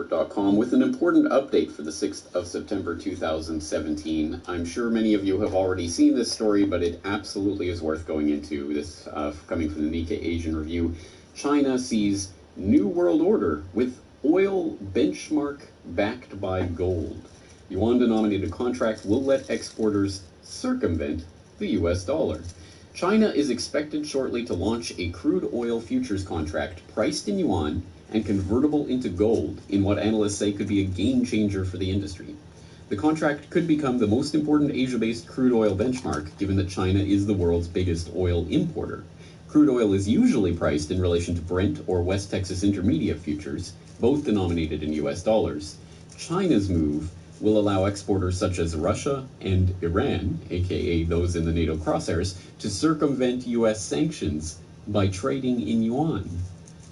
TradeReport.com with an important update for the 6th of September 2017. I'm sure many of you have already seen this story, but it absolutely is worth going into. This coming from the Nikkei Asian Review. China sees new world order with oil benchmark backed by gold. Yuan-denominated contract will let exporters circumvent the US dollar. China is expected shortly to launch a crude oil futures contract priced in yuan and convertible into gold in what analysts say could be a game changer for the industry. The contract could become the most important Asia-based crude oil benchmark, given that China is the world's biggest oil importer. Crude oil is usually priced in relation to Brent or West Texas Intermediate futures, both denominated in US dollars. China's move will allow exporters such as Russia and Iran, aka those in the NATO crosshairs, to circumvent US sanctions by trading in yuan.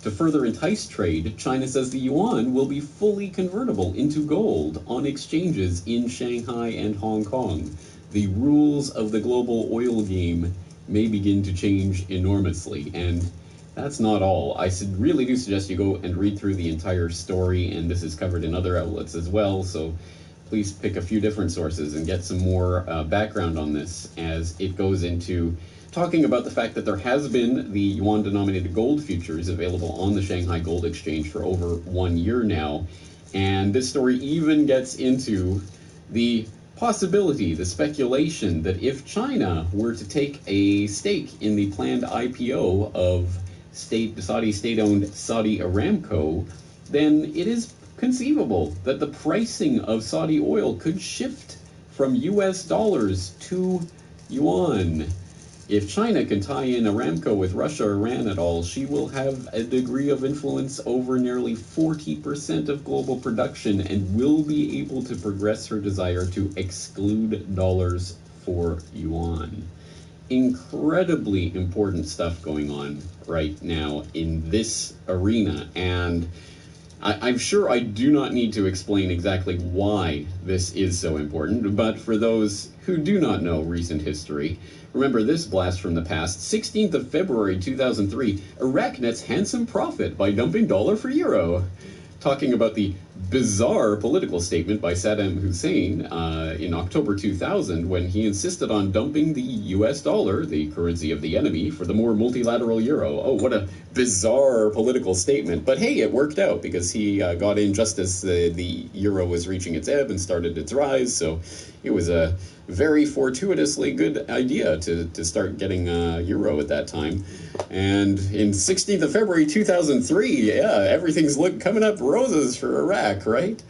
To further entice trade, China says the yuan will be fully convertible into gold on exchanges in Shanghai and Hong Kong. The rules of the global oil game may begin to change enormously, and that's not all. I really do suggest you go and read through the entire story, and this is covered in other outlets as well, so please pick a few different sources and get some more background on this, as it goes into talking about the fact that there has been the yuan-denominated gold futures available on the Shanghai Gold Exchange for over 1 year now. And this story even gets into the possibility, the speculation, that if China were to take a stake in the planned IPO of Saudi state-owned Saudi Aramco, then it is conceivable that the pricing of Saudi oil could shift from US dollars to yuan. If China can tie in Aramco with Russia or Iran at all, she will have a degree of influence over nearly 40% of global production and will be able to progress her desire to exclude dollars for yuan. Incredibly important stuff going on right now in this arena, and I'm sure I do not need to explain exactly why this is so important, but for those who do not know recent history, remember this blast from the past. 16th of February 2003, Iraq nets handsome profit by dumping dollar for euro. Talking about the bizarre political statement by Saddam Hussein in October 2000, when he insisted on dumping the US dollar, the currency of the enemy, for the more multilateral euro. Oh, what a bizarre political statement. But hey, it worked out because he got in just as the euro was reaching its ebb and started its rise. So it was a very fortuitously good idea to start getting euro at that time. And in 16th of February 2003, yeah, everything's coming up roses for Iraq, right?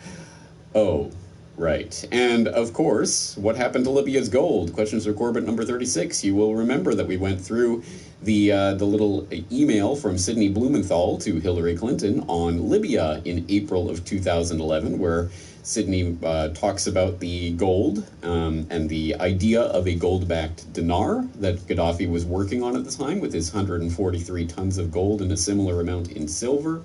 Oh, right. And of course, what happened to Libya's gold? Questions for Corbett number 36. You will remember that we went through the little email from Sidney Blumenthal to Hillary Clinton on Libya in April of 2011, where Sidney talks about the gold and the idea of a gold-backed dinar that Gaddafi was working on at the time with his 143 tons of gold and a similar amount in silver,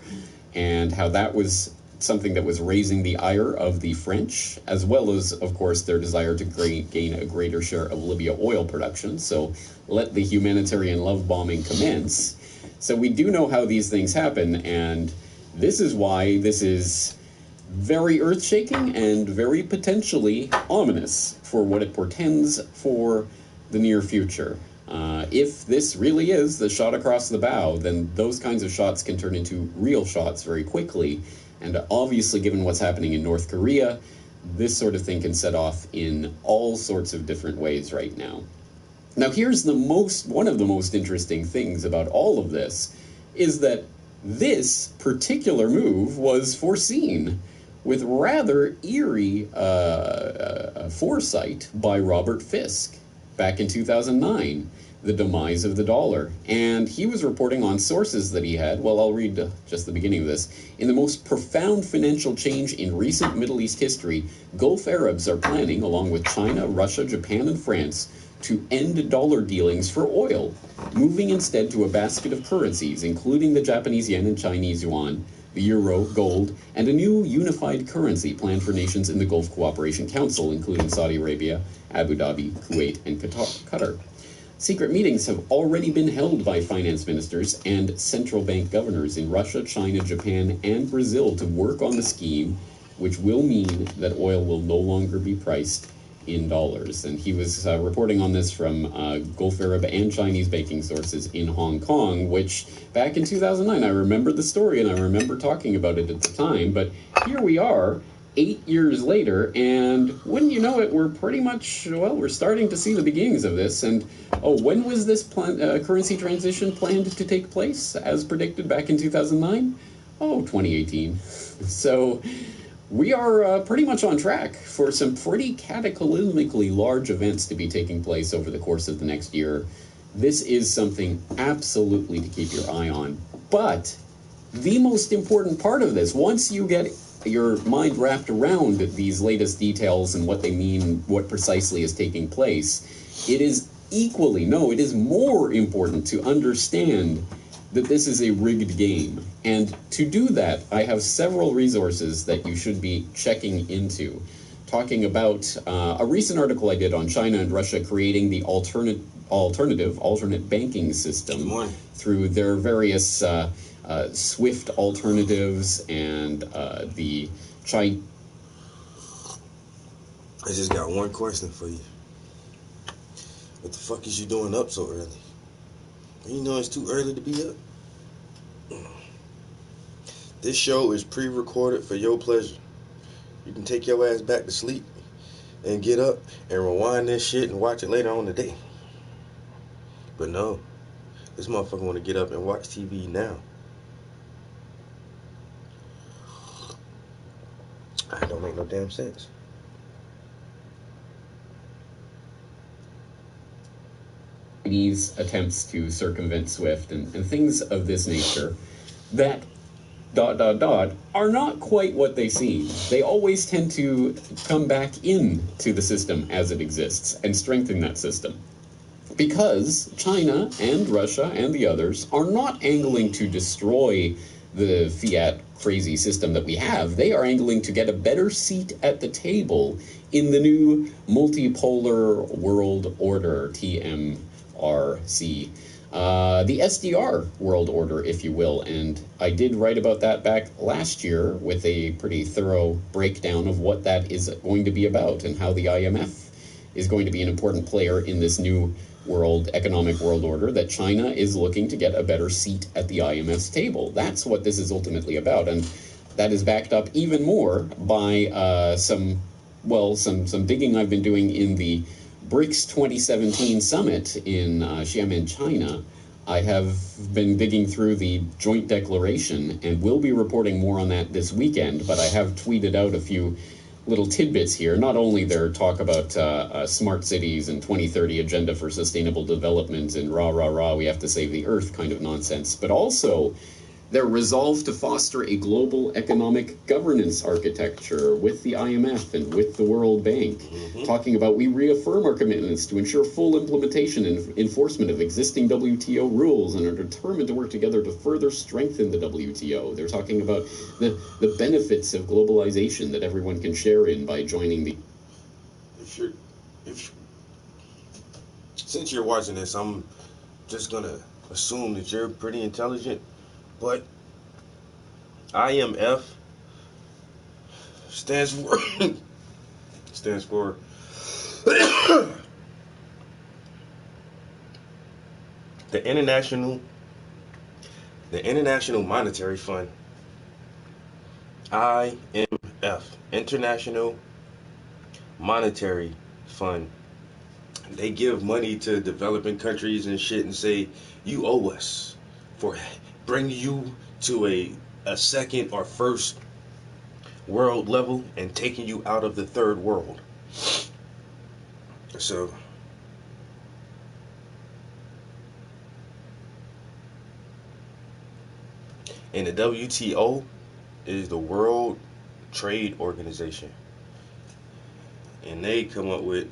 and how that was something that was raising the ire of the French, as well as, of course, their desire to gain a greater share of Libya oil production. So let the humanitarian love bombing commence. So we do know how these things happen, and this is why this is very earth-shaking and very potentially ominous for what it portends for the near future. If this really is the shot across the bow, then those kinds of shots can turn into real shots very quickly. And obviously, given what's happening in North Korea, this sort of thing can set off in all sorts of different ways right now. Now, here's one of the most interesting things about all of this is that this particular move was foreseen with rather eerie foresight by Robert Fisk back in 2009, the demise of the dollar. And he was reporting on sources that he had, well, I'll read just the beginning of this. In the most profound financial change in recent Middle East history, Gulf Arabs are planning, along with China, Russia, Japan, and France, to end dollar dealings for oil, moving instead to a basket of currencies, including the Japanese yen and Chinese yuan, the euro, gold, and a new unified currency planned for nations in the Gulf Cooperation Council, including Saudi Arabia, Abu Dhabi, Kuwait, and Qatar. Secret meetings have already been held by finance ministers and central bank governors in Russia, China, Japan, and Brazil to work on the scheme, which will mean that oil will no longer be priced in dollars. And he was reporting on this from Gulf Arab and Chinese banking sources in Hong Kong, which back in 2009, I remember the story and I remember talking about it at the time. But here we are, 8 years later, and wouldn't you know it, we're pretty much, well, we're starting to see the beginnings of this. And when was this currency transition planned to take place, as predicted back in 2009? 2018. So we are pretty much on track for some pretty cataclysmically large events to be taking place over the course of the next year. This is something absolutely to keep your eye on. But the most important part of this, once you get your mind wrapped around these latest details and what they mean, what precisely is taking place, it is more important to understand that this is a rigged game. And to do that, I have several resources that you should be checking into. Talking about a recent article I did on China and Russia creating the alternate banking system through their various SWIFT alternatives and the China. I just got one question for you. What the fuck is you doing up so early? You know it's too early to be up. This show is pre-recorded for your pleasure. You can take your ass back to sleep and get up and rewind this shit and watch it later on today. But no, this motherfucker want to get up and watch TV now. That don't make no damn sense. These attempts to circumvent SWIFT and things of this nature that are not quite what they seem. They always tend to come back into the system as it exists and strengthen that system. Because China and Russia and the others are not angling to destroy the fiat crazy system that we have. They are angling to get a better seat at the table in the new multipolar world order, TMRC. The SDR world order, if you will. And I did write about that back last year with a pretty thorough breakdown of what that is going to be about and how the IMF is going to be an important player in this new economic world order, that China is looking to get a better seat at the IMF's table. That's what this is ultimately about. And that is backed up even more by some digging I've been doing in the BRICS 2017 summit in Xiamen, China. I have been digging through the joint declaration and will be reporting more on that this weekend, but I have tweeted out a few little tidbits here. Not only their talk about smart cities and 2030 agenda for sustainable development and we have to save the earth kind of nonsense, but also their resolve to foster a global economic governance architecture with the IMF and with the World Bank, talking about we reaffirm our commitments to ensure full implementation and enforcement of existing WTO rules and are determined to work together to further strengthen the WTO. They're talking about the benefits of globalization that everyone can share in by joining the... Since you're watching this, I'm just going to assume that you're pretty intelligent. But IMF stands for the International Monetary Fund. IMF, International Monetary Fund. They give money to developing countries and shit and say, you owe us for bring you to a second or first world level and taking you out of the third world. So and the WTO is the World Trade Organization, and they come up with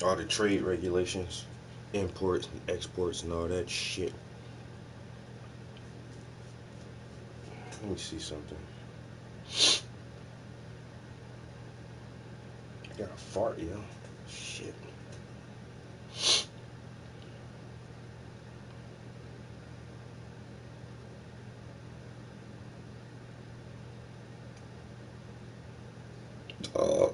all the trade regulations, imports and exports and all that shit. Let me see something. I got a fart, yo. Shit. Uh.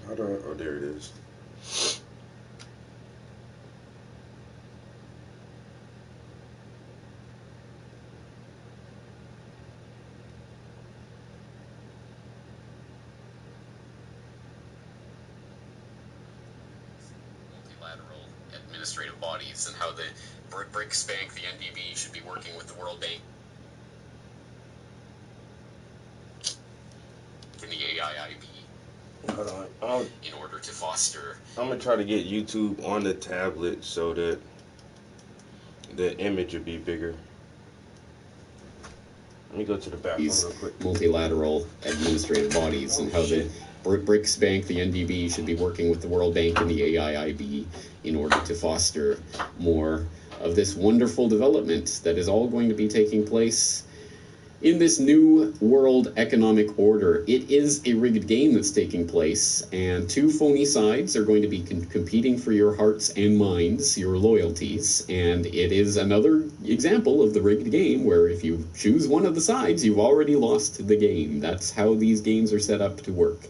How do I, oh, there it is. Multilateral administrative bodies and how the BRICS Bank, the NDB, should be working with the World Bank and the AIIB. Hold on. In order to foster. I'm gonna try to get YouTube on the tablet so that the image would be bigger. Let me go to the bathroom real quick. Multilateral administrative bodies and how the BRICS Bank, the NDB, should be working with the World Bank and the AIIB in order to foster more of this wonderful development that is all going to be taking place in this new world economic order. It is a rigged game that's taking place, and two phony sides are going to be competing for your hearts and minds, your loyalties, and it is another example of the rigged game where if you choose one of the sides, you've already lost the game. That's how these games are set up to work.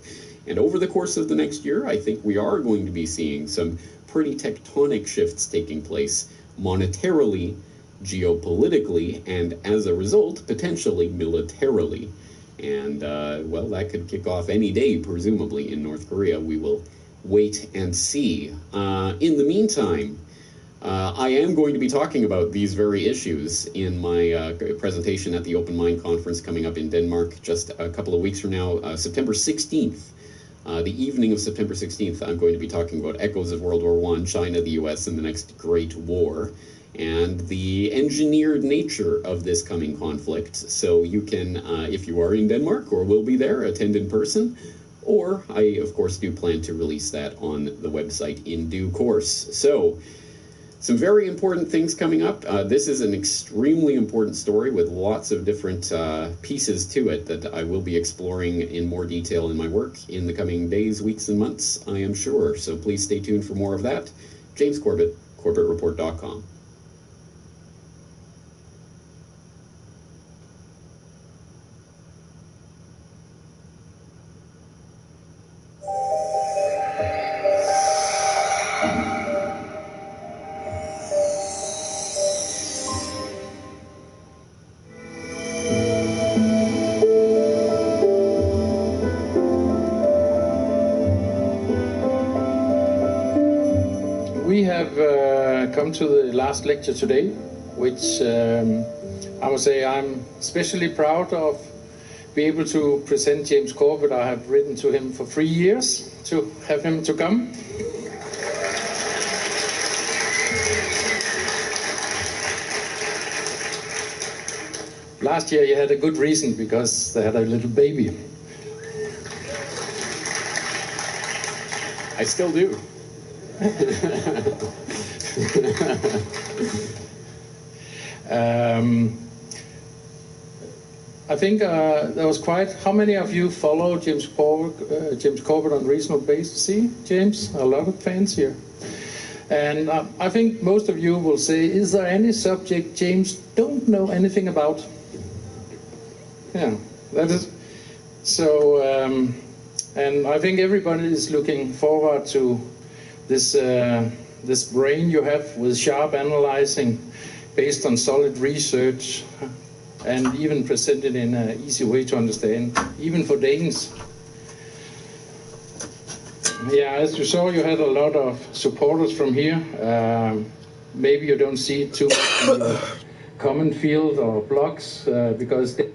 And over the course of the next year, I think we are going to be seeing some pretty tectonic shifts taking place monetarily, geopolitically, and as a result, potentially militarily. And, well, that could kick off any day, presumably, in North Korea. We will wait and see. In the meantime, I am going to be talking about these very issues in my presentation at the Open Mind Conference coming up in Denmark just a couple of weeks from now, September 16th. The evening of September 16th, I'm going to be talking about echoes of World War I, China, the U.S., and the next Great War, and the engineered nature of this coming conflict. So you can, if you are in Denmark or will be there, attend in person, or I, of course, do plan to release that on the website in due course. So, some very important things coming up. This is an extremely important story with lots of different pieces to it that I will be exploring in more detail in my work in the coming days, weeks, and months, I am sure. So please stay tuned for more of that. James Corbett, CorbettReport.com. We have come to the last lecture today, which I would say I'm especially proud of being able to present James Corbett. I have written to him for 3 years to have him to come. Last year you had a good reason because they had a little baby. I still do. I think there was quite. How many of you follow James Corbett on reasonable basis? See, James, a lot of fans here. And I think most of you will say, is there any subject James don't know anything about? Yeah, that is. So, and I think everybody is looking forward to this this brain you have with sharp analyzing based on solid research and even presented in an easy way to understand, even for Danes. Yeah, as you saw, you had a lot of supporters from here. Maybe you don't see it too much common field or blocks because they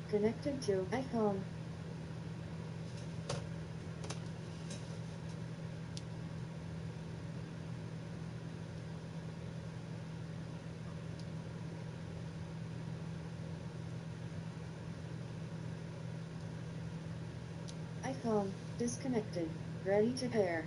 Connected to iPhone. iPhone disconnected. Ready to pair.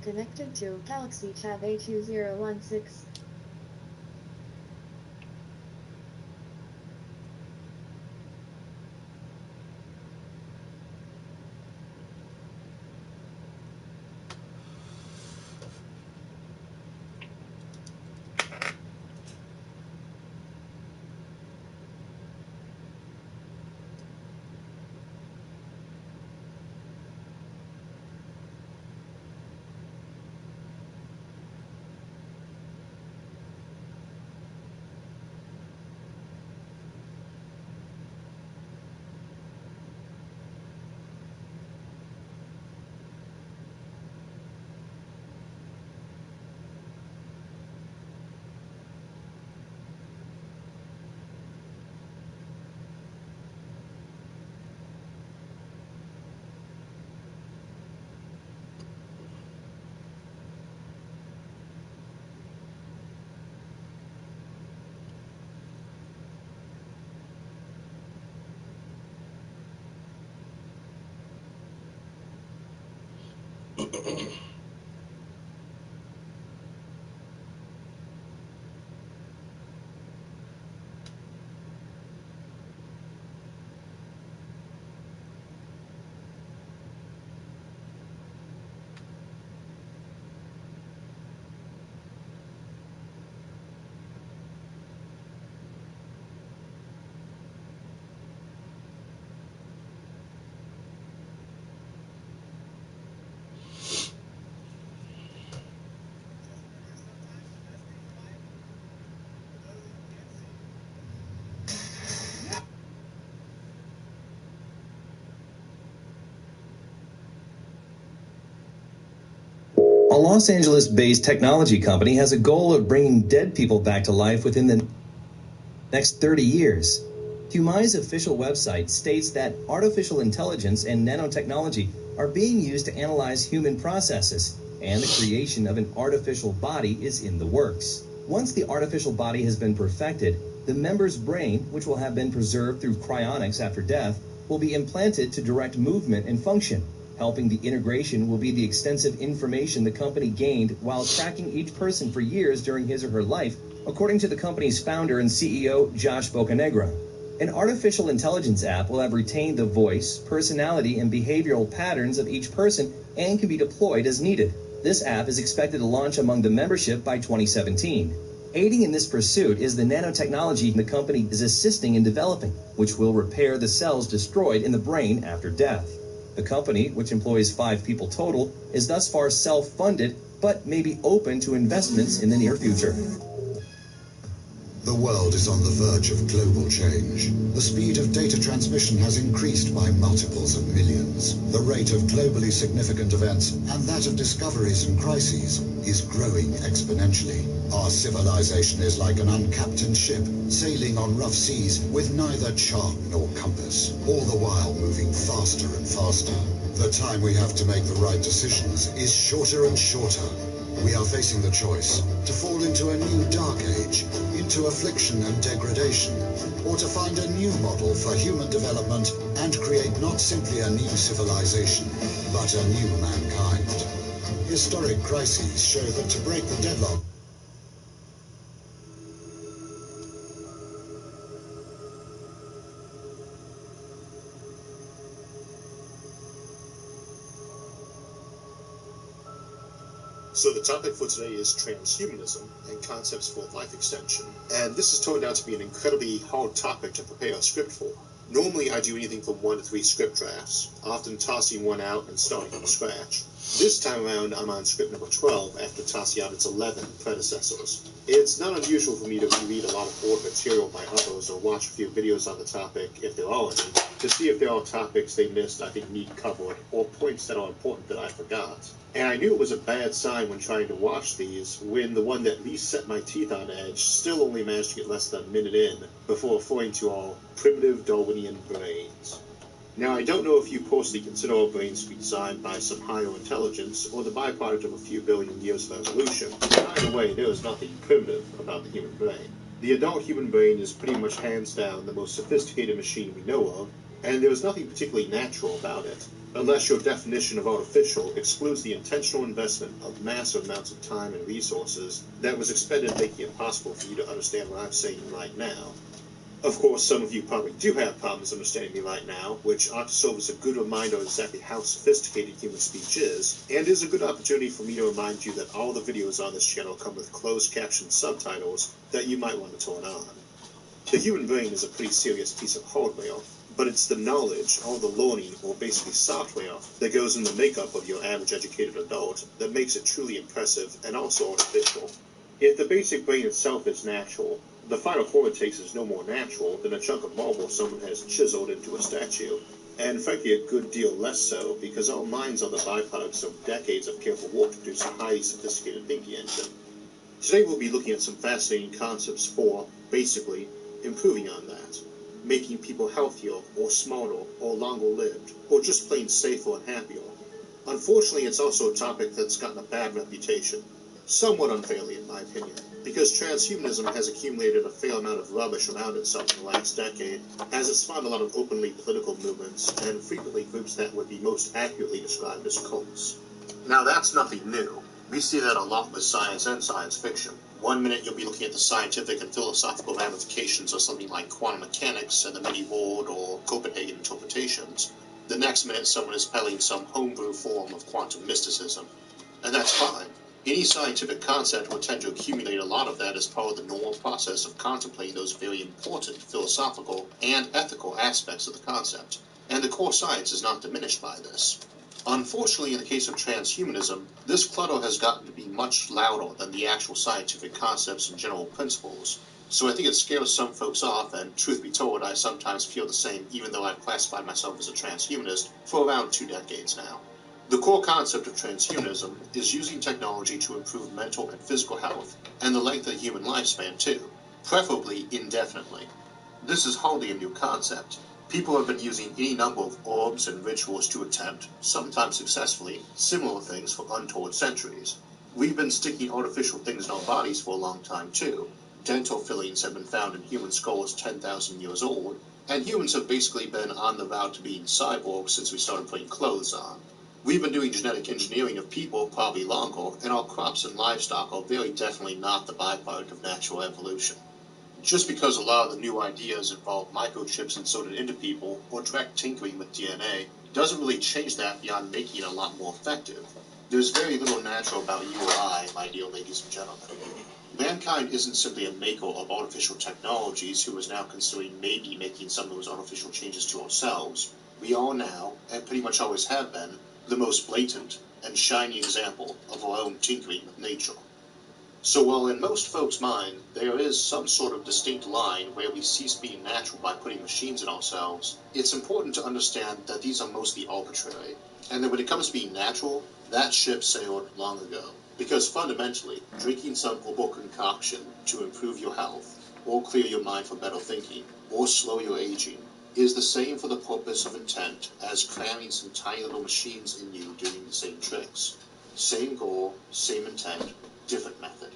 Connected to Galaxy Tab A2016. A Los Angeles-based technology company has a goal of bringing dead people back to life within the next 30 years. Humai's official website states that artificial intelligence and nanotechnology are being used to analyze human processes, and the creation of an artificial body is in the works. Once the artificial body has been perfected, the member's brain, which will have been preserved through cryonics after death, will be implanted to direct movement and function. Helping the integration will be the extensive information the company gained while tracking each person for years during his or her life, according to the company's founder and CEO, Josh Bocanegra. An artificial intelligence app will have retained the voice, personality, and behavioral patterns of each person and can be deployed as needed. This app is expected to launch among the membership by 2017. Aiding in this pursuit is the nanotechnology the company is assisting in developing, which will repair the cells destroyed in the brain after death. The company, which employs 5 people total, is thus far self-funded but may be open to investments in the near future. The world is on the verge of global change. The speed of data transmission has increased by multiples of millions. The rate of globally significant events and that of discoveries and crises is growing exponentially. Our civilization is like an uncaptained ship sailing on rough seas with neither chart nor compass, all the while moving faster and faster. The time we have to make the right decisions is shorter and shorter. We are facing the choice to fall into a new dark age, into affliction and degradation, or to find a new model for human development and create not simply a new civilization, but a new mankind. Historic crises show that to break the deadlock, So the topic for today is transhumanism and concepts for life extension. And this has turned out to be an incredibly hard topic to prepare a script for. Normally I do anything from 1 to 3 script drafts, often tossing one out and starting from scratch. This time around I'm on script number 12 after tossing out its 11 predecessors. It's not unusual for me to reread a lot of old material by others or watch a few videos on the topic, if there are any, to see if there are topics they missed I think need covered, or points that are important that I forgot. And I knew it was a bad sign when trying to watch these, when the one that least set my teeth on edge still only managed to get less than a minute in, before referring to our primitive Darwinian brains. Now, I don't know if you personally consider our brains to be designed by some higher intelligence, or the byproduct of a few billion years of evolution. Either way, there is nothing primitive about the human brain. The adult human brain is pretty much hands down the most sophisticated machine we know of, and there is nothing particularly natural about it, unless your definition of artificial excludes the intentional investment of massive amounts of time and resources that was expended making it possible for you to understand what I'm saying right now. Of course, some of you probably do have problems understanding me right now, which ought to serve as a good reminder of exactly how sophisticated human speech is, and is a good opportunity for me to remind you that all the videos on this channel come with closed caption subtitles that you might want to turn on. The human brain is a pretty serious piece of hardware, but it's the knowledge, or the learning, or basically software, that goes in the makeup of your average educated adult that makes it truly impressive and also artificial. If the basic brain itself is natural, the final form it takes is no more natural than a chunk of marble someone has chiseled into a statue, and frankly a good deal less so because our minds are the byproducts of decades of careful work to produce a highly sophisticated thinking engine. Today we'll be looking at some fascinating concepts for, basically, improving on that, making people healthier, or smarter, or longer lived, or just plain safer and happier. Unfortunately, it's also a topic that's gotten a bad reputation, somewhat unfairly in my opinion, because transhumanism has accumulated a fair amount of rubbish around itself in the last decade, as it's spawned a lot of openly political movements, and frequently groups that would be most accurately described as cults. Now that's nothing new. We see that a lot with science and science fiction. One minute you'll be looking at the scientific and philosophical ramifications of something like quantum mechanics and the medieval or Copenhagen interpretations. The next minute someone is peddling some homebrew form of quantum mysticism. And that's fine. Any scientific concept will tend to accumulate a lot of that as part of the normal process of contemplating those very important philosophical and ethical aspects of the concept. And the core science is not diminished by this. Unfortunately, in the case of transhumanism, this clutter has gotten to be much louder than the actual scientific concepts and general principles. So I think it scares some folks off, and truth be told, I sometimes feel the same even though I've classified myself as a transhumanist for around 2 decades now. The core concept of transhumanism is using technology to improve mental and physical health, and the length of the human lifespan too, preferably indefinitely. This is hardly a new concept. People have been using any number of orbs and rituals to attempt, sometimes successfully, similar things for untold centuries. We've been sticking artificial things in our bodies for a long time too. Dental fillings have been found in human skulls 10,000 years old, and humans have basically been on the route to being cyborgs since we started putting clothes on. We've been doing genetic engineering of people probably longer, and our crops and livestock are very definitely not the byproduct of natural evolution. Just because a lot of the new ideas involve microchips inserted into people or direct tinkering with DNA doesn't really change that beyond making it a lot more effective. There's very little natural about you or I, my dear ladies and gentlemen. Mankind isn't simply a maker of artificial technologies who is now considering maybe making some of those artificial changes to ourselves. We are now, and pretty much always have been, the most blatant and shining example of our own tinkering with nature. So while in most folks' mind there is some sort of distinct line where we cease being natural by putting machines in ourselves, it's important to understand that these are mostly arbitrary, and that when it comes to being natural, that ship sailed long ago. Because fundamentally, drinking some herbal concoction to improve your health, or clear your mind for better thinking, or slow your aging, is the same for the purpose of intent as cramming some tiny little machines in you doing the same tricks. Same goal, same intent, different method.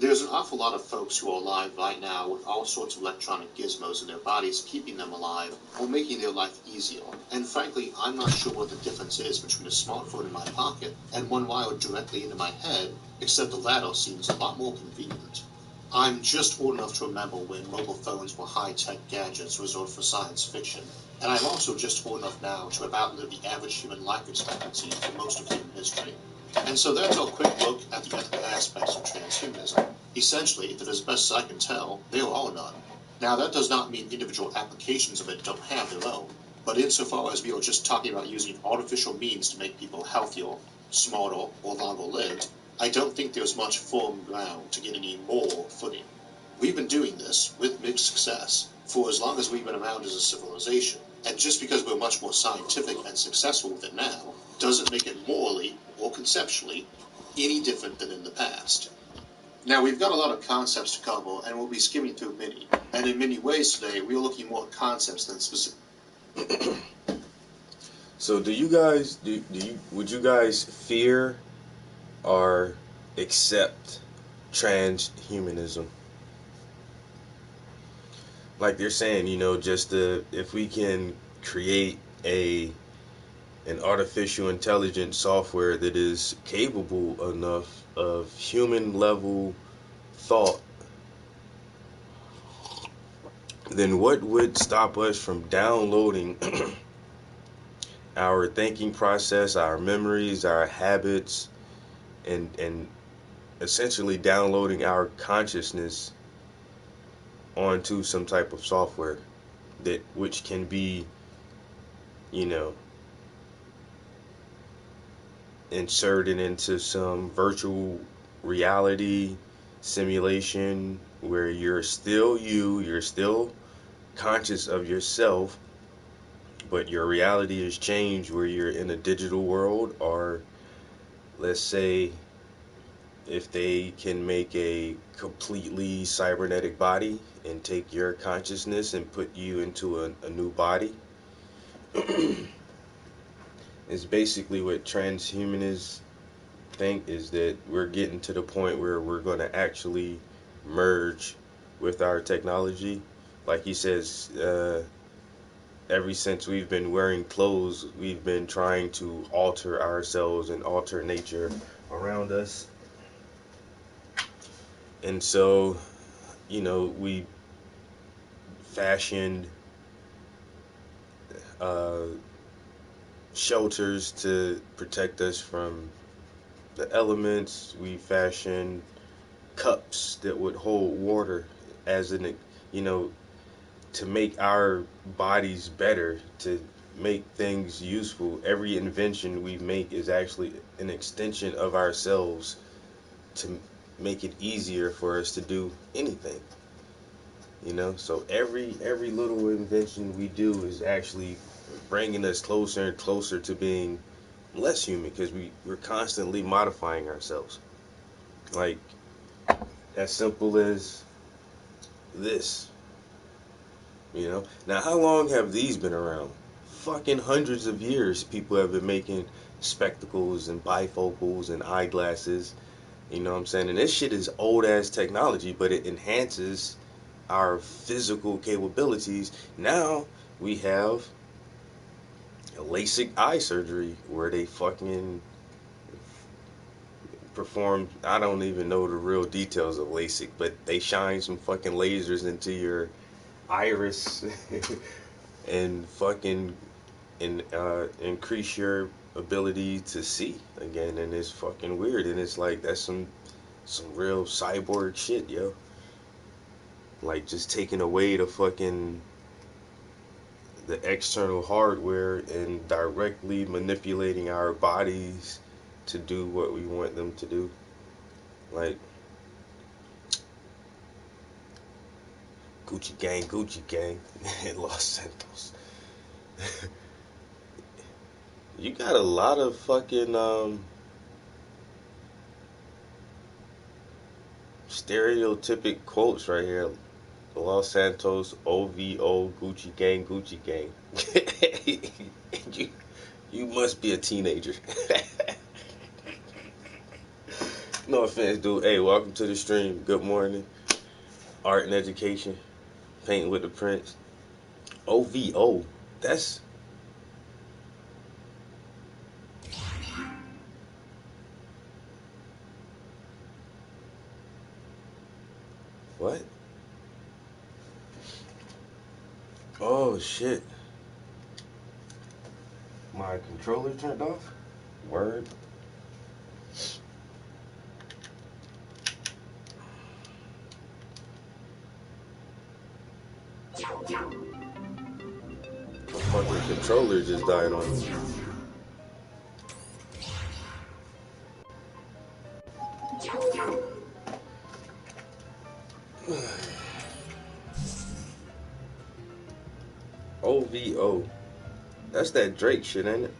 There's an awful lot of folks who are alive right now with all sorts of electronic gizmos in their bodies keeping them alive or making their life easier. And frankly, I'm not sure what the difference is between a smartphone in my pocket and one wired directly into my head, except the latter seems a lot more convenient. I'm just old enough to remember when mobile phones were high-tech gadgets reserved for science fiction, and I'm also just old enough now to have outlived the average human life expectancy for most of human history. And so that's our quick look at the ethical aspects of transhumanism. Essentially, that as best as I can tell, there are none. Now, that does not mean individual applications of it don't have their own, but insofar as we are just talking about using artificial means to make people healthier, smarter, or longer lived, I don't think there's much firm ground to get any more footing. We've been doing this, with mixed success, for as long as we've been around as a civilization, and just because we're much more scientific and successful with it now, doesn't make it morally or conceptually any different than in the past. Now, we've got a lot of concepts to cover, and we'll be skimming through many, and in many ways today, we are looking more at concepts than specific. So do you guys, would you guys fear or accept transhumanism? Like they're saying, if we can create an artificial intelligence software that is capable enough of human level thought, then what would stop us from downloading our thinking process, our memories, our habits, and essentially downloading our consciousness onto some type of software which can be, inserted into some virtual reality simulation where you're still you're still conscious of yourself, but your reality is changed where you're in a digital world. Or let's say if they can make a completely cybernetic body and take your consciousness and put you into a new body. It's basically what transhumanists think, is that we're getting to the point where we're going to actually merge with our technology. Like he says, ever since we've been wearing clothes, we've been trying to alter ourselves and alter nature around us. And so, we fashioned shelters to protect us from the elements. We fashioned cups that would hold water as to make our bodies better, to make things useful. Every invention we make is actually an extension of ourselves to make it easier for us to do anything. So every little invention we do is actually bringing us closer and closer to being less human, because we're constantly modifying ourselves. Like, as simple as this. Now how long have these been around? Fucking hundreds of years people have been making spectacles and bifocals and eyeglasses. You know what I'm saying? And this shit is old ass technology, but it enhances our physical capabilities. Now we have LASIK eye surgery where they fucking perform, I don't even know the real details of LASIK, but they shine some fucking lasers into your iris and fucking increase your ability to see again. And it's fucking weird, and it's like, that's some real cyborg shit, yo. Like, just taking away the fucking the external hardware and directly manipulating our bodies to do what we want them to do. Like Gucci gang in Los Santos. You got a lot of fucking stereotypic quotes right here. Los Santos, OVO, Gucci gang. you must be a teenager. No offense, dude. Hey, welcome to the stream. Good morning. Art and education. Painting with the Prince. OVO. That's... What? Oh, shit. My controller turned off? Word. My fucking controller just died on me. OVO. That's that Drake shit, ain't it?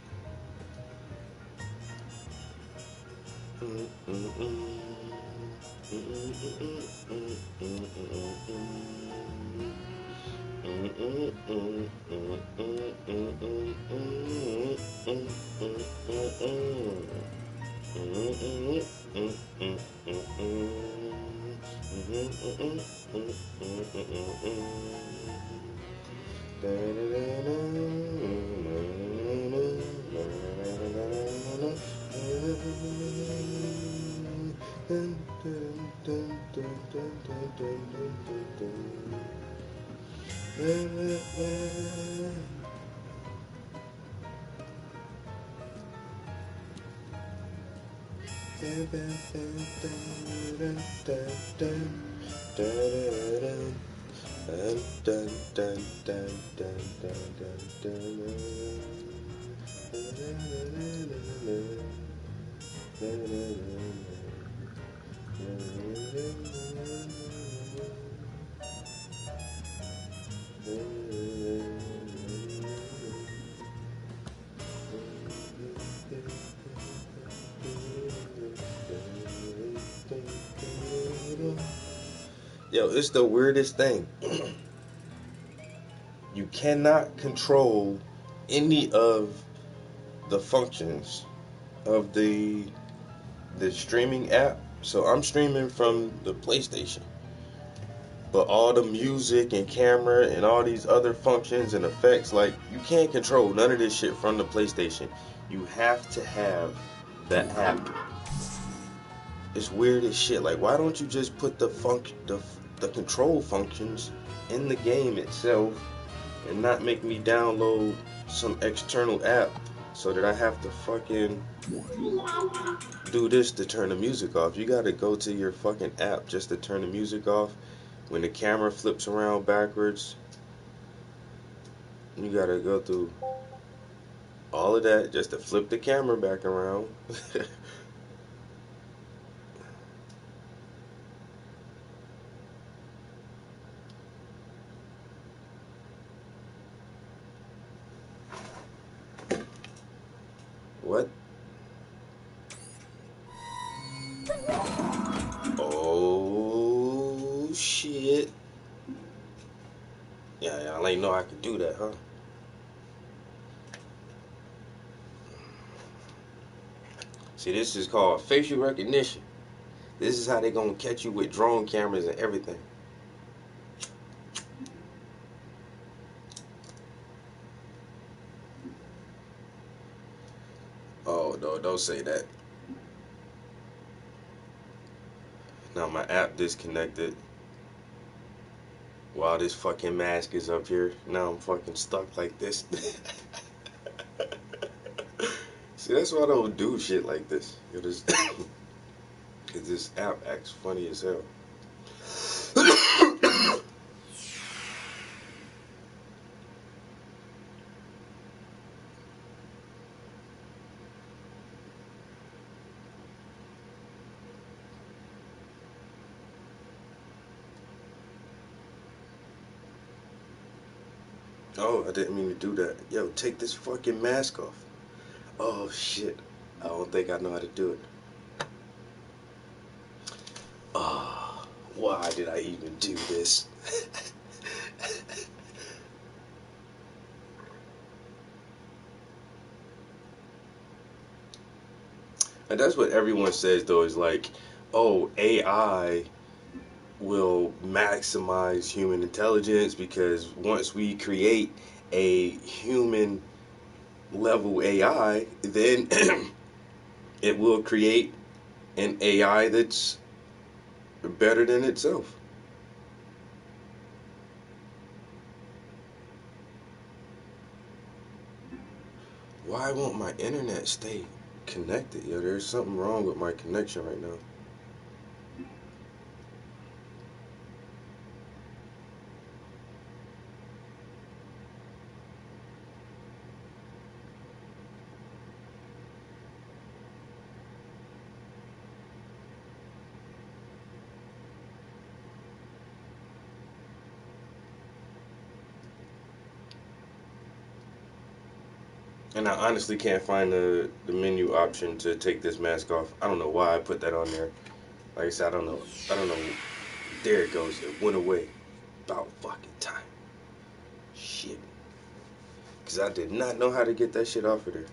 Yo, it's the weirdest thing. You cannot control any of the functions of the streaming app. So I'm streaming from the PlayStation. But all the music and camera and all these other functions and effects, like, you can't control none of this shit from the PlayStation. You have to have that app. It's weird as shit. Like, why don't you just put the control functions in the game itself and not make me download some external app so that I have to fucking do this to turn the music off? You gotta go to your fucking app just to turn the music off. When the camera flips around backwards, you gotta go through all of that just to flip the camera back around. What? Oh, shit. Yeah, y'all ain't know I could do that, huh? See, this is called facial recognition. This is how they gonna catch you with drone cameras and everything. Oh, no, don't say that. Now my app disconnected while this fucking mask is up here. Now I'm fucking stuck like this. See, that's why I don't do shit like this. Cause this app acts funny as hell. Oh, I didn't mean to do that. Yo, take this fucking mask off. Oh shit. I don't think I know how to do it. Ah, why did I even do this? And that's what everyone says though, is like, oh, AI will maximize human intelligence because once we create a human level AI, then it will create an AI that's better than itself. Why won't my internet stay connected? Yo, there's something wrong with my connection right now. And I honestly can't find the menu option to take this mask off. I don't know why I put that on there. Like I said, I don't know. I don't know. There it goes. It went away. About fucking time. Shit. Because I did not know how to get that shit off of there.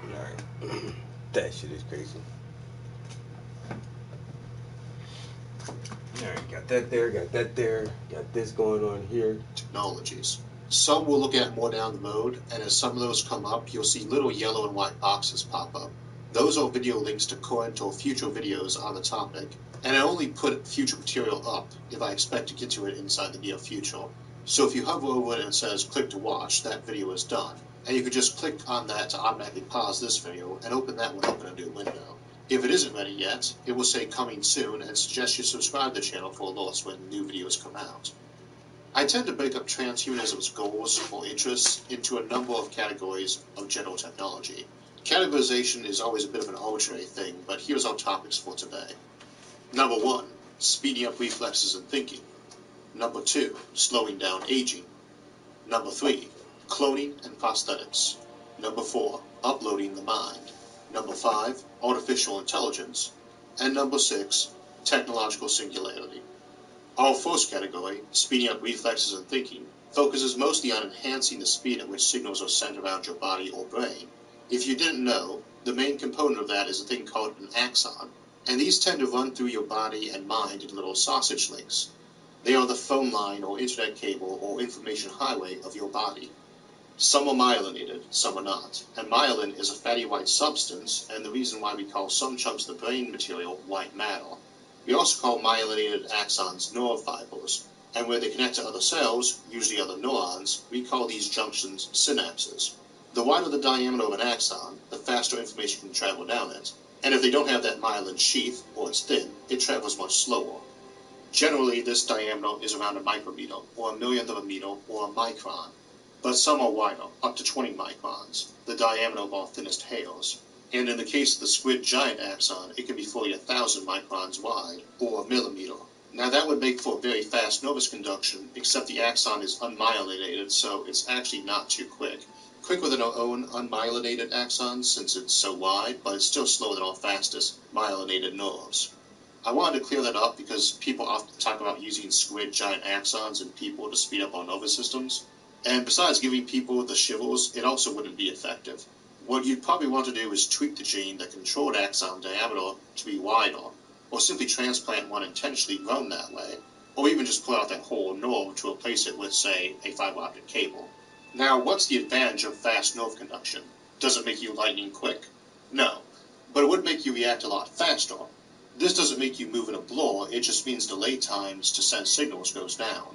Alright. That shit is crazy. Alright, got that there, got that there, got this going on here. Technologies. Some we'll look at more down the road, and as some of those come up, you'll see little yellow and white boxes pop up. Those are video links to current or future videos on the topic, and I only put future material up if I expect to get to it inside the near future. So if you hover over it and it says click to watch, that video is done. And you can just click on that to automatically pause this video and open that one up in a new window. If it isn't ready yet, it will say coming soon and suggest you subscribe to the channel for alerts when new videos come out. I tend to break up transhumanism's goals or interests into a number of categories of general technology. Categorization is always a bit of an arbitrary thing, but here's our topics for today. Number 1, speeding up reflexes and thinking. Number 2, slowing down aging. Number 3, cloning and prosthetics. Number 4, uploading the mind. Number 5, artificial intelligence. And number 6, technological singularity. Our first category, speeding up reflexes and thinking, focuses mostly on enhancing the speed at which signals are sent around your body or brain. If you didn't know, the main component of that is a thing called an axon, and these tend to run through your body and mind in little sausage links. They are the phone line or internet cable or information highway of your body. Some are myelinated, some are not, and myelin is a fatty white substance, and the reason why we call some chunks of the brain material white matter. We also call myelinated axons neurofibers, and where they connect to other cells, usually other neurons, we call these junctions synapses. The wider the diameter of an axon, the faster information can travel down it, and if they don't have that myelin sheath, or it's thin, it travels much slower. Generally, this diameter is around a micrometer, or a millionth of a meter, or a micron. But some are wider, up to 20 microns, the diameter of our thinnest hairs. And in the case of the squid giant axon, it can be fully 1,000 microns wide, or a millimeter, Now that would make for a very fast Novus conduction, except the axon is unmyelinated, so it's actually not too quick. Quicker than our own unmyelinated axons since it's so wide, but it's still slower than our fastest myelinated nerves. I wanted to clear that up because people often talk about using squid giant axons in people to speed up our nervous systems. And besides giving people the shivers, it also wouldn't be effective. What you'd probably want to do is tweak the gene that controlled axon diameter to be wider, or simply transplant one intentionally grown that way, or even just pull out that whole nerve to replace it with, say, a fiber optic cable. Now, what's the advantage of fast nerve conduction? Does it make you lightning quick? No, but it would make you react a lot faster. This doesn't make you move in a blur, it just means delay times to send signals goes down.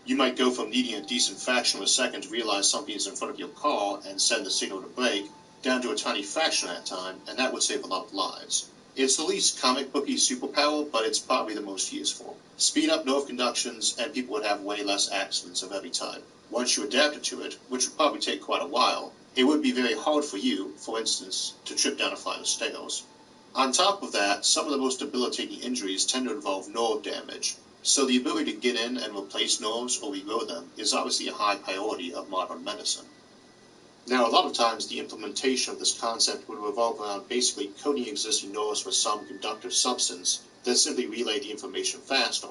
You might go from needing a decent fraction of a second to realize something is in front of your car and send the signal to brake, down to a tiny fraction of that time, and that would save a lot of lives. It's the least comic booky superpower, but it's probably the most useful. Speed up nerve conductions, and people would have way less accidents of every type. Once you adapted to it, which would probably take quite a while, it would be very hard for you, for instance, to trip down a flight of stairs. On top of that, some of the most debilitating injuries tend to involve nerve damage, so the ability to get in and replace nerves or regrow them is obviously a high priority of modern medicine. Now, a lot of times the implementation of this concept would revolve around basically coating existing nerves with some conductive substance that simply relay the information faster,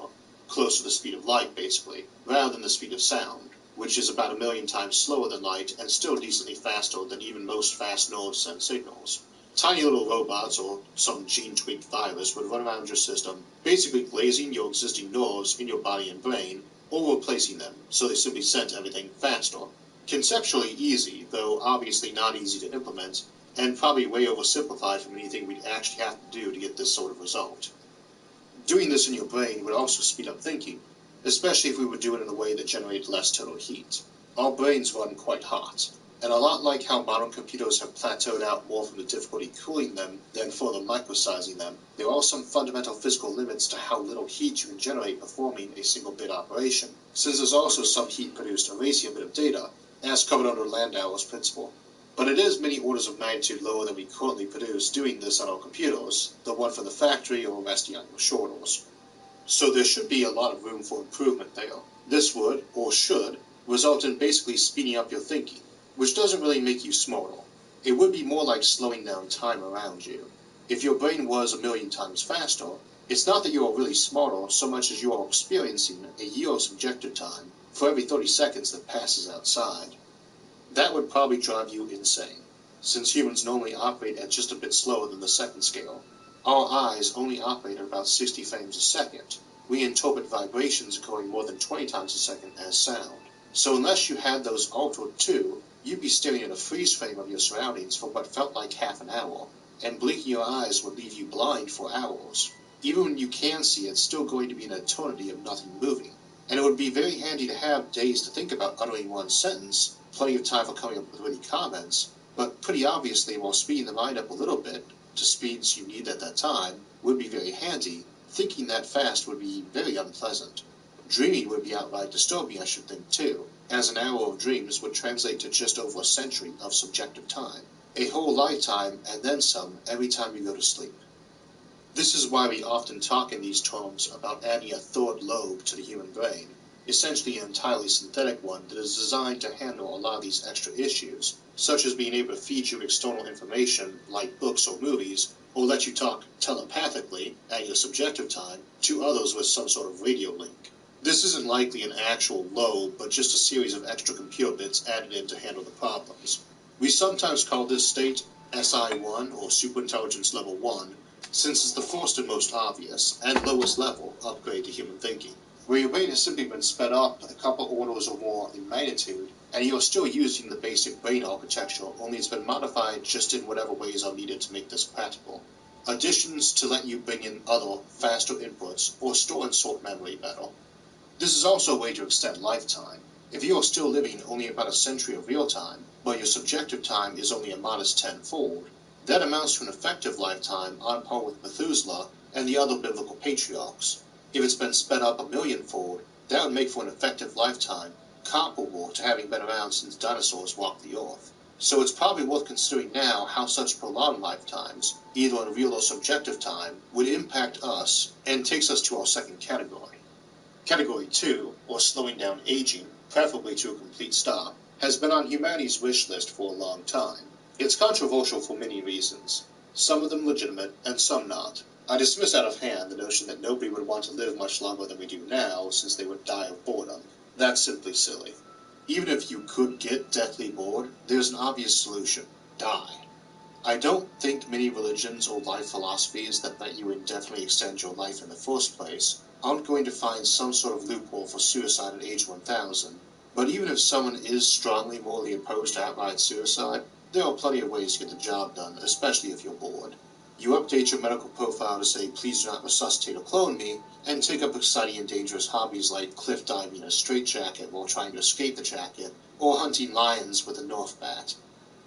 close to the speed of light basically, rather than the speed of sound, which is about 1,000,000 times slower than light and still decently faster than even most fast nerves send signals. Tiny little robots or some gene-tweaked virus would run around your system, basically glazing your existing nerves in your body and brain, or replacing them, so they simply sent everything faster. Conceptually easy, though obviously not easy to implement, and probably way oversimplified from anything we'd actually have to do to get this sort of result. Doing this in your brain would also speed up thinking, especially if we would do it in a way that generated less total heat. Our brains run quite hot, and a lot like how modern computers have plateaued out more from the difficulty cooling them than further microsizing them, there are some fundamental physical limits to how little heat you can generate performing a single bit operation, since there's also some heat produced erasing a bit of data, as covered under Landauer's principle. But it is many orders of magnitude lower than we currently produce doing this on our computers, the one from the factory or resting on your shoulders. So there should be a lot of room for improvement there. This would, or should, result in basically speeding up your thinking, which doesn't really make you smarter. It would be more like slowing down time around you. If your brain was 1,000,000 times faster, it's not that you are really smarter so much as you are experiencing a year of subjective time for every 30 seconds that passes outside. That would probably drive you insane, since humans normally operate at just a bit slower than the second scale. Our eyes only operate at about 60 frames a second. We interpret vibrations occurring more than 20 times a second as sound. So unless you had those altered too, you'd be staring at a freeze frame of your surroundings for what felt like half an hour, and blinking your eyes would leave you blind for hours. Even when you can see, it's still going to be an eternity of nothing moving. And it would be very handy to have days to think about uttering one sentence, plenty of time for coming up with witty comments, but pretty obviously while speeding the mind up a little bit, to speeds you need at that time, would be very handy, thinking that fast would be very unpleasant. Dreaming would be outright disturbing, I should think, too, as an hour of dreams would translate to just over a century of subjective time. A whole lifetime, and then some, every time you go to sleep. This is why we often talk in these terms about adding a third lobe to the human brain, essentially an entirely synthetic one that is designed to handle a lot of these extra issues, such as being able to feed you external information like books or movies, or let you talk telepathically, at your subjective time, to others with some sort of radio link. This isn't likely an actual lobe, but just a series of extra computer bits added in to handle the problems. We sometimes call this state SI1, or Superintelligence Level 1, since it's the first and most obvious, and lowest level, upgrade to human thinking, where your brain has simply been sped up a couple orders or more in magnitude, and you're still using the basic brain architecture, only it's been modified just in whatever ways are needed to make this practical. Additions to let you bring in other, faster inputs, or store and sort memory better. This is also a way to extend lifetime. If you are still living only about a century of real time, but your subjective time is only a modest tenfold, that amounts to an effective lifetime on par with Methuselah and the other biblical patriarchs. If it's been sped up 1,000,000-fold, that would make for an effective lifetime comparable to having been around since dinosaurs walked the earth. So it's probably worth considering now how such prolonged lifetimes, either in real or subjective time, would impact us, and takes us to our second category. Category 2, or slowing down aging, preferably to a complete stop, has been on humanity's wish list for a long time. It's controversial for many reasons, some of them legitimate and some not. I dismiss out of hand the notion that nobody would want to live much longer than we do now, since they would die of boredom. That's simply silly. Even if you could get deathly bored, there's an obvious solution: die. I don't think many religions or life philosophies that let you indefinitely extend your life in the first place aren't going to find some sort of loophole for suicide at age 1000. But even if someone is strongly morally opposed to outright suicide, there are plenty of ways to get the job done, especially if you're bored. You update your medical profile to say, "Please do not resuscitate or clone me," and take up exciting and dangerous hobbies like cliff diving in a straitjacket while trying to escape the jacket, or hunting lions with a Nerf bat.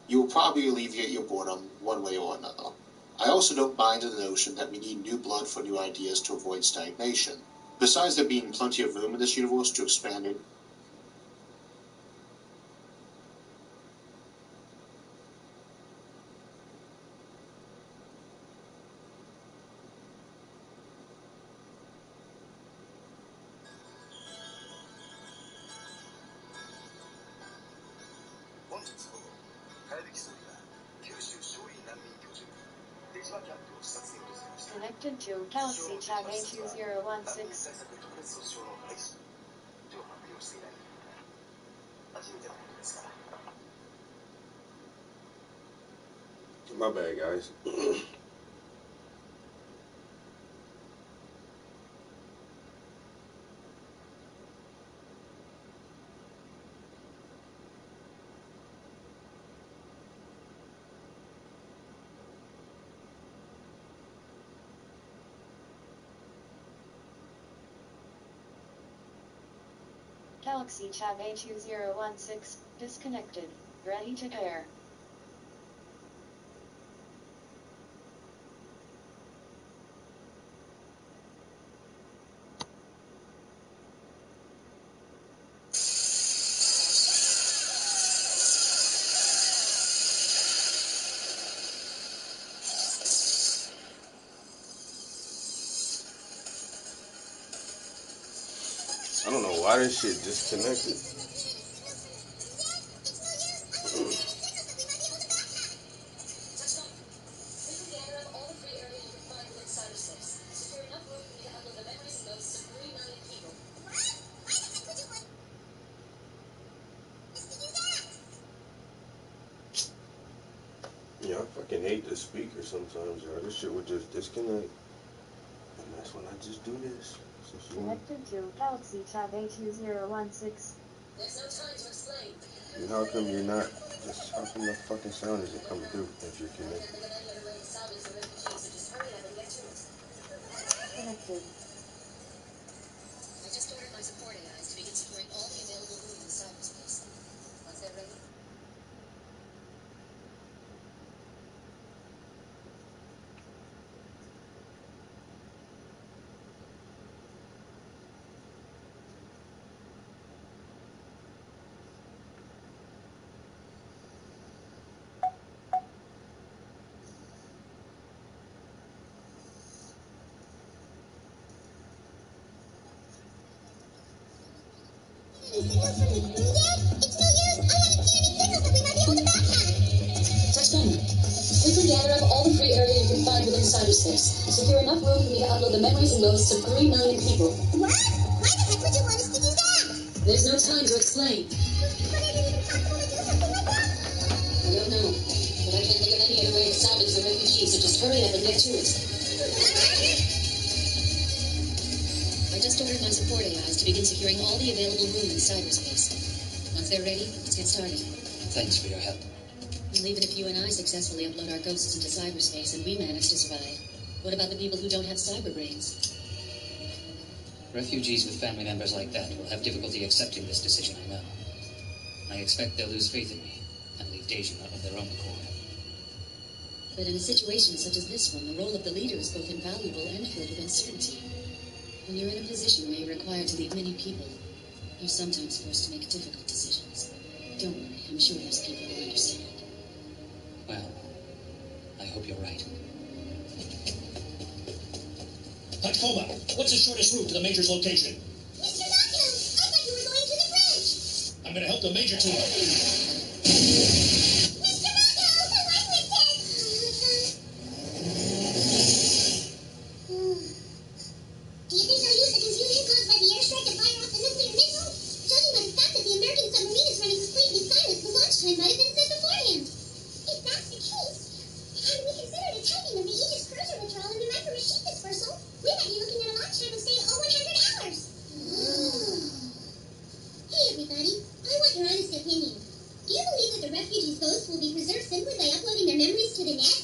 You will probably alleviate your boredom one way or another. I also don't buy into the notion that we need new blood for new ideas to avoid stagnation. Besides there being plenty of room in this universe to expand it, Connected to Galaxy Tab A2016. My bad, guys. Galaxy Tab A2016 disconnected. Ready to pair. I don't know why this shit disconnected. Yeah, I fucking hate this speaker sometimes, yo. This shit would just disconnect. And that's when I just do this. Connected to Galaxy Tab A2016. There's no time to explain. And how come you're not, just how come the fucking sound isn't coming through if you're connected? Connected. I just ordered my support AIs to begin securing all the available rooms in cyberspace. Once they're ready, touchdown. Quickly gather up all the free area you can find within cyberspace. Secure enough room for me to upload the memories and ghosts of 3 million people. What? Why the heck would you want us to do that? There's no time to explain. But it isn't possible to do something like that. I don't know, but I can't think of any other way to salvage the refugees, so just hurry up and get to it. I just ordered my support AIs to begin securing all the available room in cyberspace. Once they're ready, let's get started. Thanks for your help. And even if you and I successfully upload our ghosts into cyberspace and we manage to survive, what about the people who don't have cyber brains? Refugees with family members like that will have difficulty accepting this decision, I know. I expect they'll lose faith in me and leave Deja of their own accord. But in a situation such as this one, the role of the leader is both invaluable and filled with uncertainty. When you're in a position where you're required to lead many people, you're sometimes forced to make difficult decisions. Don't worry, I'm sure those people will understand. Well, I hope you're right. Takoma, what's the shortest route to the Major's location? He's gonna help the Major to... Do you think they'll use the confusion caused by the airstrike to fire off the nuclear missile? Judging by the fact that the American submarine is running completely silent, the launch time might have been set beforehand. If that's the case, and we consider the timing of the Aegis cruiser withdrawal and the micro-sheet dispersal, we might be looking at a launch time of, say, 100 hours. Hey, everybody. I want your honest opinion. Do you believe that the refugees' ghosts will be preserved simply by uploading their memories to the net?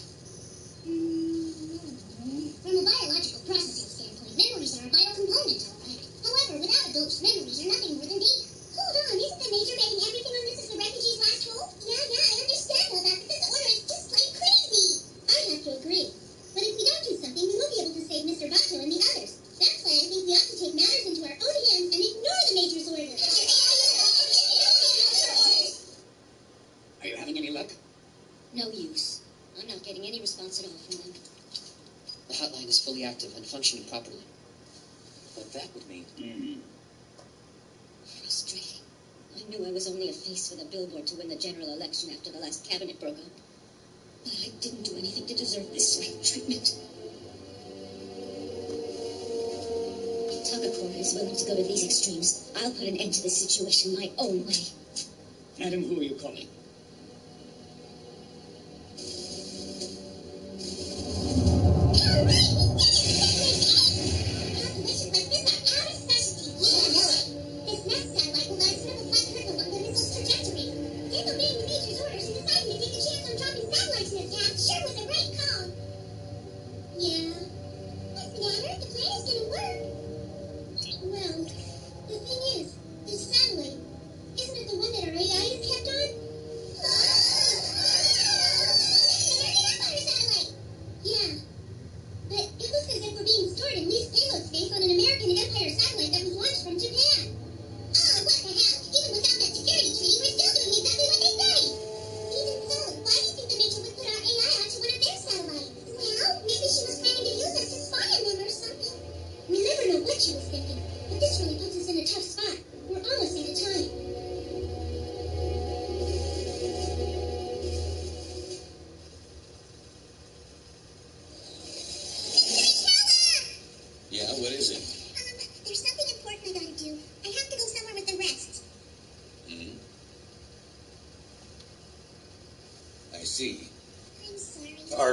From a biological processing standpoint, memories are a vital component, all right. However, without a ghost, memories are nothing more than data. Hold on, isn't the Major getting everything on this as the refugees' last hope? Yeah, I understand all that, but this order is just plain crazy. I have to agree. But if we don't do something, we won't be able to save Mr. Bato and the others. That's why I think we ought to take matters into our own hands and ignore the Major's order. Are you having any luck? No use. I'm not getting any response at all from them. The hotline is fully active and functioning properly. But that would mean... Frustrating. I knew I was only a face with a billboard to win the general election after the last cabinet broke up. But I didn't do anything to deserve this sort of treatment. If Takakura is willing to go to these extremes, I'll put an end to this situation my own way. Madam, who are you calling?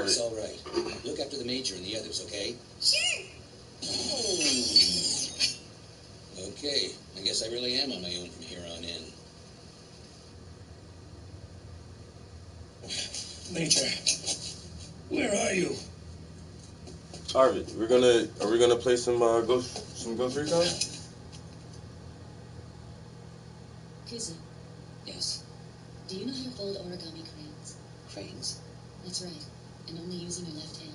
It's all right. Look after the Major and the others, okay? Sure. Okay, I guess I really am on my own from here on in. Major, where are you? Arvid, are we gonna play some Ghost Recon? Kuzu. Yes. Do you know how to fold origami cranes? Cranes? That's right. And only using your left hand.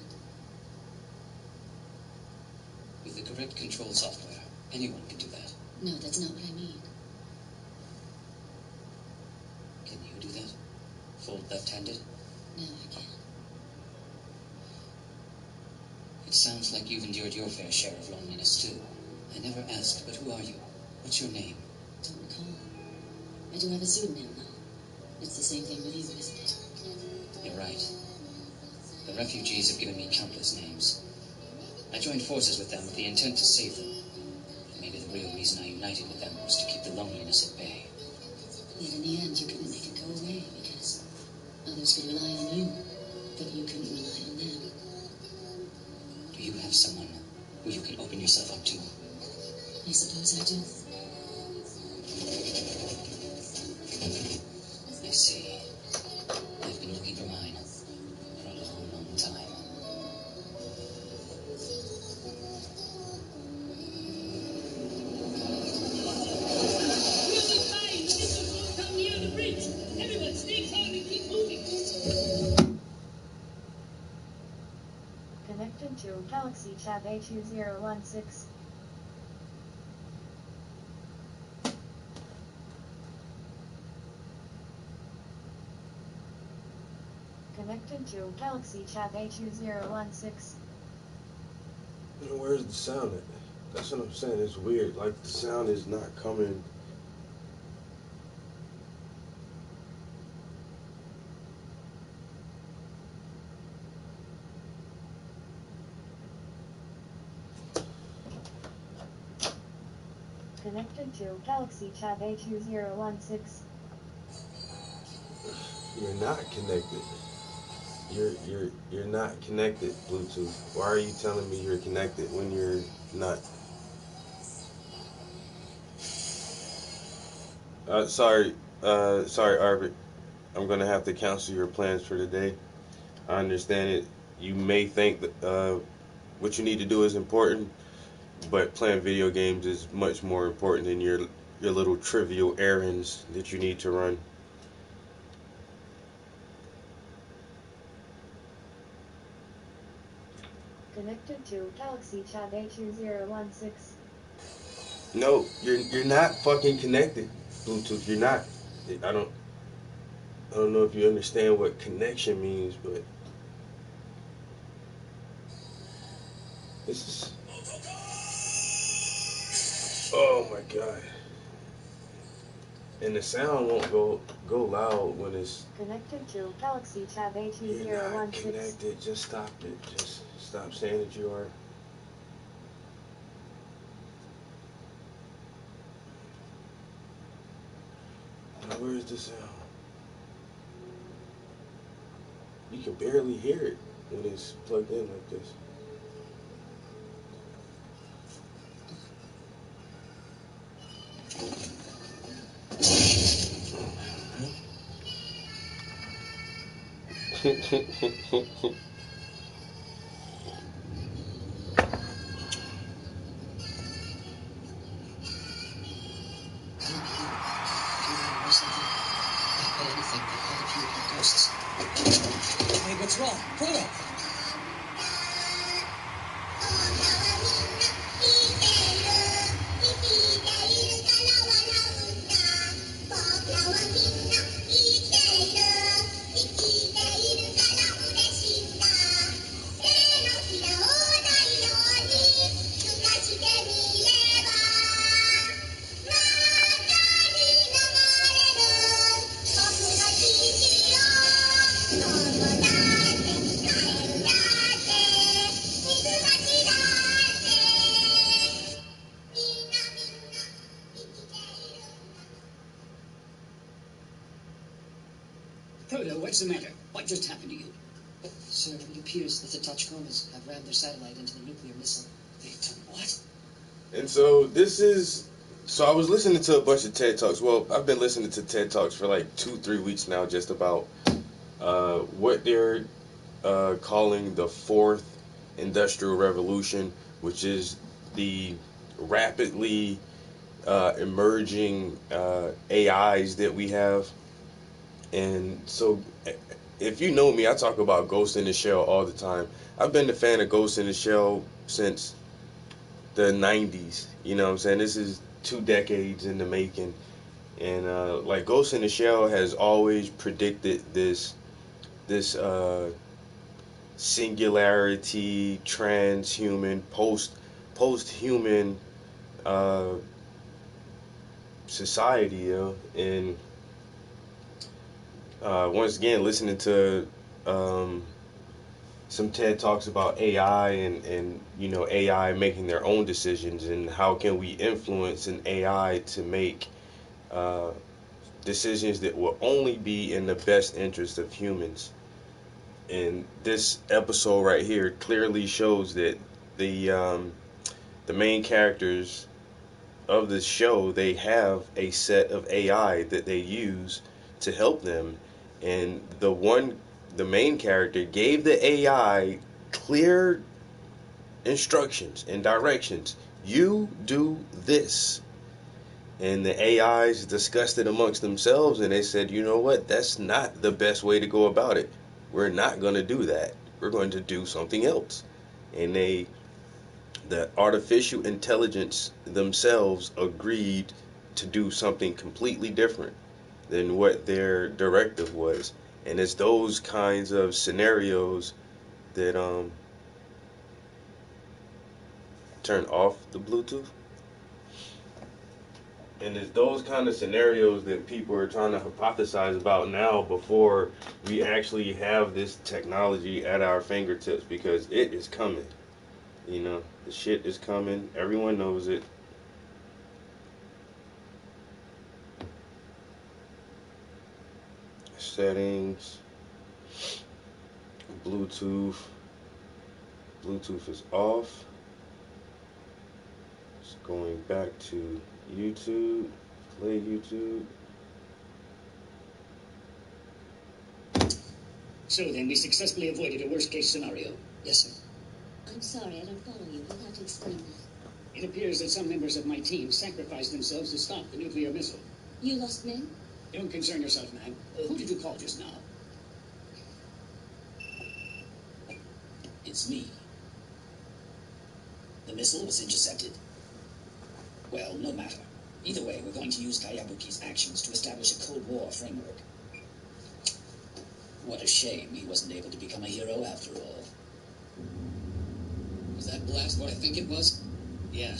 With the correct control software, anyone can do that. No, that's not what I mean. Can you do that? Fold left-handed? No, I can't. It sounds like you've endured your fair share of loneliness, too. I never asked, but who are you? What's your name? Don't recall. I do have a pseudonym, though. It's the same thing with you, isn't it? You're right. The refugees have given me countless names. I joined forces with them with the intent to save them. Maybe the real reason I united with them was to keep the loneliness at bay. Yet in the end, you couldn't make it go away because others could rely on you, but you couldn't rely on them. Do you have someone who you can open yourself up to? I suppose I do. I see. I've been looking for mine for a long, long time. Everyone stay calm and keep moving. Connected to Galaxy Chat A2016. Connected to Galaxy Chat A2016. Where's the sound at? That's what I'm saying. It's weird. Like the sound is not coming. Connected to Galaxy Tab A2016. You're not connected. You're not connected, Bluetooth. Why are you telling me you're connected when you're not? Sorry, Arbit. I'm gonna have to cancel your plans for today. I understand it. You may think that what you need to do is important, but playing video games is much more important than your little trivial errands that you need to run. Connected to Galaxy Tab A2016. No, you're not fucking connected, Bluetooth. You're not. I don't know if you understand what connection means, but this is. Oh my god. And the sound won't go loud when it's. Connected to Galaxy Tab A2016. You're not connected. Just stop it. Just stop saying that you are. Now, where's the sound? You can barely hear it when it's plugged in like this. Hey, what's wrong? Frodo! Frodo, what's the matter? What just happened to you? Sir, it appears that the Tachkomas have rammed their satellite into the nuclear missile. They did what? And so this is. So I was listening to a bunch of TED Talks. Well, I've been listening to TED Talks for like 2-3 weeks now, just about what they're calling the fourth industrial revolution, which is the rapidly emerging AIs that we have. And so if you know me, I talk about Ghost in the Shell all the time. I've been a fan of Ghost in the Shell since the 90s. You know what I'm saying? This is 2 decades in the making. And like Ghost in the Shell has always predicted this singularity, transhuman, post-human society, you know. And once again, listening to some TED Talks about AI and you know, AI making their own decisions, and how can we influence an AI to make decisions that will only be in the best interest of humans. And this episode right here clearly shows that the main characters of the show, they have a set of AI that they use to help them. And the main character gave the AI clear instructions and directions. You do this. And the AIs discussed it amongst themselves, and they said, you know what, that's not the best way to go about it. We're not going to do that. We're going to do something else. And the artificial intelligence themselves agreed to do something completely different than what their directive was. And it's those kinds of scenarios that turn off the Bluetooth. And it's those kind of scenarios that people are trying to hypothesize about now, before we actually have this technology at our fingertips, because it is coming. You know, the shit is coming. Everyone knows it. settings, Bluetooth. Bluetooth is off. It's going back to YouTube. Play YouTube. So then, we successfully avoided a worst-case scenario. Yes, sir. I'm sorry, I don't follow you. You'll have to explain that. It appears that some members of my team sacrificed themselves to stop the nuclear missile. You lost men? Don't concern yourself, ma'am. Who did you call just now? It's me. The missile was intercepted. Well, no matter. Either way, we're going to use Kayabuki's actions to establish a Cold War framework. What a shame he wasn't able to become a hero after all. Was that blast what I think it was? Yeah,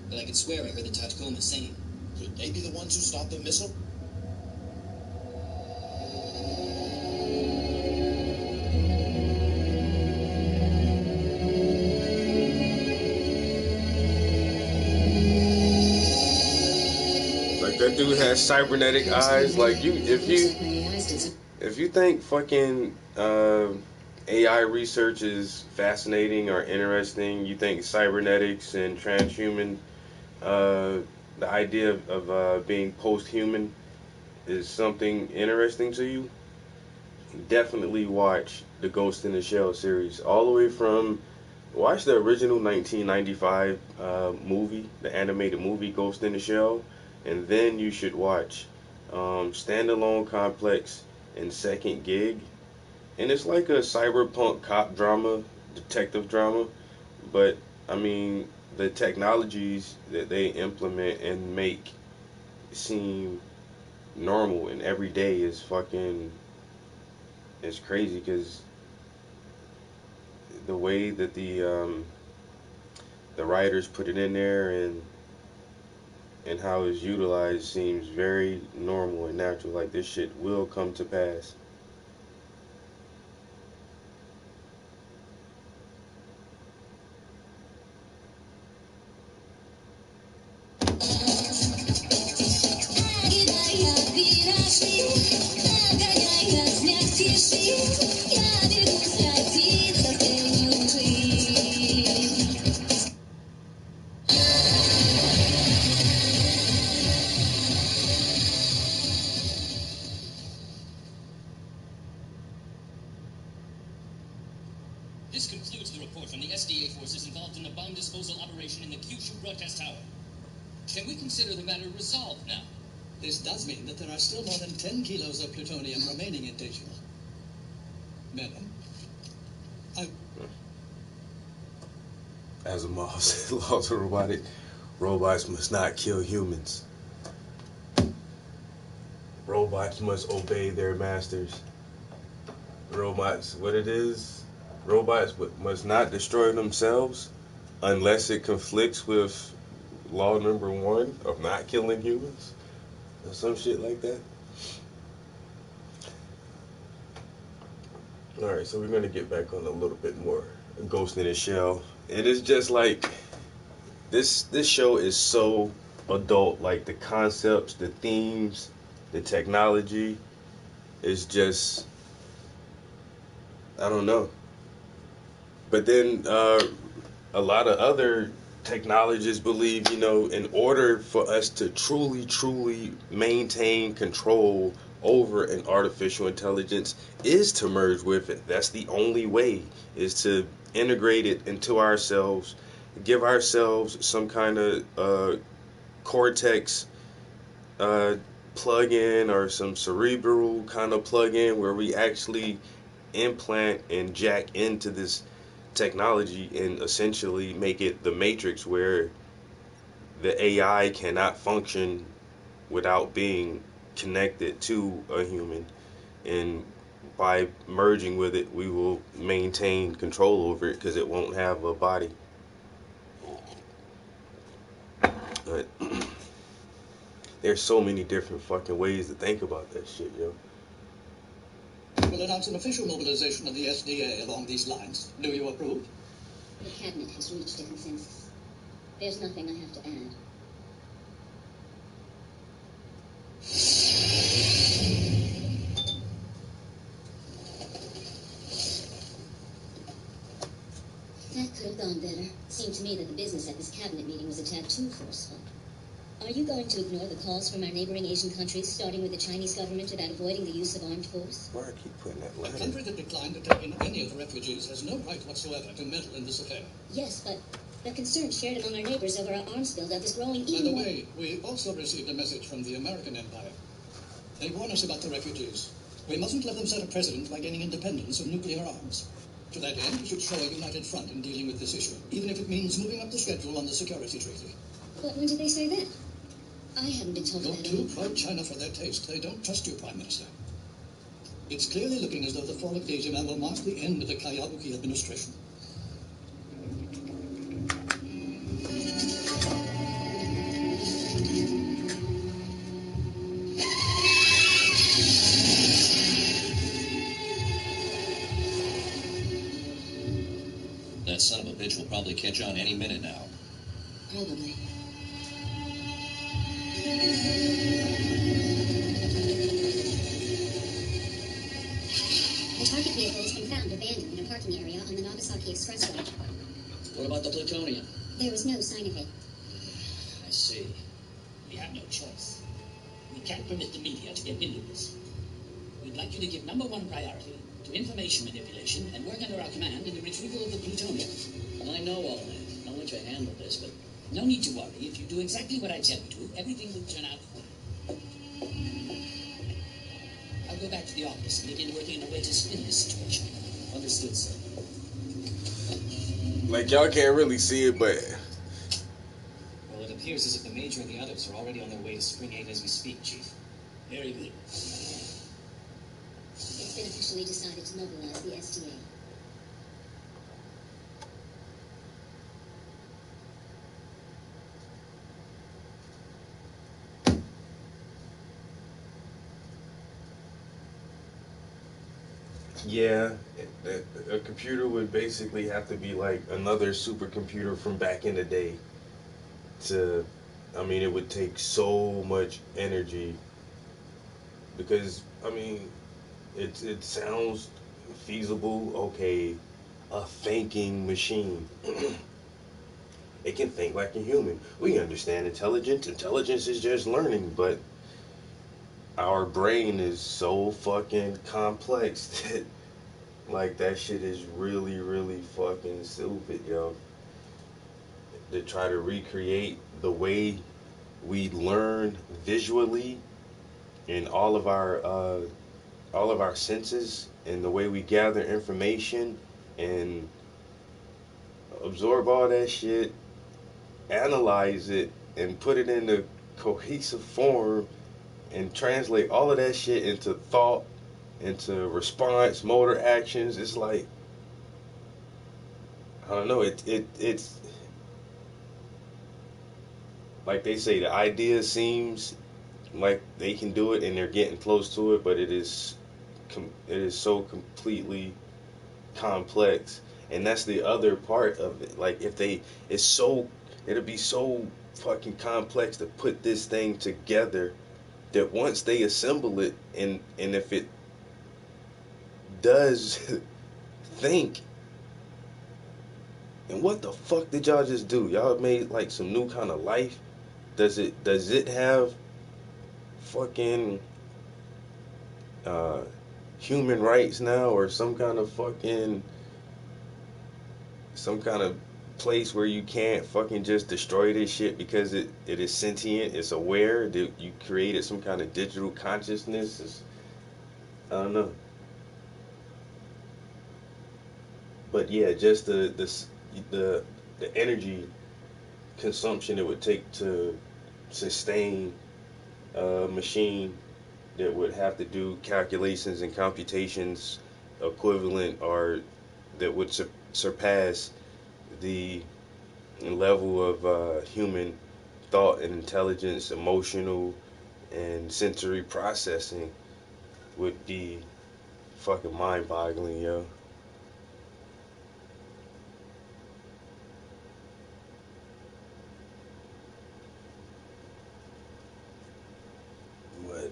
but I could swear I heard the Tachikoma singing. Could they be the ones who stopped the missile? Like that dude has cybernetic eyes. Like if you think fucking AI research is fascinating or interesting, you think cybernetics and transhuman, the idea of being post-human is something interesting to you, definitely watch the Ghost in the Shell series. All the way from, watch the original 1995 movie, the animated movie Ghost in the Shell, and then you should watch Standalone Complex and Second Gig. And it's like a cyberpunk cop drama, detective drama, but I mean the technologies that they implement and make seem normal and everyday is fucking, it's crazy, because the way that the writers put it in there and how it's utilized seems very normal and natural, like this shit will come to pass. This concludes the report from the SDA forces involved in the bomb disposal operation in the Kyushu broadcast tower. Can we consider the matter resolved now? This does mean that there are still more than 10 kilos of plutonium remaining in Dayton. Madam, Asimov said laws of robotic robots must not kill humans. Robots must obey their masters. Robots, what it is? Robots must not destroy themselves unless it conflicts with law number 1 of not killing humans, or some shit like that. Alright, so we're going to get back on a little bit more Ghost in the Shell. It is just like, this show is so adult, like the concepts, the themes, the technology is just, I don't know. But then a lot of other technologists believe, in order for us to truly maintain control over an artificial intelligence is to merge with it. That's the only way, is to integrate it into ourselves, give ourselves some kind of cortex plug-in or some cerebral kind of plug-in where we actually implant and jack into this technology and essentially make it the Matrix, where the AI cannot function without being connected to a human, and by merging with it we will maintain control over it because it won't have a body. But there's so many different fucking ways to think about that shit, yo. We'll announce an official mobilization of the SDA along these lines. Do you approve? The cabinet has reached a consensus. There's nothing I have to add. to me that the business at this cabinet meeting was a tad too forceful. Are you going to ignore the calls from our neighboring Asian countries, starting with the Chinese government, about avoiding the use of armed force? Why I keep putting that A letter? country that declined to take in any of the refugees has no right whatsoever to meddle in this affair. Yes, but the concern shared among our neighbors over our arms buildup is growing By even the more. way, we also received a message from the American Empire. They warn us about the refugees. We mustn't let them set a precedent by gaining independence of nuclear arms. To that end, we should show a united front in dealing with this issue, even if it means moving up the schedule on the security treaty. But when did they say that? I haven't been told You're that. too pro-China for their taste. They don't trust you, Prime Minister. It's clearly looking as though the fall of Dejima will mark the end of the Kyabuki administration. That son of a bitch will probably catch on any minute now. Probably. The target vehicle has been found abandoned in a parking area on the Nagasaki Expressway. What about the plutonium? There was no sign of it. I see. We have no choice. We can't permit the media to get wind of this. We'd like you to give number one priority to information manipulation and work under our command in the retrieval of the plutonium. I know all that. I want you to handle this, but No need to worry. If you do exactly what I tell you to, everything will turn out fine. I'll go back to the office and begin working on a way to spin this situation. understood, sir. Like, y'all can't really see it, but Well, it appears as if the Major and the others are already on their way to Spring 8 as we speak, Chief. Very good. It's been officially decided to mobilize the STA. yeah, a computer would basically have to be like another supercomputer from back in the day. I mean, it would take so much energy because, I mean, it sounds feasible. Okay, a thinking machine. It can think like a human. We understand intelligence. Intelligence is just learning, but our brain is so fucking complex that, like, that shit is really, really fucking stupid, yo. To try to recreate the way we learn visually in all of our senses and the way we gather information and absorb all that shit, analyze it, and put it in a cohesive form and translate all of that shit into thought, into response, motor actions. It's like, I don't know, it's like they say, the idea seems like they can do it and they're getting close to it, but it is so completely complex. And that's the other part of it. Like, it'll be so fucking complex to put this thing together that once they assemble it, and if it does think, and what the fuck did y'all just do? Y'all made like some new kind of life. Does it have fucking human rights now, or some kind of place where you can't fucking just destroy this shit because it is sentient, it's aware, that you created some kind of digital consciousness? I don't know. But yeah, just the energy consumption it would take to sustain a machine that would have to do calculations and computations equivalent, or that would surpass the level of human thought and intelligence, emotional and sensory processing, would be fucking mind-boggling, yo. But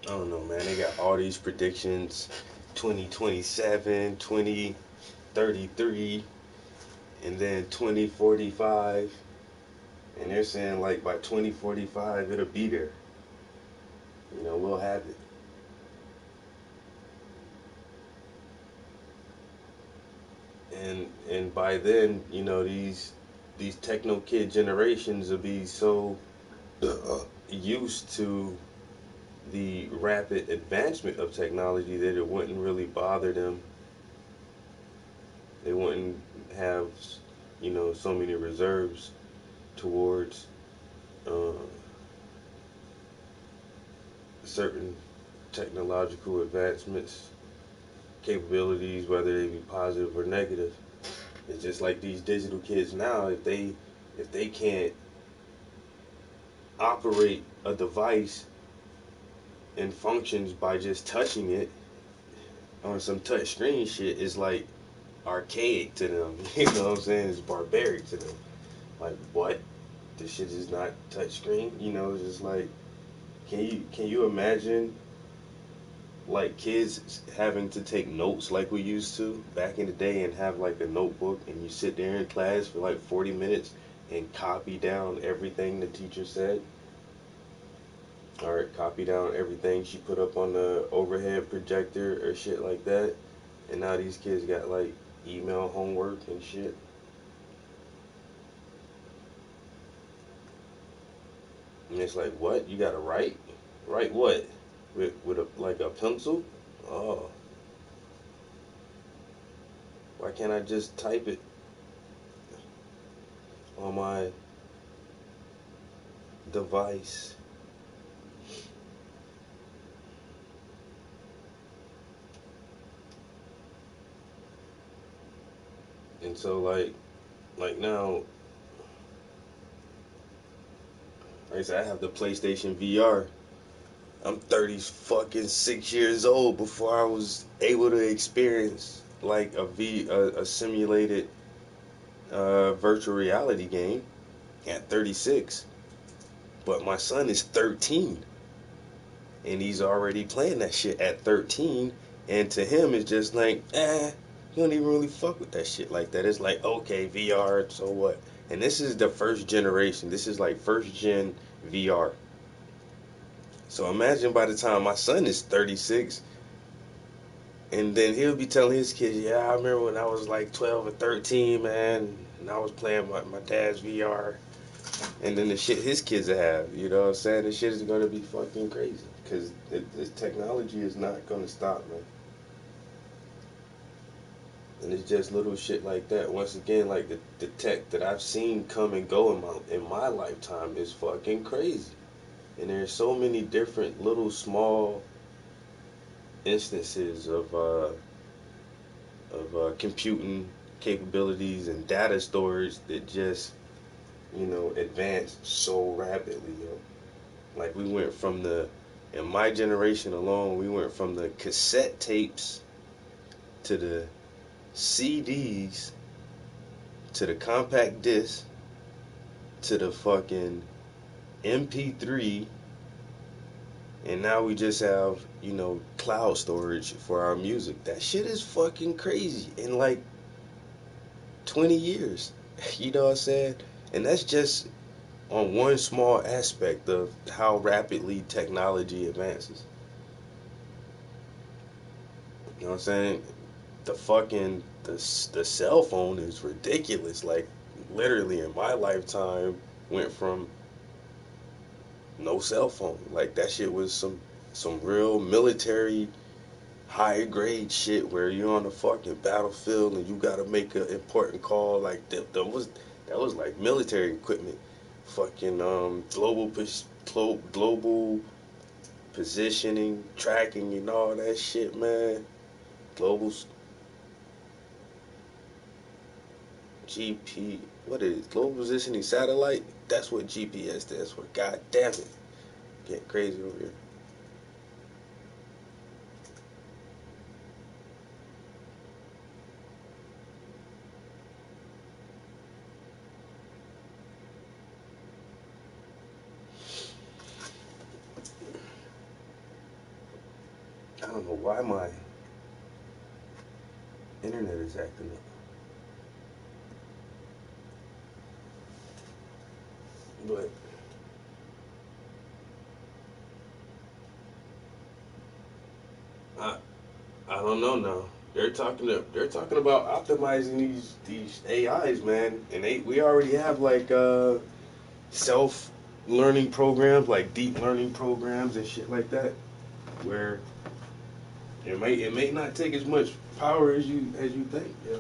I don't know, man. They got all these predictions 2027, 2033, and then 2045. And they're saying like by 2045 it'll be there. You know, we'll have it. And by then, you know, these techno kid generations will be so used to the rapid advancement of technology that it wouldn't really bother them. They wouldn't have, you know, so many reserves towards certain technological advancements, capabilities, whether they be positive or negative. It's just like these digital kids now, if they can't operate a device and functions by just touching it on some touch screen shit, is like archaic to them. You know what I'm saying? It's barbaric to them. Like, what? This shit is not touch screen? You know, it's just like, can you imagine like kids having to take notes like we used to back in the day, and have like a notebook, and you sit there in class for like 40 minutes and copy down everything the teacher said? Or copy down everything she put up on the overhead projector or shit like that. And now these kids got like email homework and shit. And it's like, what? You gotta write? Write what? With a like a pencil? Oh. Why can't I just type it on my device? And so like now, like I said, I have the PlayStation VR. I'm 36 years old before I was able to experience like a simulated virtual reality game at 36. But my son is 13, and he's already playing that shit at 13. And to him, it's just like, you don't even really fuck with that shit like that. It's like, okay, VR, so what? And this is the first generation. This is like first gen VR. So imagine by the time my son is 36, and then he'll be telling his kids, yeah, I remember when I was like 12 or 13, man, and I was playing my dad's VR. And then the shit his kids will have, you know what I'm saying? This shit is going to be fucking crazy. Because this technology is not going to stop, man. And it's just little shit like that. Once again, like the tech that I've seen come and go in my lifetime is fucking crazy. And there's so many different little small instances of computing capabilities and data storage that just, you know, advanced so rapidly, yo. Like we went from in my generation alone, we went from the cassette tapes to the CDs to the compact disc to the fucking MP3, and now we just have, you know, cloud storage for our music. That shit is fucking crazy in like 20 years. You know what I'm saying? And that's just on one small aspect of how rapidly technology advances. You know what I'm saying? The cell phone is ridiculous. Like literally in my lifetime went from no cell phone. Like that shit was some real military high grade shit where you're on the fucking battlefield and you gotta make an important call. Like that was like military equipment. Fucking global positioning, tracking, and all that shit, man. Global GP, what is it? Global positioning satellite? That's what GPS stands for. God damn it. Getting crazy over here. I don't know why my Internet is acting up. But I don't know now. They're talking about optimizing these AIs, man, and we already have like self learning programs, like deep learning programs and shit like that, where it may not take as much power as you think. Yeah.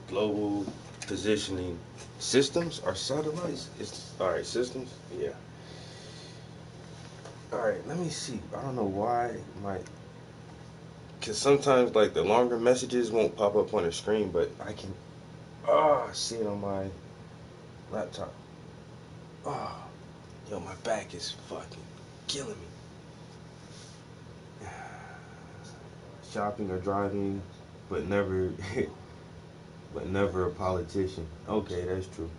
Global positioning systems or satellites? It's all right. Systems, yeah. All right. Let me see. I don't know why because sometimes like the longer messages won't pop up on the screen, but I can see it on my laptop. Yo, my back is fucking killing me. Shopping or driving, but never a politician. Okay, that's true.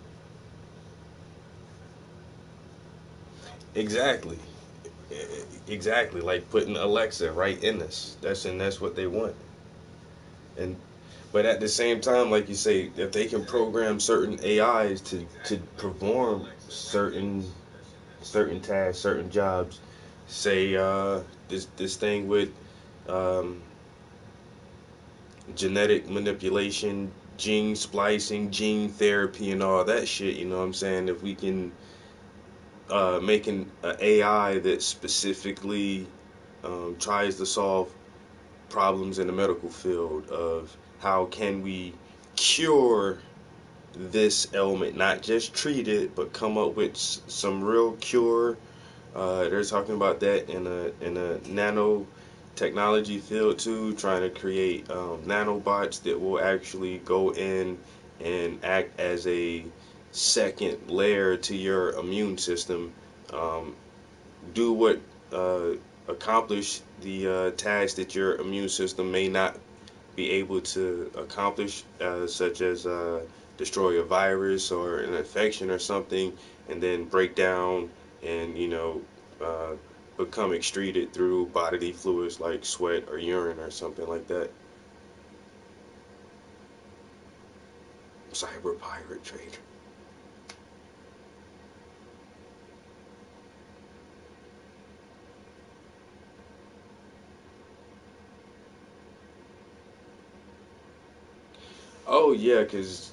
Exactly. Exactly. Like putting Alexa right in us. That's what they want. And but at the same time, like you say, if they can program certain AIs to perform certain tasks, certain jobs, say this thing with um, genetic manipulation, gene splicing, gene therapy, and all that shit. You know what I'm saying? If we can make an AI that specifically tries to solve problems in the medical field of how can we cure this ailment, not just treat it, but come up with some real cure. They're talking about that in a nanotechnology field too, trying to create nanobots that will actually go in and act as a second layer to your immune system, do what accomplish the task that your immune system may not be able to accomplish, such as destroy a virus or an infection or something, and then break down and become excreted through bodily fluids like sweat or urine or something like that. Cyber pirate trader. Oh yeah, because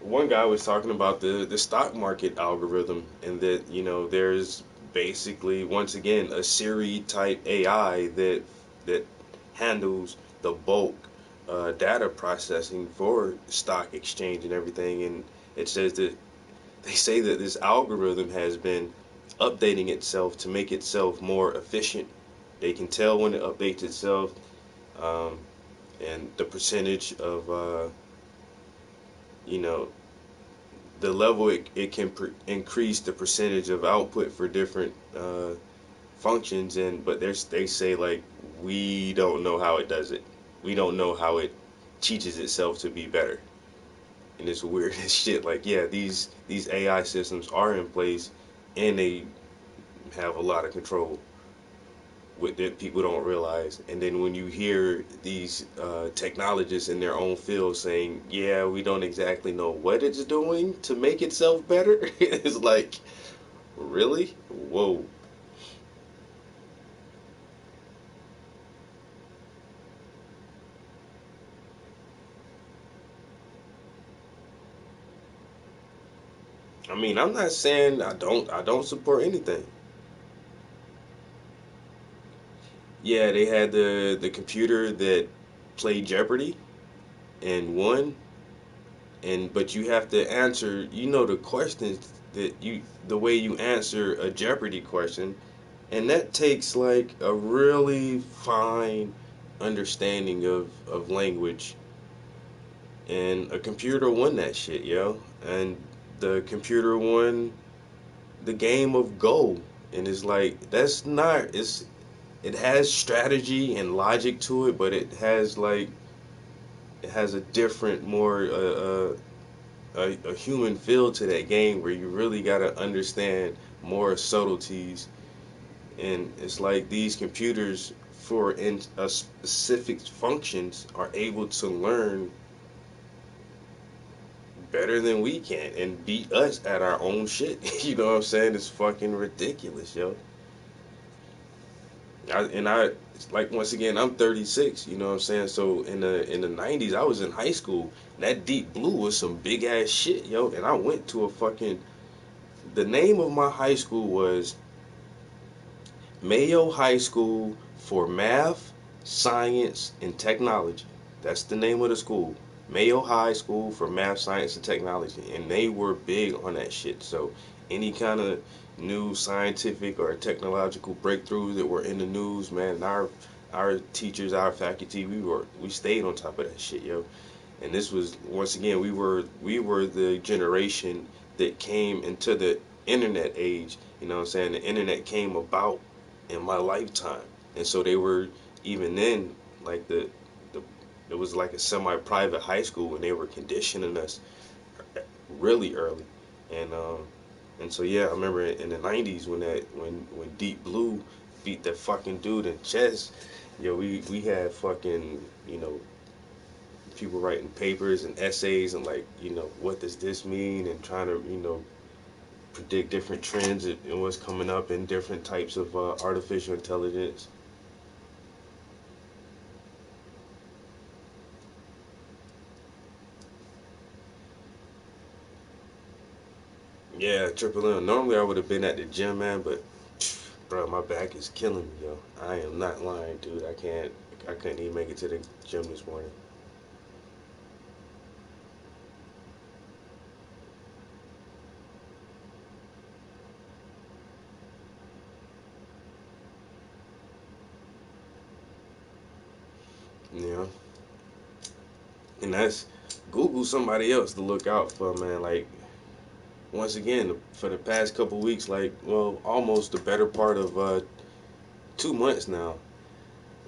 one guy was talking about the stock market algorithm, and that there's basically once again a Siri type AI that handles the bulk data processing for stock exchange and everything, and it says that they say that this algorithm has been updating itself to make itself more efficient. They can tell when it updates itself, um, and the percentage of you know the level it can increase the percentage of output for different functions. And but they say like we don't know how it does it, we don't know how it teaches itself to be better. And it's weird as shit. Like, yeah, these AI systems are in place and they have a lot of control with that people don't realize. And then when you hear these technologists in their own field saying, yeah, we don't exactly know what it's doing to make itself better, it's like, really? Whoa. I mean, I'm not saying I don't support anything. Yeah, they had the computer that played Jeopardy and won, and but you have to answer, the questions that the way you answer a Jeopardy question, and that takes like a really fine understanding of language, and a computer won that shit, yo. And the computer won the game of Go, and it's like that's not it has strategy and logic to it, but it has a different, more a human feel to that game where you really gotta understand more subtleties. And it's like these computers for in a specific functions are able to learn better than we can and beat us at our own shit. You know what I'm saying? It's fucking ridiculous, yo. I like, once again, I'm 36. You know what I'm saying? So in the 90s, I was in high school. And that Deep Blue was some big ass shit, yo. And I went to a fucking. The name of my high school was Mayo High School for Math, Science, and Technology. That's the name of the school. Mayo High School for Math, Science, and Technology. And they were big on that shit. So any kind of new scientific or technological breakthroughs that were in the news, man, our teachers, our faculty, we stayed on top of that shit, yo. And this was, once again, we were the generation that came into the internet age. You know what I'm saying? The internet came about in my lifetime. And so they were, even then, like the it was like a semi-private high school, and they were conditioning us really early. And so yeah, I remember in the 90s when Deep Blue beat that fucking dude in chess. Yo, we had fucking, people writing papers and essays and, like, what does this mean, and trying to, predict different trends and what's coming up in different types of artificial intelligence. Yeah, Triple M. Normally I would have been at the gym, man, but bro, my back is killing me, yo. I am not lying, dude. I couldn't even make it to the gym this morning. Yeah. And that's Google somebody else to look out for, man. Like, once again, for the past couple weeks, like, well, almost the better part of 2 months now.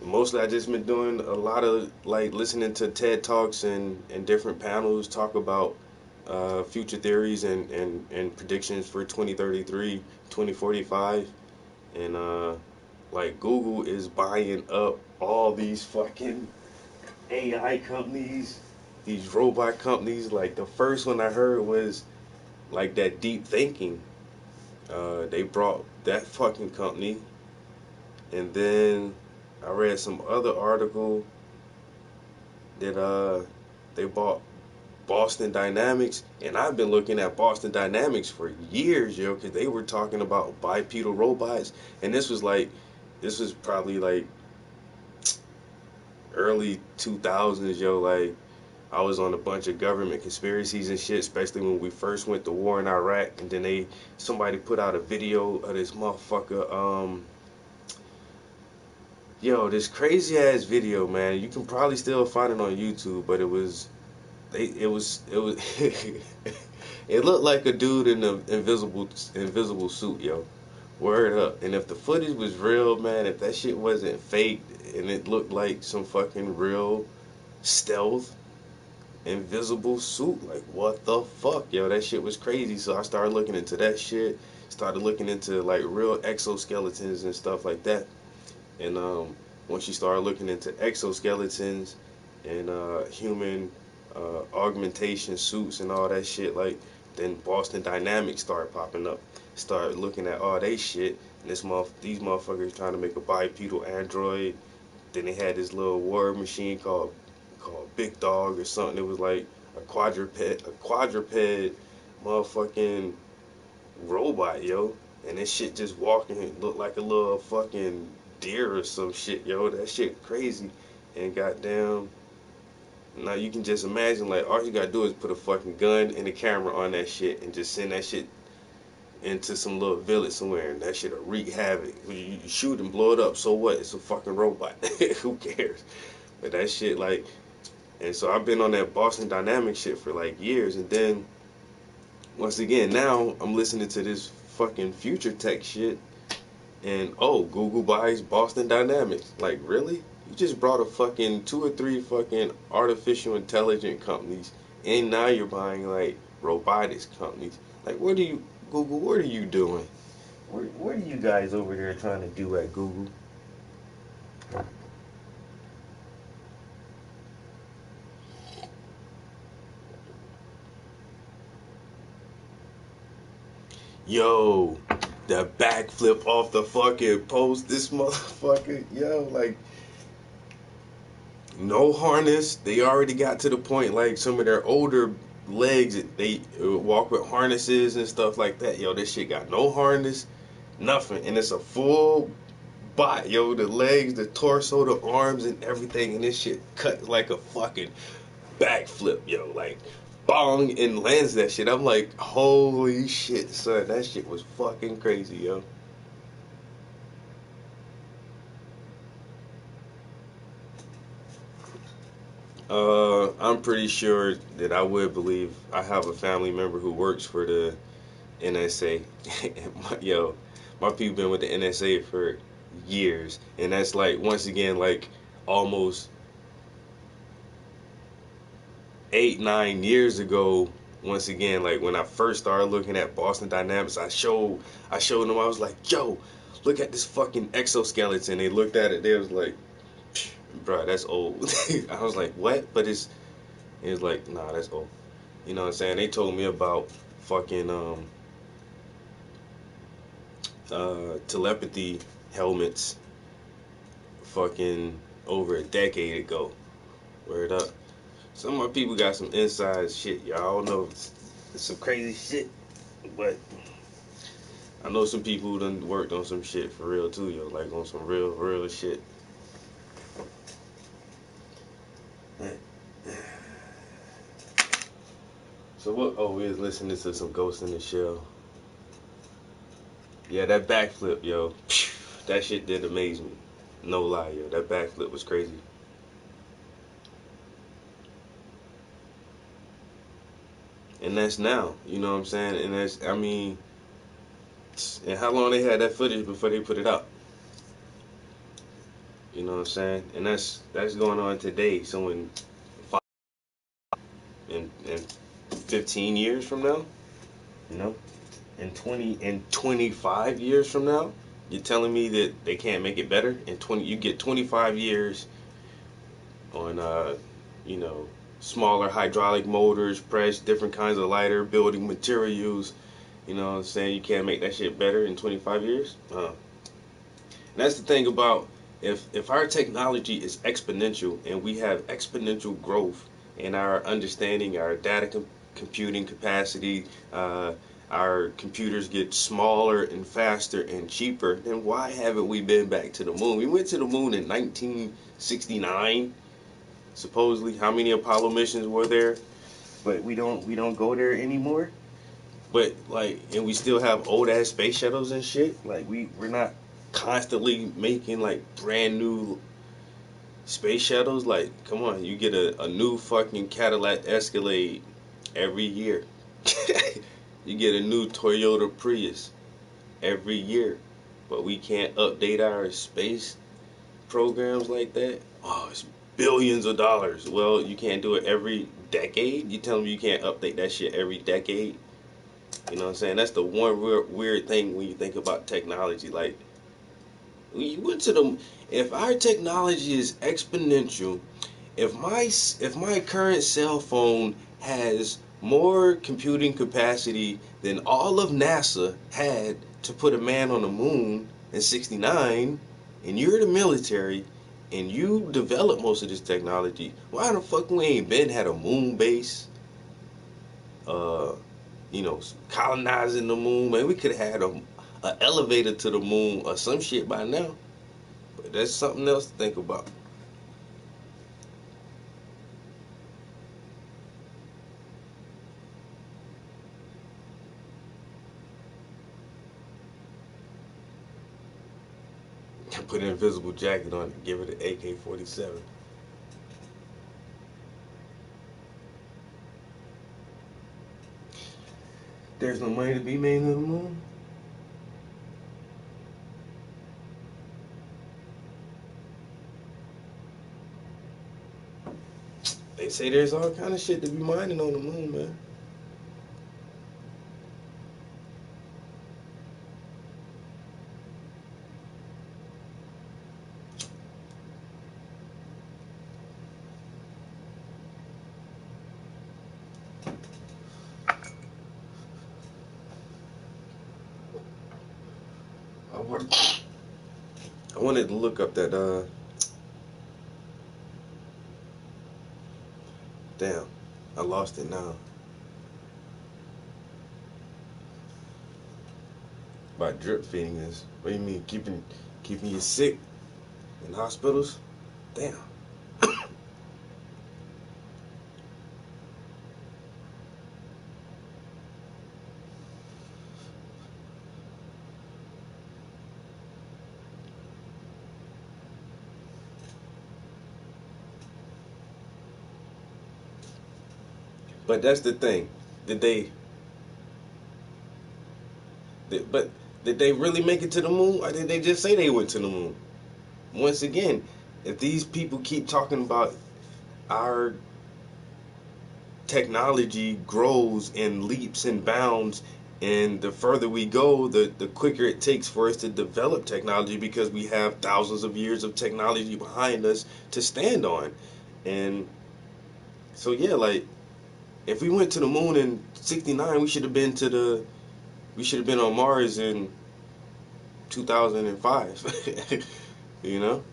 Mostly I just been doing a lot of, like, listening to TED Talks and different panels talk about future theories and predictions for 2033, 2045. And like, Google is buying up all these fucking AI companies, these robot companies. Like, the first one I heard was like that Deep Thinking. They brought that fucking company, and then I read some other article that they bought Boston Dynamics, and I've been looking at Boston Dynamics for years, yo, because they were talking about bipedal robots, and this was probably like early 2000s, yo. Like, I was on a bunch of government conspiracies and shit, especially when we first went to war in Iraq, and then somebody put out a video of this motherfucker, this crazy ass video, man. You can probably still find it on YouTube, but it was it looked like a dude in an invisible suit, yo. Word up. And if the footage was real, man, if that shit wasn't fake and it looked like some fucking real stealth invisible suit, like, what the fuck, yo, that shit was crazy. So I started looking into that shit, started looking into, like, real exoskeletons and stuff like that. And once you start looking into exoskeletons and human augmentation suits and all that shit, like, then Boston Dynamics started popping up. Started looking at all they shit, and these motherfuckers trying to make a bipedal android. Then they had this little war machine called Big Dog or something. It was like a quadruped motherfucking robot, yo. And this shit just walking, it looked like a little fucking deer or some shit, yo. That shit crazy. And goddamn, now you can just imagine, like, all you gotta do is put a fucking gun and a camera on that shit and just send that shit into some little village somewhere, and that shit'll wreak havoc. You shoot and blow it up, so what? It's a fucking robot. Who cares? But that shit, like, and so I've been on that Boston Dynamics shit for like years, and then once again, now I'm listening to this fucking future tech shit, and oh, Google buys Boston Dynamics. Like, really? You just brought a fucking 2 or 3 fucking artificial intelligent companies, and now you're buying like robotics companies. Like, what are you, Google, what are you doing? What are you guys over there trying to do at Google? Yo, the backflip off the fucking post, this motherfucker, yo, like, no harness. They already got to the point, like, some of their older legs, they walk with harnesses and stuff like that. Yo, this shit got no harness, nothing, and it's a full bot, yo, the legs, the torso, the arms, and everything, and this shit cut like a fucking backflip, yo, like, bong, and lands that shit. I'm like, holy shit, son, that shit was fucking crazy, yo. I'm pretty sure that I would believe. I have a family member who works for the NSA. Yo, my people been with the NSA for years, and that's like, once again, like almost 8-9 years ago. Once again, like when I first started looking at Boston Dynamics, I showed them. I was like, yo, look at this fucking exoskeleton. They looked at it. They was like, bro, that's old. I was like, what? But it was like, nah, that's old. You know what I'm saying? They told me about fucking telepathy helmets fucking over a decade ago. Word up. Some of my people got some inside shit, y'all. I don't know if it's some crazy shit, but I know some people who done worked on some shit for real too, yo. Like on some real shit. So what? Oh, we was listening to some Ghost in the Shell. Yeah, that backflip, yo. That shit did amaze me. No lie, yo. That backflip was crazy. And that's now, you know what I'm saying? And that's, I mean, and how long they had that footage before they put it up? You know what I'm saying? And that's going on today. So in 15 years from now, you know, in 25 years from now, you're telling me that they can't make it better? You get 25 years on, you know, smaller hydraulic motors, press, different kinds of lighter, building materials. You know what I'm saying? You can't make that shit better in 25 years? And that's the thing about, if our technology is exponential and we have exponential growth in our understanding, our data computing capacity, our computers get smaller and faster and cheaper, then why haven't we been back to the moon? We went to the moon in 1969. Supposedly, how many Apollo missions were there? But we don't go there anymore. But like, and we still have old ass space shuttles and shit. Like we're not constantly making like brand new space shuttles. Like, come on, you get a new fucking Cadillac Escalade every year. You get a new Toyota Prius every year. But we can't update our space programs like that. Oh, it's billions of dollars. Well, you can't do it every decade. You tell me you can't update that shit every decade. You know what I'm saying? That's the one weird thing when you think about technology. Like, we went to the. If our technology is exponential, if my current cell phone has more computing capacity than all of NASA had to put a man on the moon in '69, and you're the military, and you develop most of this technology, why the fuck we ain't been had a moon base? colonizing the moon. Man, we could have had a elevator to the moon or some shit by now. But that's something else to think about. Put an invisible jacket on and give it an AK-47. There's no money to be made on the moon. They say there's all kind of shit to be mining on the moon, man. I wanted to look up that, damn, I lost it now. About drip feeding is, what do you mean, keeping you sick in hospitals? Damn. But that's the thing. Did they really make it to the moon, or did they just say they went to the moon? Once again, if these people keep talking about our technology grows in leaps and bounds, and the further we go, the quicker it takes for us to develop technology, because we have thousands of years of technology behind us to stand on. And so yeah, like, if we went to the moon in '69, we should have been on Mars in 2005. You know?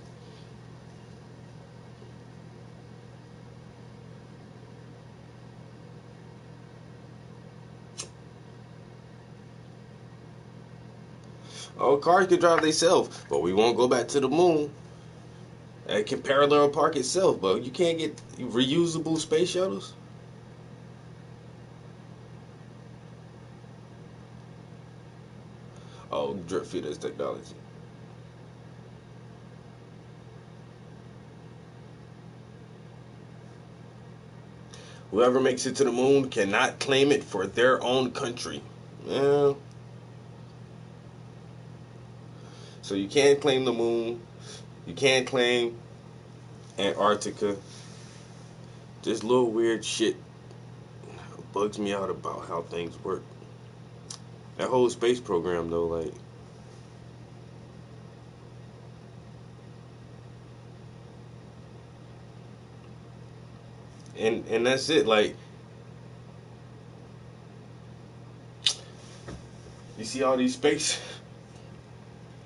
Oh, cars can drive themselves, but we won't go back to the moon. It can parallel park itself, but you can't get reusable space shuttles. Oh, drip feeders technology. Whoever makes it to the moon cannot claim it for their own country. Yeah. So you can't claim the moon. You can't claim Antarctica. Just little weird shit bugs me out about how things work. That whole space program, though, like, and that's it. Like, you see all these space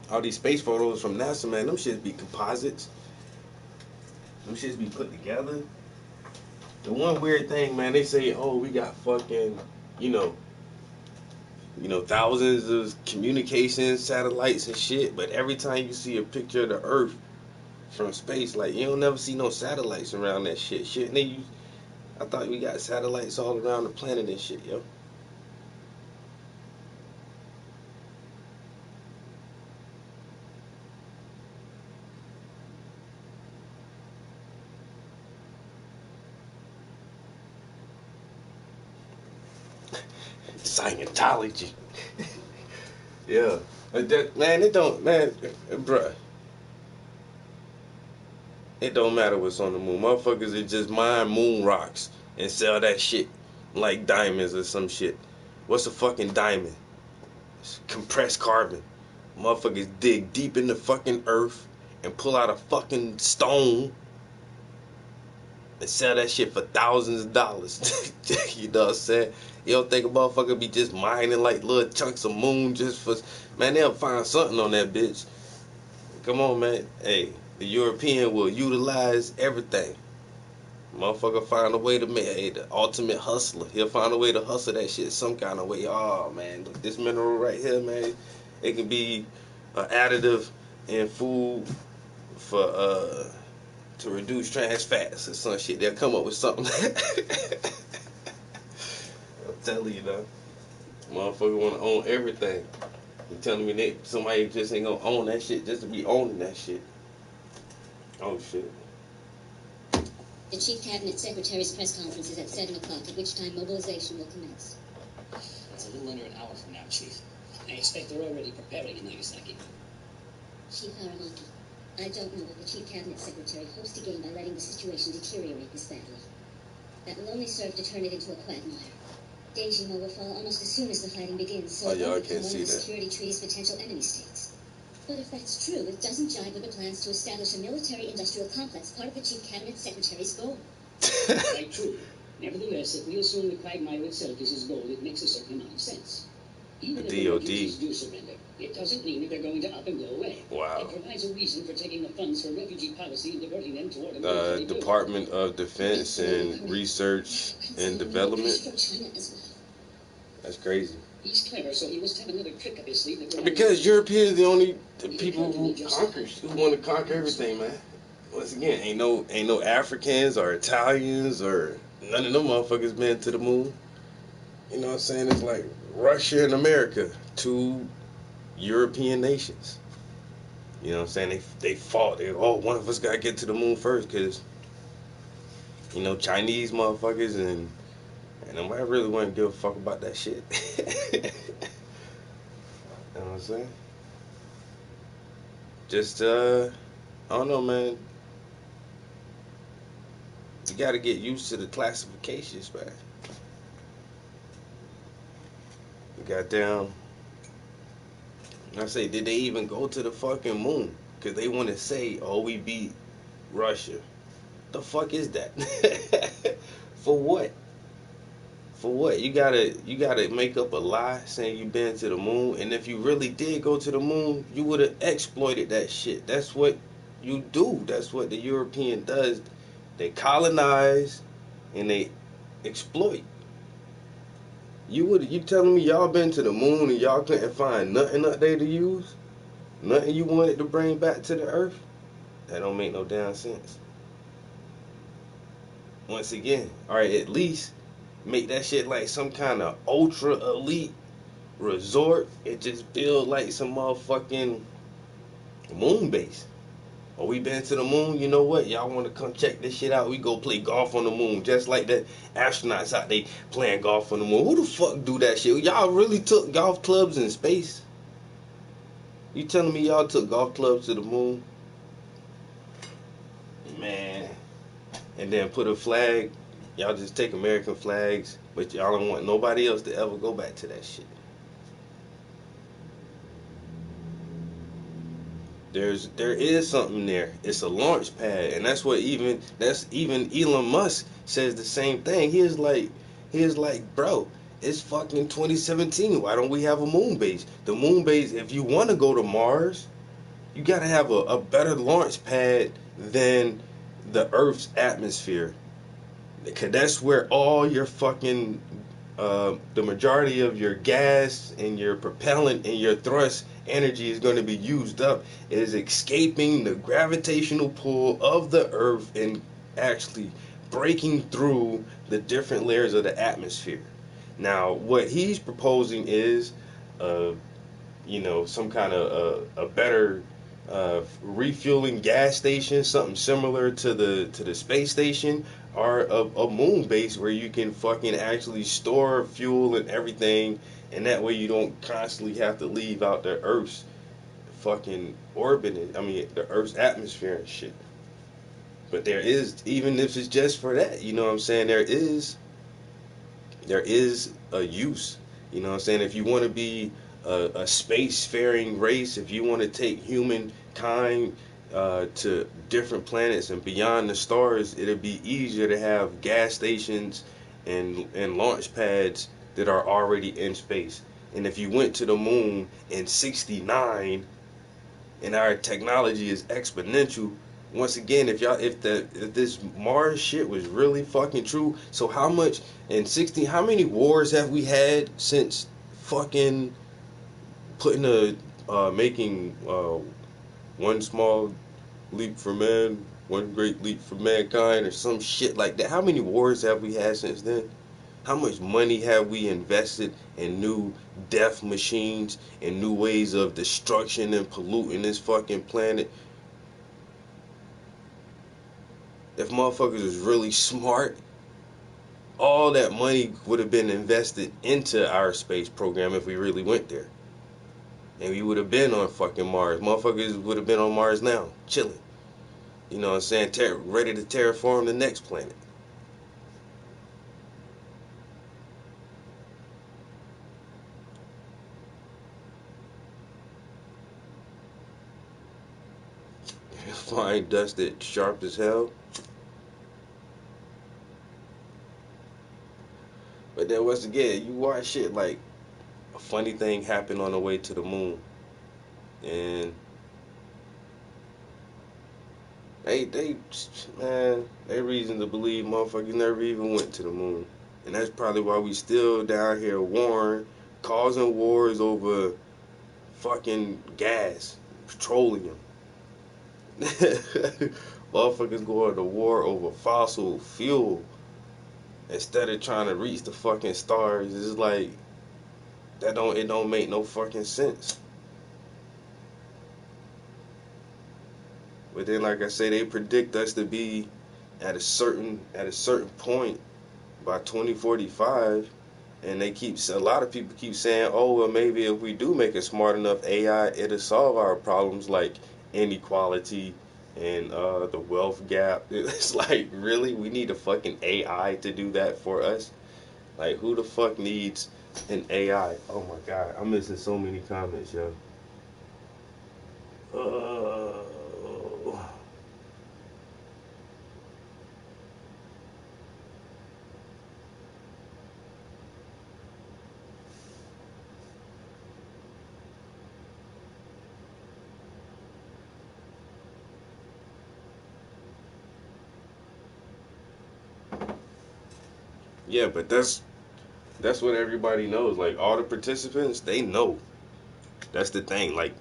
photos from NASA, man. Them shits be composites. Them shits be put together. The one weird thing, man, they say, oh, we got fucking, thousands of communications satellites and shit, but every time you see a picture of the Earth from space, like, you don't never see no satellites around that shit. I thought we got satellites all around the planet and shit, yo. Scientology. Yeah. Bruh. It don't matter what's on the moon. Motherfuckers that just mine moon rocks and sell that shit like diamonds or some shit. What's a fucking diamond? It's compressed carbon. Motherfuckers dig deep in the fucking earth and pull out a fucking stone and sell that shit for thousands of dollars. You know what I'm saying? You don't think a motherfucker be just mining like little chunks of moon just for... Man, they'll find something on that bitch. Come on, man. Hey, the European will utilize everything. Motherfucker find a way to make the ultimate hustler. He'll find a way to hustle that shit some kind of way. Oh man, look, this mineral right here, man, it can be an additive in food for to reduce trans fats or some shit. They'll come up with something. I'm telling you, though. Motherfucker want to own everything. You telling me that somebody just ain't gonna own that shit just to be owning that shit? Oh shit. The Chief Cabinet Secretary's press conference is at 7 o'clock, at which time mobilization will commence. It's a little under an hour from now, Chief. I expect they're already preparing in Nagasaki. Chief Haramaki, I don't know what the Chief Cabinet Secretary hopes to gain by letting the situation deteriorate this badly. That will only serve to turn it into a quagmire. Dejima will fall almost as soon as the fighting begins, so it will become one of the security treaty's potential enemy states. But if that's true, it doesn't jive with the plans to establish a military-industrial complex, part of the Chief Cabinet Secretary's goal. Quite true. Nevertheless, if we assume the quagmire itself is his goal, it makes a certain amount of sense. Even if the refugees do surrender, it doesn't mean that they're going to up and go away. Wow. It provides a reason for taking the funds for refugee policy and diverting them toward a military Department of Defense and Research and Development. That's crazy. He's clever, so he must have another trick up his sleeve. Because Europeans the only people who want to conquer everything, man. Once again, ain't no Africans or Italians or none of them motherfuckers been to the moon. You know what I'm saying? It's like Russia and America, two European nations. You know what I'm saying? They fought. One of us gotta get to the moon first, cause you know Chinese motherfuckers and nobody really want to give a fuck about that shit. You know what I'm saying? Just I don't know, man. You gotta get used to the classifications, man. Goddamn. I say, did they even go to the fucking moon? Because they want to say, oh, we beat Russia. The fuck is that? For what? For what? You gotta make up a lie saying you've been to the moon, and if you really did go to the moon, you would have exploited that shit. That's what you do. That's what the European does. They colonize and they exploit. You telling me y'all been to the moon and y'all couldn't find nothing up there to use? Nothing you wanted to bring back to the earth? That don't make no damn sense. Once again, alright, at least make that shit like some kind of ultra elite resort. It just build like some motherfucking moon base. Oh, we been to the moon, you know what? Y'all want to come check this shit out? We go play golf on the moon. Just like the astronauts out there playing golf on the moon. Who the fuck do that shit? Y'all really took golf clubs in space? You telling me y'all took golf clubs to the moon? Man. And then put a flag. Y'all just take American flags, but y'all don't want nobody else to ever go back to that shit. There is something there. It's a launch pad, and that's even Elon Musk says the same thing. He is like, bro, it's fucking 2017. Why don't we have a moon base? The moon base, if you want to go to Mars, you gotta have a better launch pad than the Earth's atmosphere, because that's where all your fucking the majority of your gas and your propellant and your thrust energy is going to be used up. It is escaping the gravitational pull of the Earth and actually breaking through the different layers of the atmosphere. Now, what he's proposing is, some kind of a better refueling gas station, something similar to the space station, or a moon base where you can fucking actually store fuel and everything, and that way you don't constantly have to leave out the Earth's fucking orbit, the Earth's atmosphere and shit. But there is, even if it's just for that, you know what I'm saying, there is a use, you know what I'm saying. If you want to be a spacefaring race, if you want to take humankind to different planets and beyond the stars, it'll be easier to have gas stations and launch pads that are already in space. And if you went to the moon in '69 and our technology is exponential, once again, if this Mars shit was really fucking true, so how much in 16? How many wars have we had since fucking putting making one small leap for man, one great leap for mankind, or some shit like that? How many wars have we had since then? How much money have we invested in new death machines and new ways of destruction and polluting this fucking planet? If motherfuckers was really smart, all that money would have been invested into our space program if we really went there. And we would have been on fucking Mars. Motherfuckers would have been on Mars now, chilling. You know what I'm saying? Ready to terraform the next planet. Flying dust that sharp as hell. But then once again, you watch shit like a funny thing happened on the way to the moon. And they reason to believe motherfuckers never even went to the moon. And that's probably why we still down here warring, causing wars over fucking gas, petroleum. Motherfuckers going to war over fossil fuel instead of trying to reach the fucking stars. It's like it don't make no fucking sense. But then, like I say, they predict us to be at a certain point by 2045, and a lot of people keep saying, oh well, maybe if we do make a smart enough AI, it'll solve our problems like inequality and the wealth gap. It's like, really, we need a fucking AI to do that for us? Like, who the fuck needs an AI? Oh my god, I'm missing so many comments, yo. Yeah, but that's what everybody knows. Like, all the participants, they know. That's the thing. Like,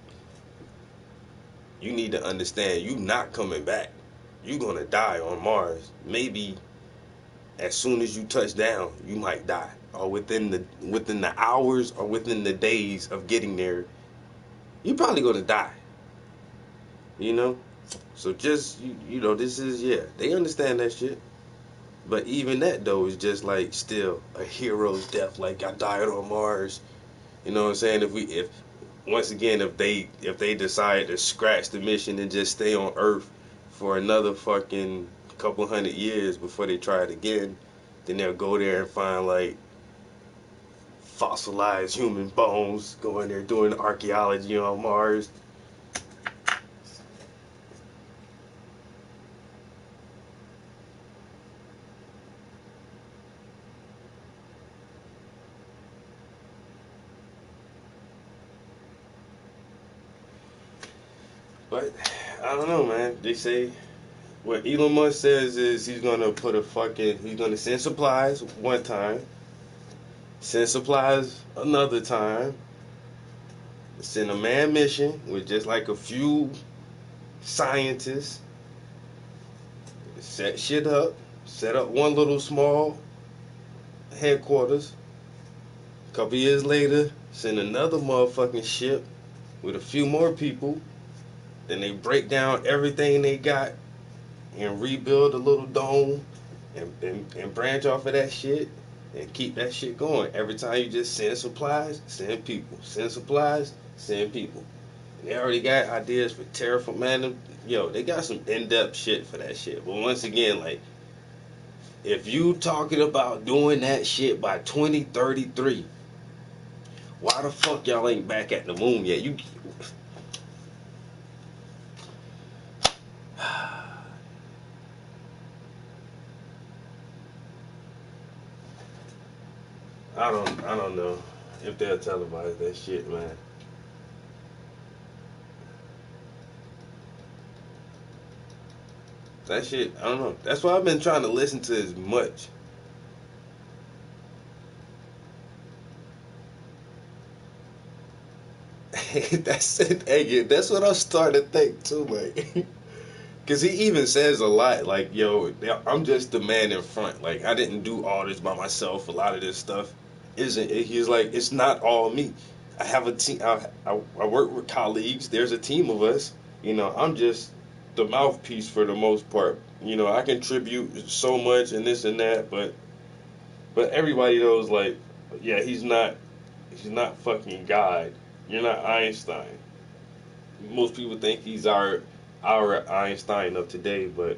you need to understand, you not coming back. You gonna die on Mars. Maybe as soon as you touch down, you might die, or within the hours or within the days of getting there, you probably gonna die. You know, so just you know, this is they understand that shit. But even that though is just like still a hero's death. Like, I died on Mars. You know what I'm saying? If once again, if they decide to scratch the mission and just stay on Earth for another fucking couple hundred years before they try it again, then they'll go there and find like fossilized human bones, go in there doing archaeology on Mars. But I don't know, man. They say what Elon Musk says is he's gonna send supplies one time, send supplies another time, send a manned mission with just like a few scientists, set shit up, set up one little small headquarters. A couple years later, send another motherfucking ship with a few more people. Then they break down everything they got and rebuild a little dome and branch off of that shit and keep that shit going. Every time you just send supplies, send people. Send supplies, send people. And they already got ideas for terraform. Man, they got some in-depth shit for that shit. But once again, like, if you talking about doing that shit by 2033, why the fuck y'all ain't back at the moon yet? I don't know if they'll televise that shit, man. That shit, I don't know. That's why I've been trying to listen to as much. That's it. Hey, that's what I'm starting to think too, like. Cause he even says a lot, like, yo, I'm just the man in front. Like, I didn't do all this by myself. A lot of this stuff isn't. He's like, it's not all me. I have a team. I work with colleagues. There's a team of us. You know, I'm just the mouthpiece for the most part. You know, I contribute so much and this and that, but everybody knows, like, yeah, he's not fucking God. You're not Einstein. Most people think he's our Einstein of today, but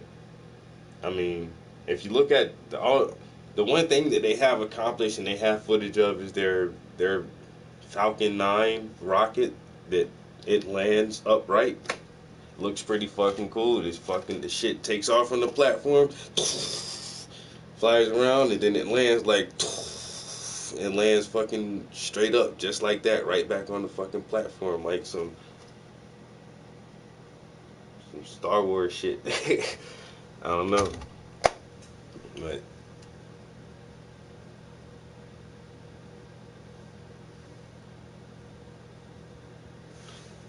I mean, if you look at the one thing that they have accomplished and they have footage of is their Falcon 9 rocket that it lands upright. Looks pretty fucking cool. The shit takes off from the platform, flies around, and then it lands like it lands fucking straight up just like that, right back on the fucking platform, like some Star Wars shit. I don't know, but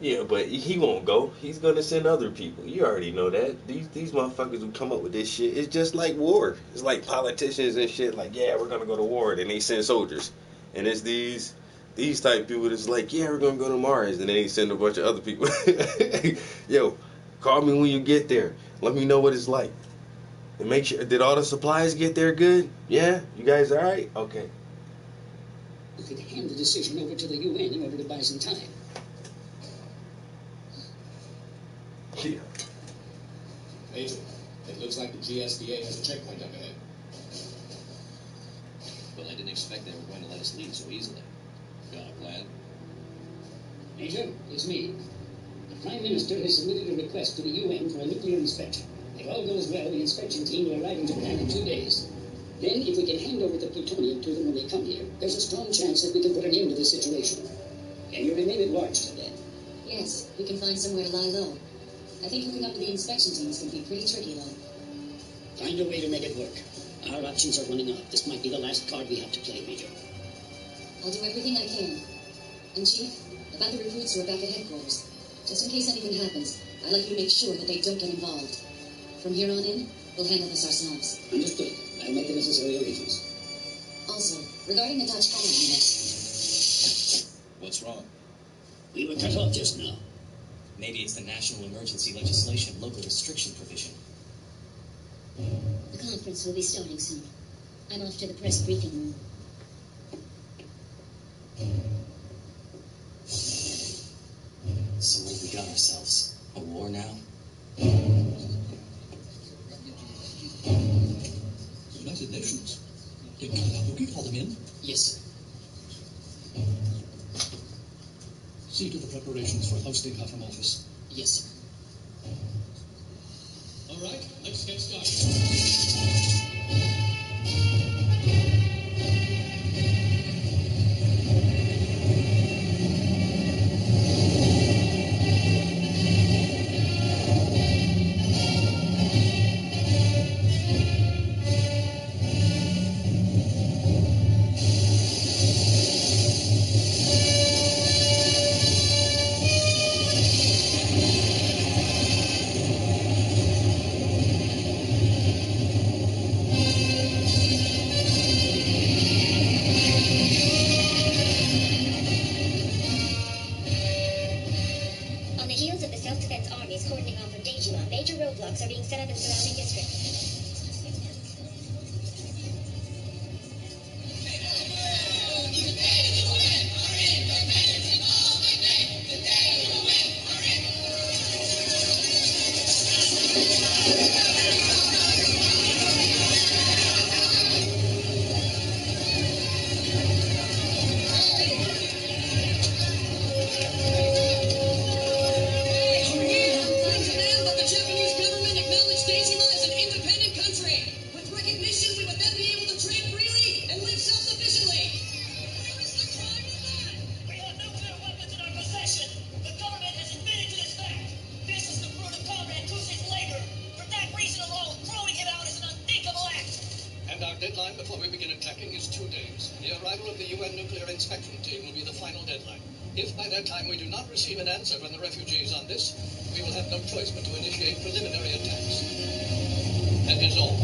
yeah, but he won't go. He's gonna send other people. You already know that. These motherfuckers who come up with this shit, it's just like war. It's like politicians and shit. Like, yeah, we're gonna go to war, and they send soldiers, and it's these type people that's like, yeah, we're gonna go to Mars, and then they send a bunch of other people. Yo, call me when you get there. Let me know what it's like. And make sure, did all the supplies get there good? Yeah? You guys alright? Okay. We could hand the decision over to the UN in order to buy some time. Yeah. Major, it looks like the GSDA has a checkpoint up ahead. Well, I didn't expect they were going to let us leave so easily. Got a plan? Major, it's me. The Prime Minister has submitted a request to the UN for a nuclear inspection. If all goes well, the inspection team will arrive in Japan in 2 days. Then, if we can hand over the plutonium to them when they come here, there's a strong chance that we can put an end to the situation. Can you remain at large till then? Yes, we can find somewhere to lie low. I think hooking up with the inspection team is going to be pretty tricky, though. Find a way to make it work. Our options are running out. This might be the last card we have to play, Major. I'll do everything I can. And Chief, about the recruits who are back at headquarters, just in case anything happens, I'd like you to make sure that they don't get involved. From here on in, we'll handle this ourselves. Understood. I'll make the necessary arrangements. Also, regarding the Dutch fighting unit. What's wrong? We were cut off just now. Maybe it's the national emergency legislation local restriction provision. The conference will be starting soon. I'm off to the press briefing room. So what have we got ourselves? A war now? United Nations. Did Kalabuki call them in? Yes, sir. See to the preparations for ousting her from office. Yes, sir. All right, let's get started. On the heels of the self-defense armies cordoning off of Daejima, major roadblocks are being set up in surrounding districts. The Japanese government acknowledged Daejima as an independent arrival of the UN nuclear inspection team will be the final deadline. If by that time we do not receive an answer from the refugees on this, we will have no choice but to initiate preliminary attacks. That is all.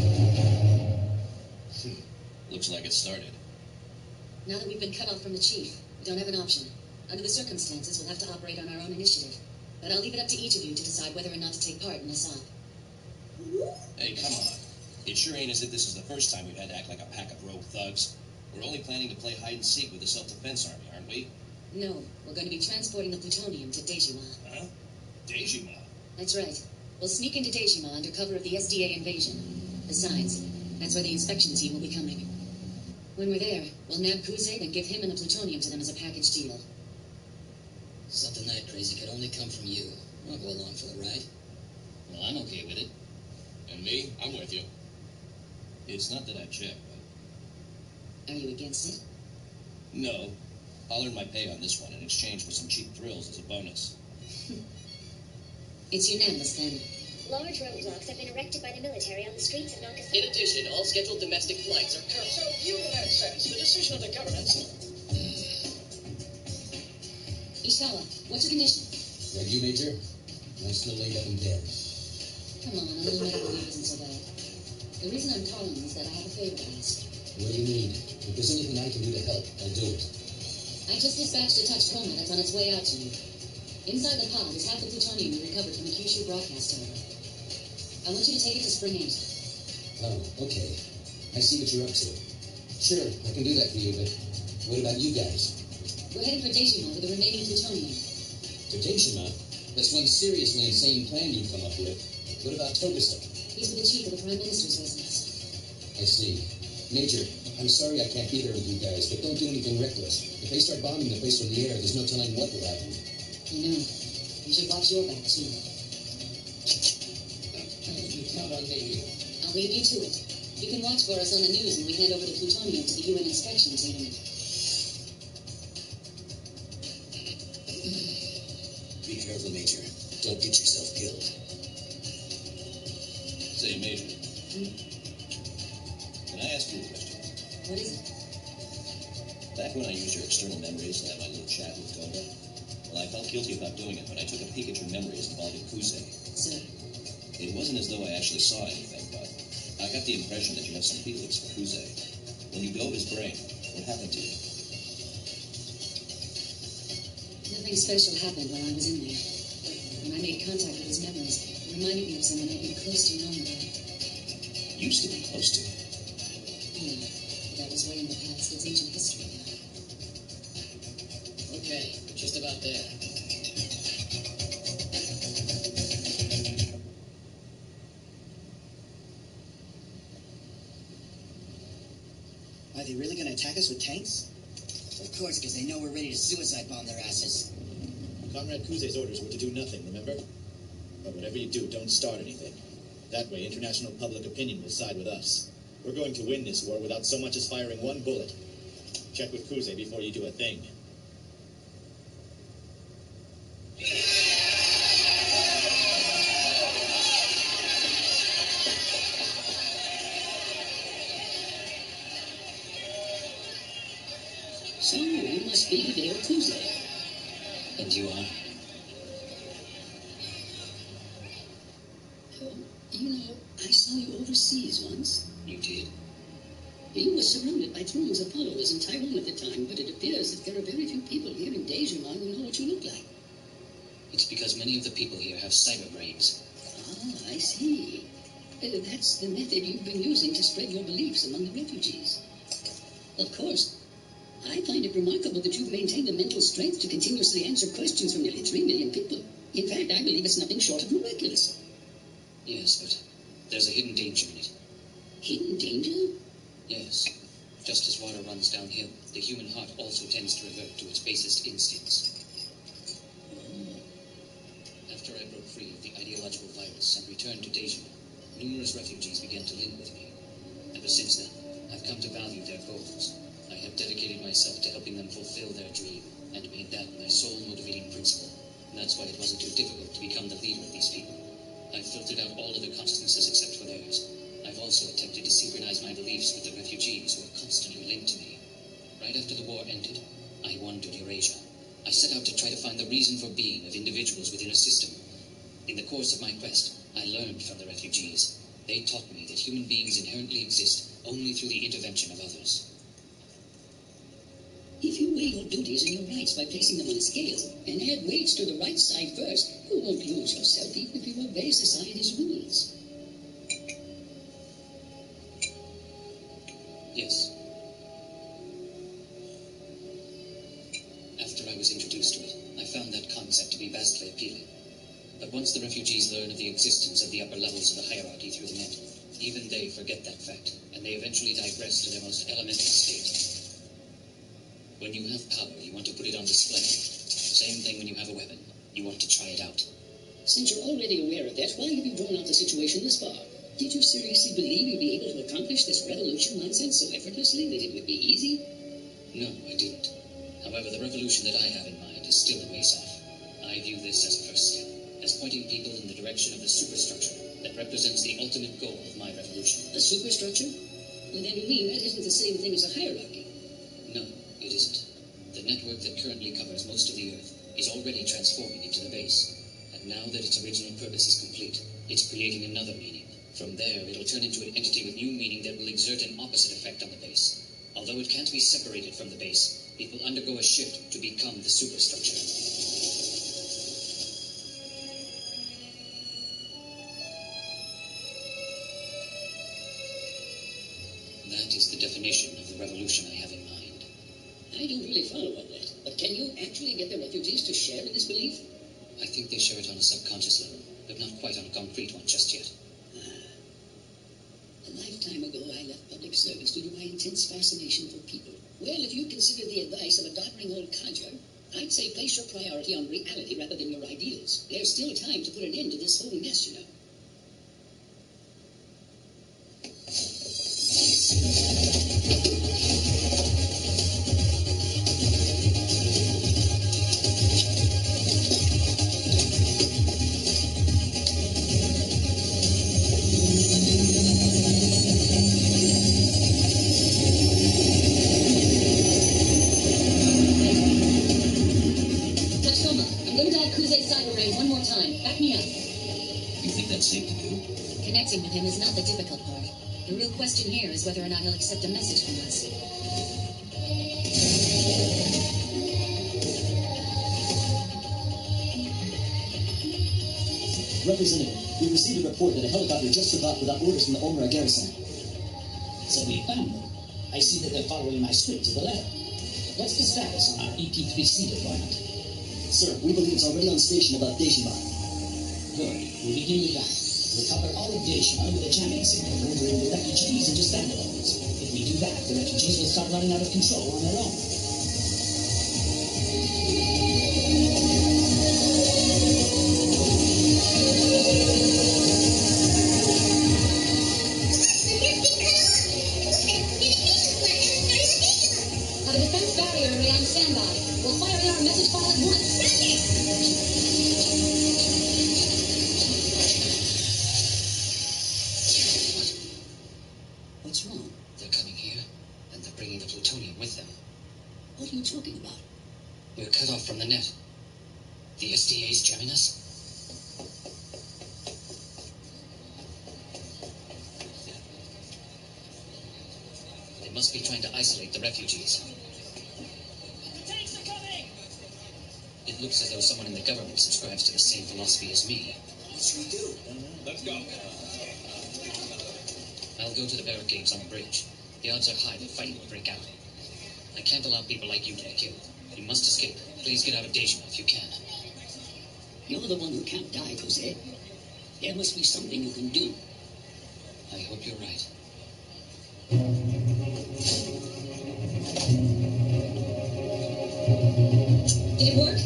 Looks like it started. Now that we've been cut off from the chief, we don't have an option. Under the circumstances, we'll have to operate on our own initiative. But I'll leave it up to each of you to decide whether or not to take part in this op. Hey, come on. It sure ain't as if this is the first time we've had to act like a pack of rogue thugs. We're only planning to play hide-and-seek with the self-defense army, aren't we? No, we're going to be transporting the plutonium to Dejima. Huh? Dejima? That's right. We'll sneak into Dejima under cover of the SDA invasion. Besides, that's where the inspection team will be coming. When we're there, we'll nab Kuze, then give him and the plutonium to them as a package deal. Something that crazy could only come from you. I'll go along for the ride. Well, I'm okay with it. And me, I'm with you. It's not that I checked, but... Are you against it? No. I'll earn my pay on this one in exchange for some cheap thrills as a bonus. It's unanimous, then. Large roadblocks have been erected by the military on the streets of Nagasaki. In addition, all scheduled domestic flights are current. So, viewed in that sense, the decision of the government... Ishikawa, what's your condition? Like you, Major? I'm still laid up in bed. Come on, a little medical leave isn't so bad. The reason I'm calling is that I have a favor to ask. What do you need? If there's anything I can do to help, I'll do it. I just dispatched a touch coma that's on its way out to you. Inside the pod is half the plutonium we recovered from the Kyushu broadcast tower. I want you to take it to Spring 8. Oh, okay. I see what you're up to. Sure, I can do that for you, but what about you guys? We're heading for Dejima with the remaining plutonium. To Dejima? That's one seriously insane plan you've come up with. What about Togusa? He's with the chief of the Prime Minister's residence. I see. Major, I'm sorry I can't be there with you guys, but don't do anything reckless. If they start bombing the place from the air, there's no telling what will happen. I know. You should watch your back, too. You count on me. I'll leave you to it. You can watch for us on the news when we hand over the plutonium to the UN inspection team. Be careful, Major. Don't get yourself killed. Say, Major. Can I ask you a question? What is it? Back when I used your external memories to have my little chat with Goga, well, I felt guilty about doing it, but I took a peek at your memories involving Kuze. So? It wasn't as though I actually saw anything, but I got the impression that you have some feelings for Kuze. When you dove his brain, what happened to you? Nothing special happened while I was in there. When I made contact with his memories, it reminded me of someone I'd been close to long ago. Used to be close to. Yeah, that was way in the past. It's ancient history now. Okay, we're just about there. Are they really going to attack us with tanks? Of course, because they know we're ready to suicide bomb their asses. Comrade Kuze's orders were to do nothing, remember? But whatever you do, don't start anything. That way, international public opinion will side with us. We're going to win this war without so much as firing one bullet. Check with Kuze before you do a thing. So, you must be Hideo Kuze. And you are? You know, I saw you overseas once. You did? You were surrounded by throngs of followers in Taiwan at the time, but it appears that there are very few people here in Dejima who know what you look like. It's because many of the people here have cyber brains. Ah, I see. That's the method you've been using to spread your beliefs among the refugees. Of course, I find it remarkable that you've maintained the mental strength to continuously answer questions from nearly 3 million people. In fact, I believe it's nothing short of miraculous. Yes, but there's a hidden danger in it. Hidden danger? Yes. Just as water runs downhill, the human heart also tends to revert to its basest instincts. After I broke free of the ideological virus and returned to Dejima, numerous refugees began to live with me. Ever since then, I've come to value their goals. I have dedicated myself to helping them fulfill their dream, and made that my sole motivating principle. And that's why it wasn't too difficult to become the leader of these people. I've filtered out all other consciousnesses except for theirs. I've also attempted to synchronize my beliefs with the refugees who are constantly linked to me. Right after the war ended, I wandered Eurasia. I set out to try to find the reason for being of individuals within a system. In the course of my quest, I learned from the refugees. They taught me that human beings inherently exist only through the intervention of others. If you weigh your duties and your rights by placing them on a scale, and add weights to the right side first, you won't lose yourself even if you obey society's rules. Yes. After I was introduced to it, I found that concept to be vastly appealing. But once the refugees learn of the existence of the upper levels of the hierarchy through the net, even they forget that fact, and they eventually digress to their most elemental state. When you have power, you want to put it on display. Same thing when you have a weapon. You want to try it out. Since you're already aware of that, why have you drawn out the situation this far? Did you seriously believe you'd be able to accomplish this revolution nonsense so effortlessly that it would be easy? No, I didn't. However, the revolution that I have in mind is still a ways off. I view this as a first step, as pointing people in the direction of the superstructure that represents the ultimate goal of my revolution. A superstructure? Well, then you mean that isn't the same thing as a hierarchy? No, it isn't. The network that currently covers most of the Earth is already transforming into the base. And now that its original purpose is complete, it's creating another meaning. From there, it'll turn into an entity with new meaning that will exert an opposite effect on the base. Although it can't be separated from the base, it will undergo a shift to become the superstructure. That is the definition of the revolution I have in mind. I don't really follow all that, but can you actually get the refugees to share in this belief? I think they share it on a subconscious level, but not quite on a concrete one just yet. A lifetime ago, I left public service due to my intense fascination for people. Well, if you consider the advice of a doddering old codger, I'd say place your priority on reality rather than your ideals. There's still time to put an end to this whole mess, you know. Connecting with him is not the difficult part. The real question here is whether or not he'll accept a message from us. Representative, we received a report that a helicopter just took off without orders from the Omra garrison. So we found them. I see that they're following my script to the letter. What's the status on our EP3C deployment? Sir, we believe it's already on station above Dejima. Good. We'll begin with that. Recover all of Dejima with a jamming signal, rendering the refugees into standalones. If we do that, the refugees will start running out of control on their own. Have a defense barrier array on standby. We'll fire in our message file at once. What's wrong? They're coming here, and they're bringing the plutonium with them. What are you talking about? We're cut off from the net. The SDA's jamming us. They must be trying to isolate the refugees. The tanks are coming! It looks as though someone in the government subscribes to the same philosophy as me. What should we do? Let's go. I'll go to the barricades on the bridge. The odds are high that fighting will break out. I can't allow people like you to be killed. You must escape. Please get out of Dejima if you can. You're the one who can't die, Jose. There must be something you can do. I hope you're right. Did it work?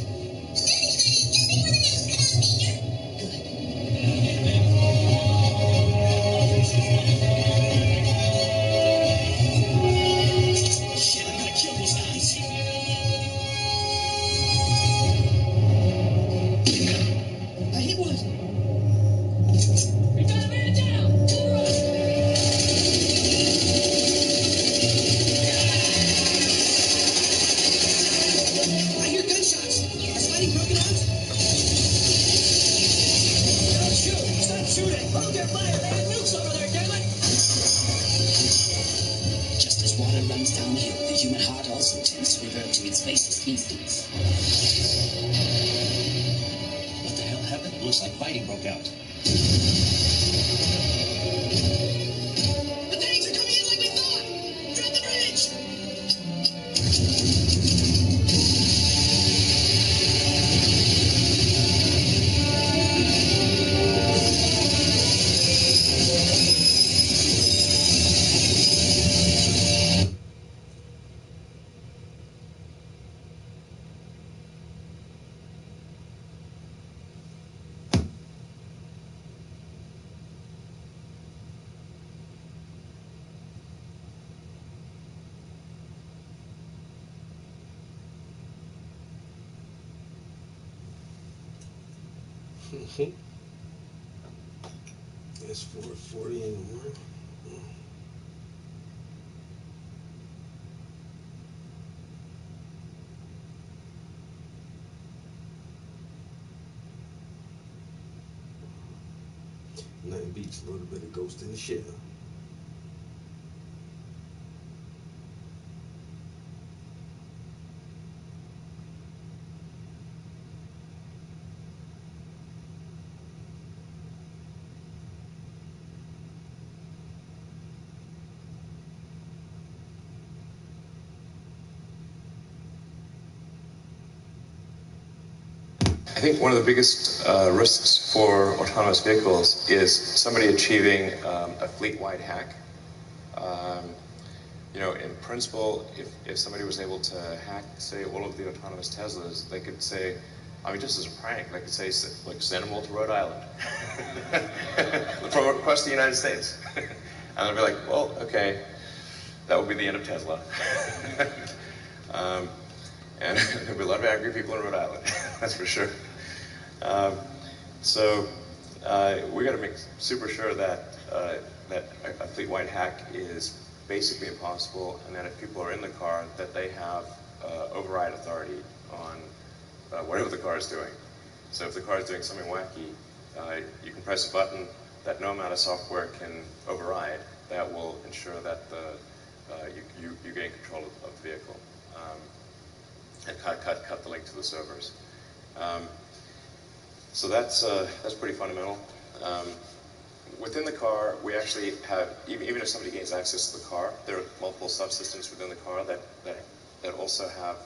Shit, I'm gonna kill these guys. I hit one. We got a man down! All right! heart also tends to revert to its basest instincts. What the hell happened? It looks like fighting broke out. The tanks are coming in like we thought! Drop the bridge! It's 4:40 in the morning. Nothing beats a little bit of Ghost in the Shell. I think one of the biggest risks for autonomous vehicles is somebody achieving a fleet-wide hack. You know, in principle, if somebody was able to hack, say, all of the autonomous Teslas, they could say, I mean, just as a prank, they could say, like, send them all to Rhode Island from across the United States. And they'd be like, well, okay, that would be the end of Tesla. And there'd be a lot of angry people in Rhode Island, that's for sure. So we got to make super sure that that a fleet-wide hack is basically impossible, and that if people are in the car, that they have override authority on whatever the car is doing. So if the car is doing something wacky, you can press a button that no amount of software can override. That will ensure that you gain control of the vehicle and cut the link to the servers. So that's pretty fundamental. Within the car, we actually have, even if somebody gains access to the car, there are multiple subsystems within the car that also have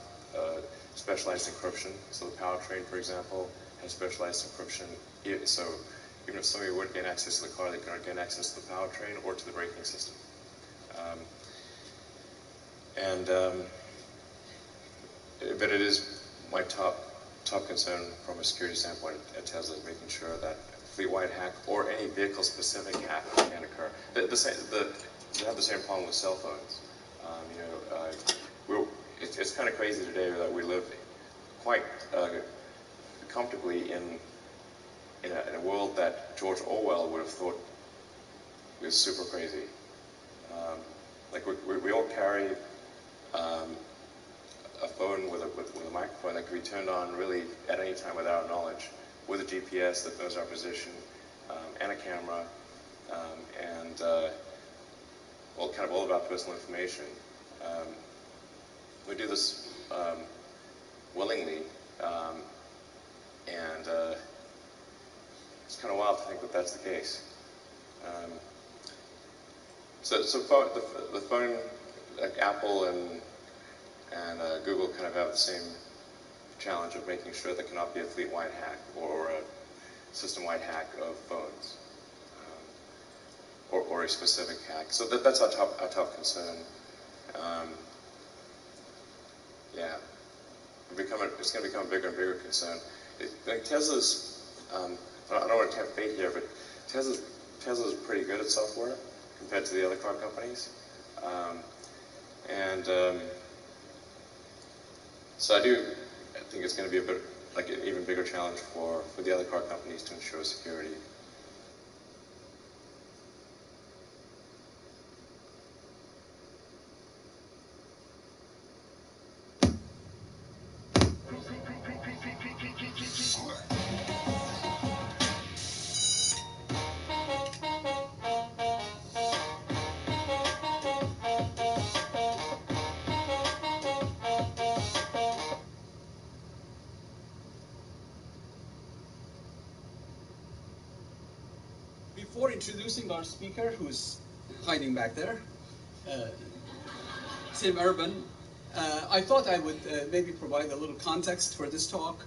specialized encryption. So the powertrain, for example, has specialized encryption. So even if somebody would gain access to the car, they can gain access to the powertrain or to the braking system. But it is my top concern from a security standpoint at Tesla is making sure that fleet-wide hack or any vehicle-specific hack can occur. They have the same problem with cell phones. It's kind of crazy today that we live quite comfortably in a world that George Orwell would have thought was super crazy. Like we all carry a phone with a microphone that can be turned on really at any time without our knowledge, with a GPS that knows our position, and a camera, and well, kind of all of our personal information. We do this willingly, and it's kind of wild to think that that's the case. So the phone, like Apple and Google kind of have the same challenge of making sure there cannot be a fleet-wide hack or a system-wide hack of phones, or a specific hack. So that's our top concern. Yeah, it's going to become a bigger and bigger concern. Like Tesla's, I don't want to tempt fate here, but Tesla's pretty good at software compared to the other car companies, so I think it's going to be a bit like an even bigger challenge for the other car companies to ensure security. Before introducing our speaker, who's hiding back there, Tim Urban, I thought I would maybe provide a little context for this talk.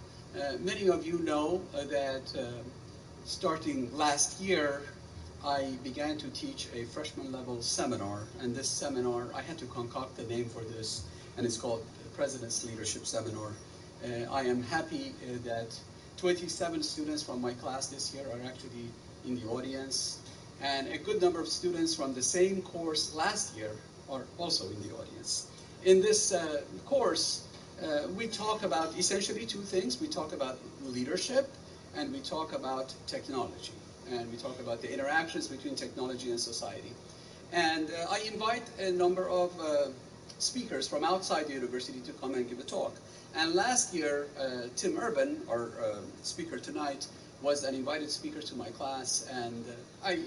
Many of you know that starting last year, I began to teach a freshman level seminar, and this seminar, I had to concoct a name for this, and it's called the President's Leadership Seminar. I am happy that 27 students from my class this year are actually in the audience, and a good number of students from the same course last year are also in the audience. In this course, we talk about essentially two things. We talk about leadership, and we talk about technology. And we talk about the interactions between technology and society. And I invite a number of speakers from outside the university to come and give a talk. And last year, Tim Urban, our speaker tonight, was an invited speaker to my class, and I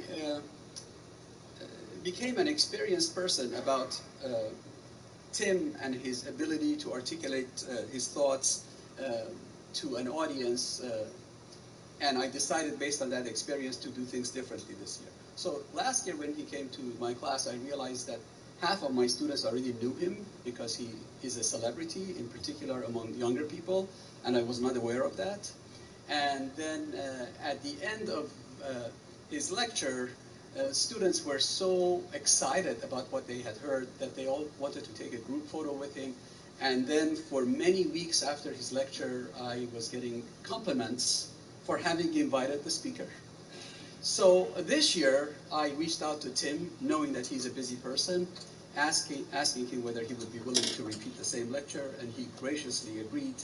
became an experienced person about Tim and his ability to articulate his thoughts to an audience, and I decided based on that experience to do things differently this year. So last year when he came to my class, I realized that half of my students already knew him because he is a celebrity, in particular among younger people, and I was not aware of that. And then at the end of his lecture, students were so excited about what they had heard that they all wanted to take a group photo with him. And then for many weeks after his lecture, I was getting compliments for having invited the speaker. So this year, I reached out to Tim, knowing that he's a busy person, asking him whether he would be willing to repeat the same lecture, and he graciously agreed.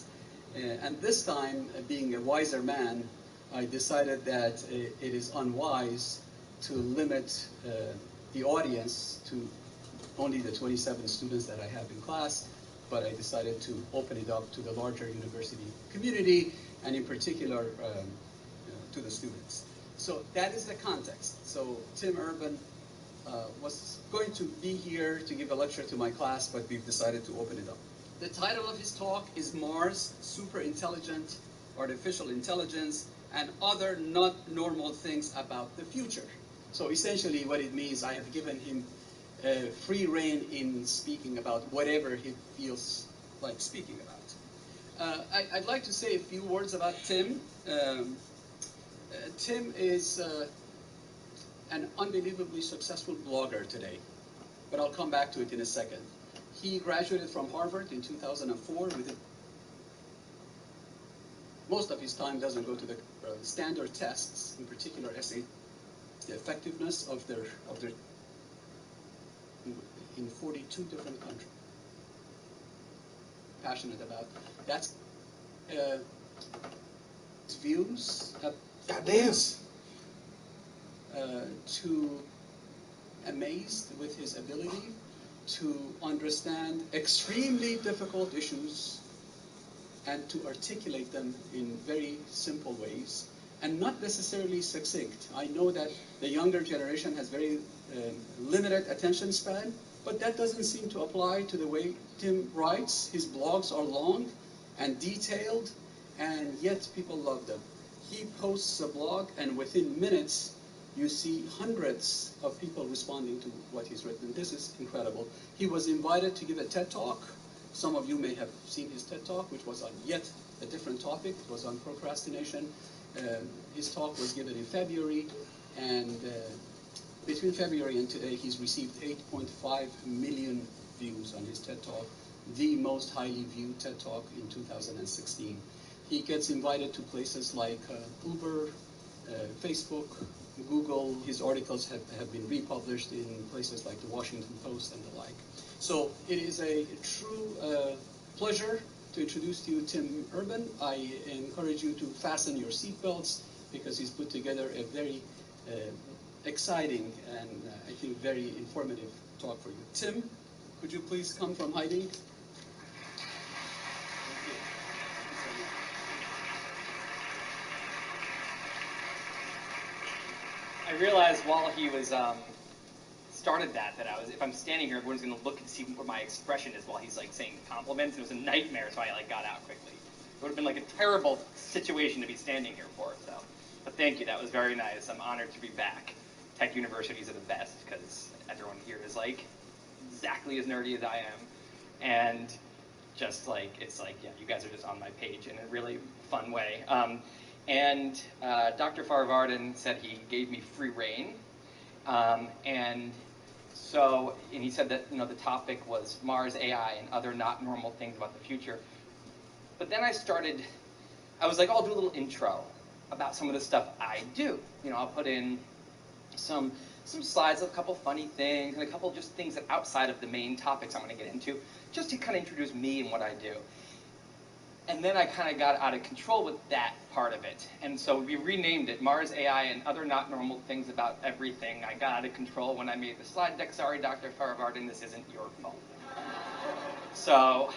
And this time, being a wiser man, I decided that it is unwise to limit the audience to only the 27 students that I have in class, but I decided to open it up to the larger university community, and in particular to the students. So that is the context. So Tim Urban was going to be here to give a lecture to my class, but we've decided to open it up. The title of his talk is Mars, Superintelligent Artificial Intelligence, and Other Not Normal Things About the Future. So essentially what it means, I have given him free rein in speaking about whatever he feels like speaking about. I'd like to say a few words about Tim. Tim is an unbelievably successful blogger today, but I'll come back to it in a second. He graduated from Harvard in 2004 with most of his time doesn't go to the standard tests, in particular SAT, the effectiveness of their in 42 different countries. Passionate about that's his views to amazed with his ability to understand extremely difficult issues and to articulate them in very simple ways and not necessarily succinct. I know that the younger generation has very limited attention span, but that doesn't seem to apply to the way Tim writes. His blogs are long and detailed, and yet people love them. He posts a blog, and within minutes, you see hundreds of people responding to what he's written. This is incredible. He was invited to give a TED Talk. Some of you may have seen his TED Talk, which was on yet a different topic. It was on procrastination. His talk was given in February, and between February and today, he's received 8.5 million views on his TED Talk, the most highly viewed TED Talk in 2016. He gets invited to places like Uber, Facebook, Google. His articles have been republished in places like the Washington Post and the like. So it is a true pleasure to introduce to you Tim Urban. I encourage you to fasten your seatbelts because he's put together a very exciting and I think very informative talk for you. Tim, could you please come from hiding? I realized while he was started that I was, if I'm standing here, everyone's going to look and see what my expression is while he's like saying compliments. It was a nightmare, so I like got out quickly. It would have been like a terrible situation to be standing here for. So, but thank you. That was very nice. I'm honored to be back. tech universities are the best because everyone here is like exactly as nerdy as I am, and just like it's like, yeah, you guys are just on my page in a really fun way. And Dr. Farvarden said he gave me free reign, and he said that the topic was Mars, AI, and other not normal things about the future. But then I was like, I'll do a little intro about some of the stuff I do. I'll put in some slides of a couple funny things and a couple just things that outside of the main topics I'm going to get into, just to kind of introduce me and what I do. And then I kind of got out of control with that part of it. And so we renamed it Mars, AI, and Other Not Normal Things About Everything. I got out of control when I made the slide deck. Sorry, Dr. Farvarden, this isn't your fault. So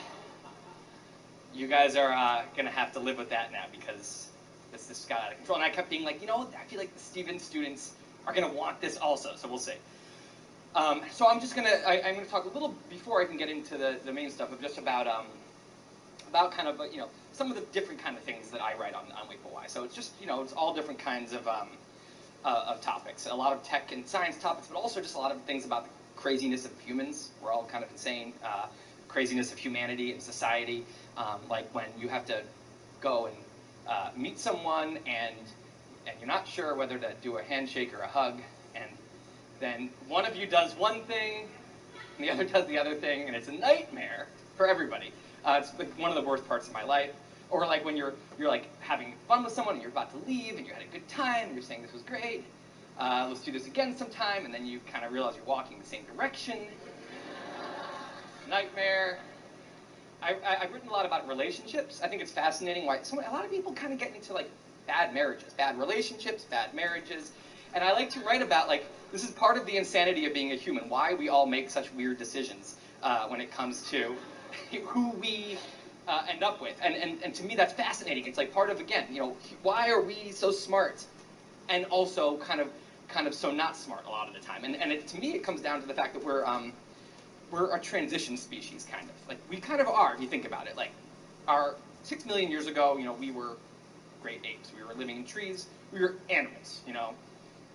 you guys are going to have to live with that now because this got out of control. And I kept being like, I feel like the Stevens students are going to want this also, so we'll see. So I'm just going to, I'm going to talk a little, before I can get into the main stuff, of just about kind of, some of the different kind of things that I write on Wait for Why. So it's just, it's all different kinds of topics. A lot of tech and science topics, but also just a lot of things about the craziness of humans. We're all kind of insane. Craziness of humanity and society. Like when you have to go and meet someone and you're not sure whether to do a handshake or a hug, and then one of you does one thing and the other does the other thing, and it's a nightmare for everybody. It's like one of the worst parts of my life. Or like when you're like having fun with someone and you're about to leave and you had a good time and you're saying this was great, let's do this again sometime, and then you kind of realize you're walking the same direction. Nightmare. I've written a lot about relationships. I think it's fascinating why a lot of people kind of get into like bad marriages, bad relationships, bad marriages. And I like to write about, like, this is part of the insanity of being a human, why we all make such weird decisions when it comes to who we end up with. And to me, that's fascinating. It's like part of, again, why are we so smart and also kind of so not smart a lot of the time? And to me, it comes down to the fact that we're a transition species, kind of. Like, we kind of are, if you think about it. Like, 6 million years ago, we were great apes. We were living in trees. We were animals,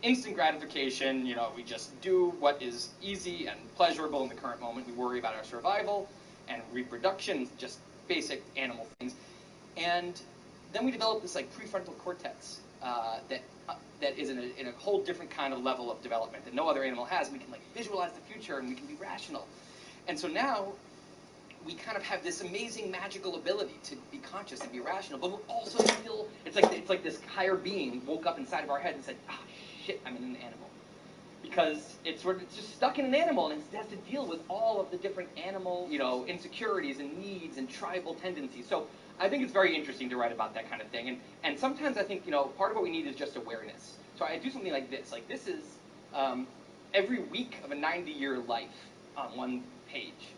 Instant gratification, we just do what is easy and pleasurable in the current moment. We worry about our survival and reproduction, just basic animal things. And then we developed this, like, prefrontal cortex that is in a whole different kind of level of development that no other animal has. We can, like, visualize the future, and we can be rational. And so now we kind of have this amazing magical ability to be conscious and be rational, but we're also still, it's like this higher being woke up inside of our head and said, shit, I'm in an animal. Because it's just stuck in an animal, and it has to deal with all of the different animal, insecurities and needs and tribal tendencies. So I think it's very interesting to write about that kind of thing. And sometimes I think, part of what we need is just awareness. So I do something like this. Like, this is every week of a 90-year life on one page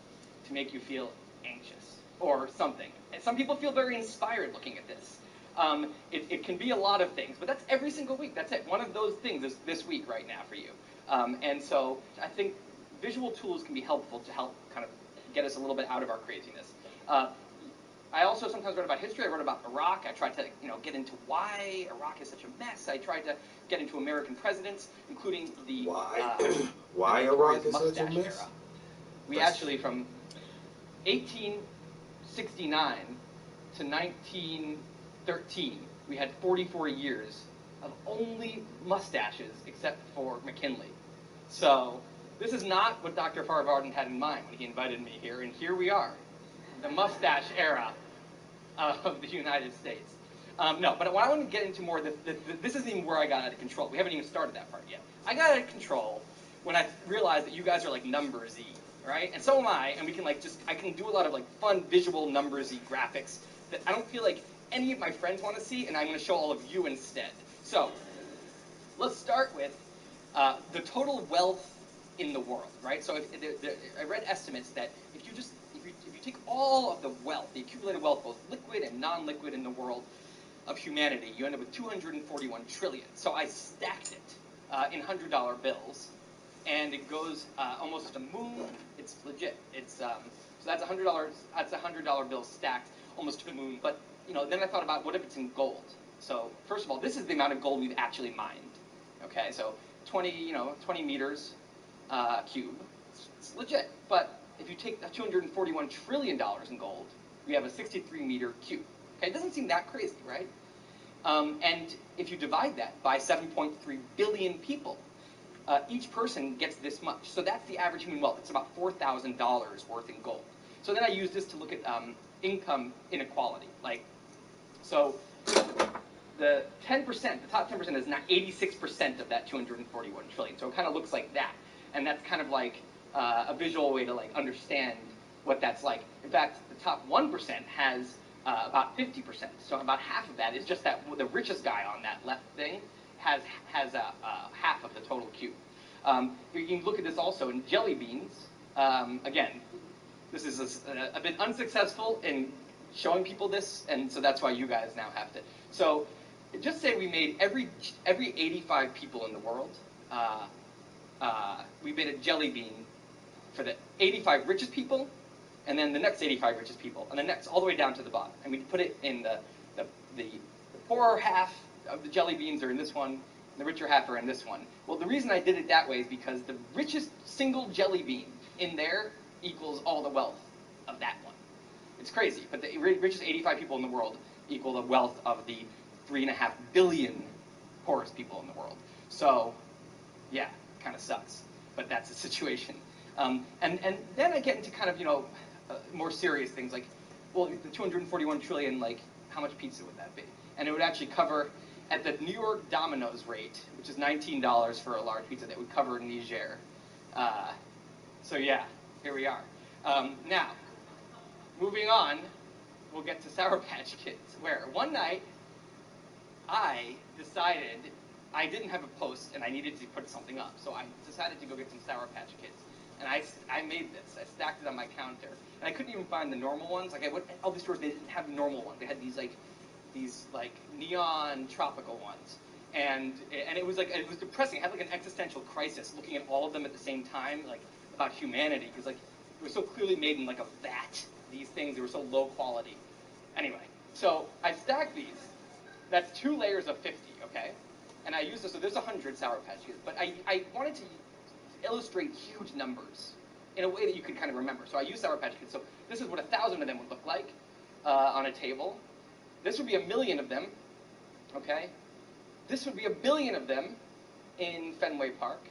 to make you feel anxious or something. And some people feel very inspired looking at this. It can be a lot of things, but that's every single week. That's it. One of those things is this week right now for you. And so I think visual tools can be helpful to help kind of get us a little bit out of our craziness. I also sometimes write about history. I wrote about Iraq. I tried to get into why Iraq is such a mess. I tried to get into American presidents, including the why Iraq is such a mess. Era. We actually, from 1869 to 1913, we had 44 years of only mustaches except for McKinley. So this is not what Dr. Farvarden had in mind when he invited me here, and here we are, the mustache era of the United States. No, but what I want to get into more, this isn't even where I got out of control. We haven't even started that part yet. I got out of control when I realized that you guys are like numbersy, right? And so am I, and we can I can do a lot of like fun visual numbersy graphics that I don't feel like any of my friends want to see, and I'm going to show all of you instead. So let's start with the total wealth in the world, right? So I read estimates that if you take all of the wealth, the accumulated wealth, both liquid and non-liquid in the world of humanity, you end up with 241 trillion. So I stacked it in $100 bills, and it goes almost to the moon. It's legit. It's so that's $100. That's $100 bill stacked almost to the moon. But then I thought about, what if it's in gold? So first of all, this is the amount of gold we've actually mined. Okay, so 20 meters cube. It's legit. But if you take $241 trillion in gold, we have a 63-meter cube. Okay, it doesn't seem that crazy, right? And if you divide that by 7.3 billion people, each person gets this much. So that's the average human wealth. It's about $4,000 worth in gold. So then I use this to look at income inequality. So the 10%, the top 10% is now 86% of that 241 trillion. So it kind of looks like that. And that's kind of like a visual way to understand what that's like. In fact, the top 1% has about 50%. So about half of that is just that the richest guy on that left thing has half of the total cube. You can look at this also in jelly beans. Again, this is I've been unsuccessful in showing people this, and so that's why you guys now have to. So just say we made every 85 people in the world, we made a jelly bean for the 85 richest people, and then the next 85 richest people, and the next all the way down to the bottom. And we put it in the poorer half of the jelly beans are in this one, and the richer half are in this one. Well, the reason I did it that way is because the richest single jelly bean in there equals all the wealth of that one. It's crazy, but the richest 85 people in the world equal the wealth of the 3.5 billion poorest people in the world. So, yeah, kind of sucks, but that's the situation. And then I get into kind of, more serious things like, well, the 241 trillion, how much pizza would that be? And it would actually cover, at the New York Domino's rate, which is $19 for a large pizza, that would cover Niger. So yeah, here we are. Now, moving on, we'll get to Sour Patch Kids, where one night I decided I didn't have a post and I needed to put something up. So I decided to go get some Sour Patch Kids. And I made this. I stacked it on my counter. And I couldn't even find the normal ones. I went all these stores, they didn't have the normal ones. They had these neon tropical ones. And it was depressing. I had an existential crisis looking at all of them at the same time, about humanity, because it was so clearly made in a vat. These things, they were so low quality. Anyway, so I stacked these. That's 2 layers of 50, okay? And I used this, so there's 100 Sour Patch Kids. But I wanted to illustrate huge numbers in a way that you could kind of remember. So I used Sour Patch Kids. So this is what 1,000 of them would look like on a table. This would be 1 million of them, okay? This would be 1 billion of them in Fenway Park.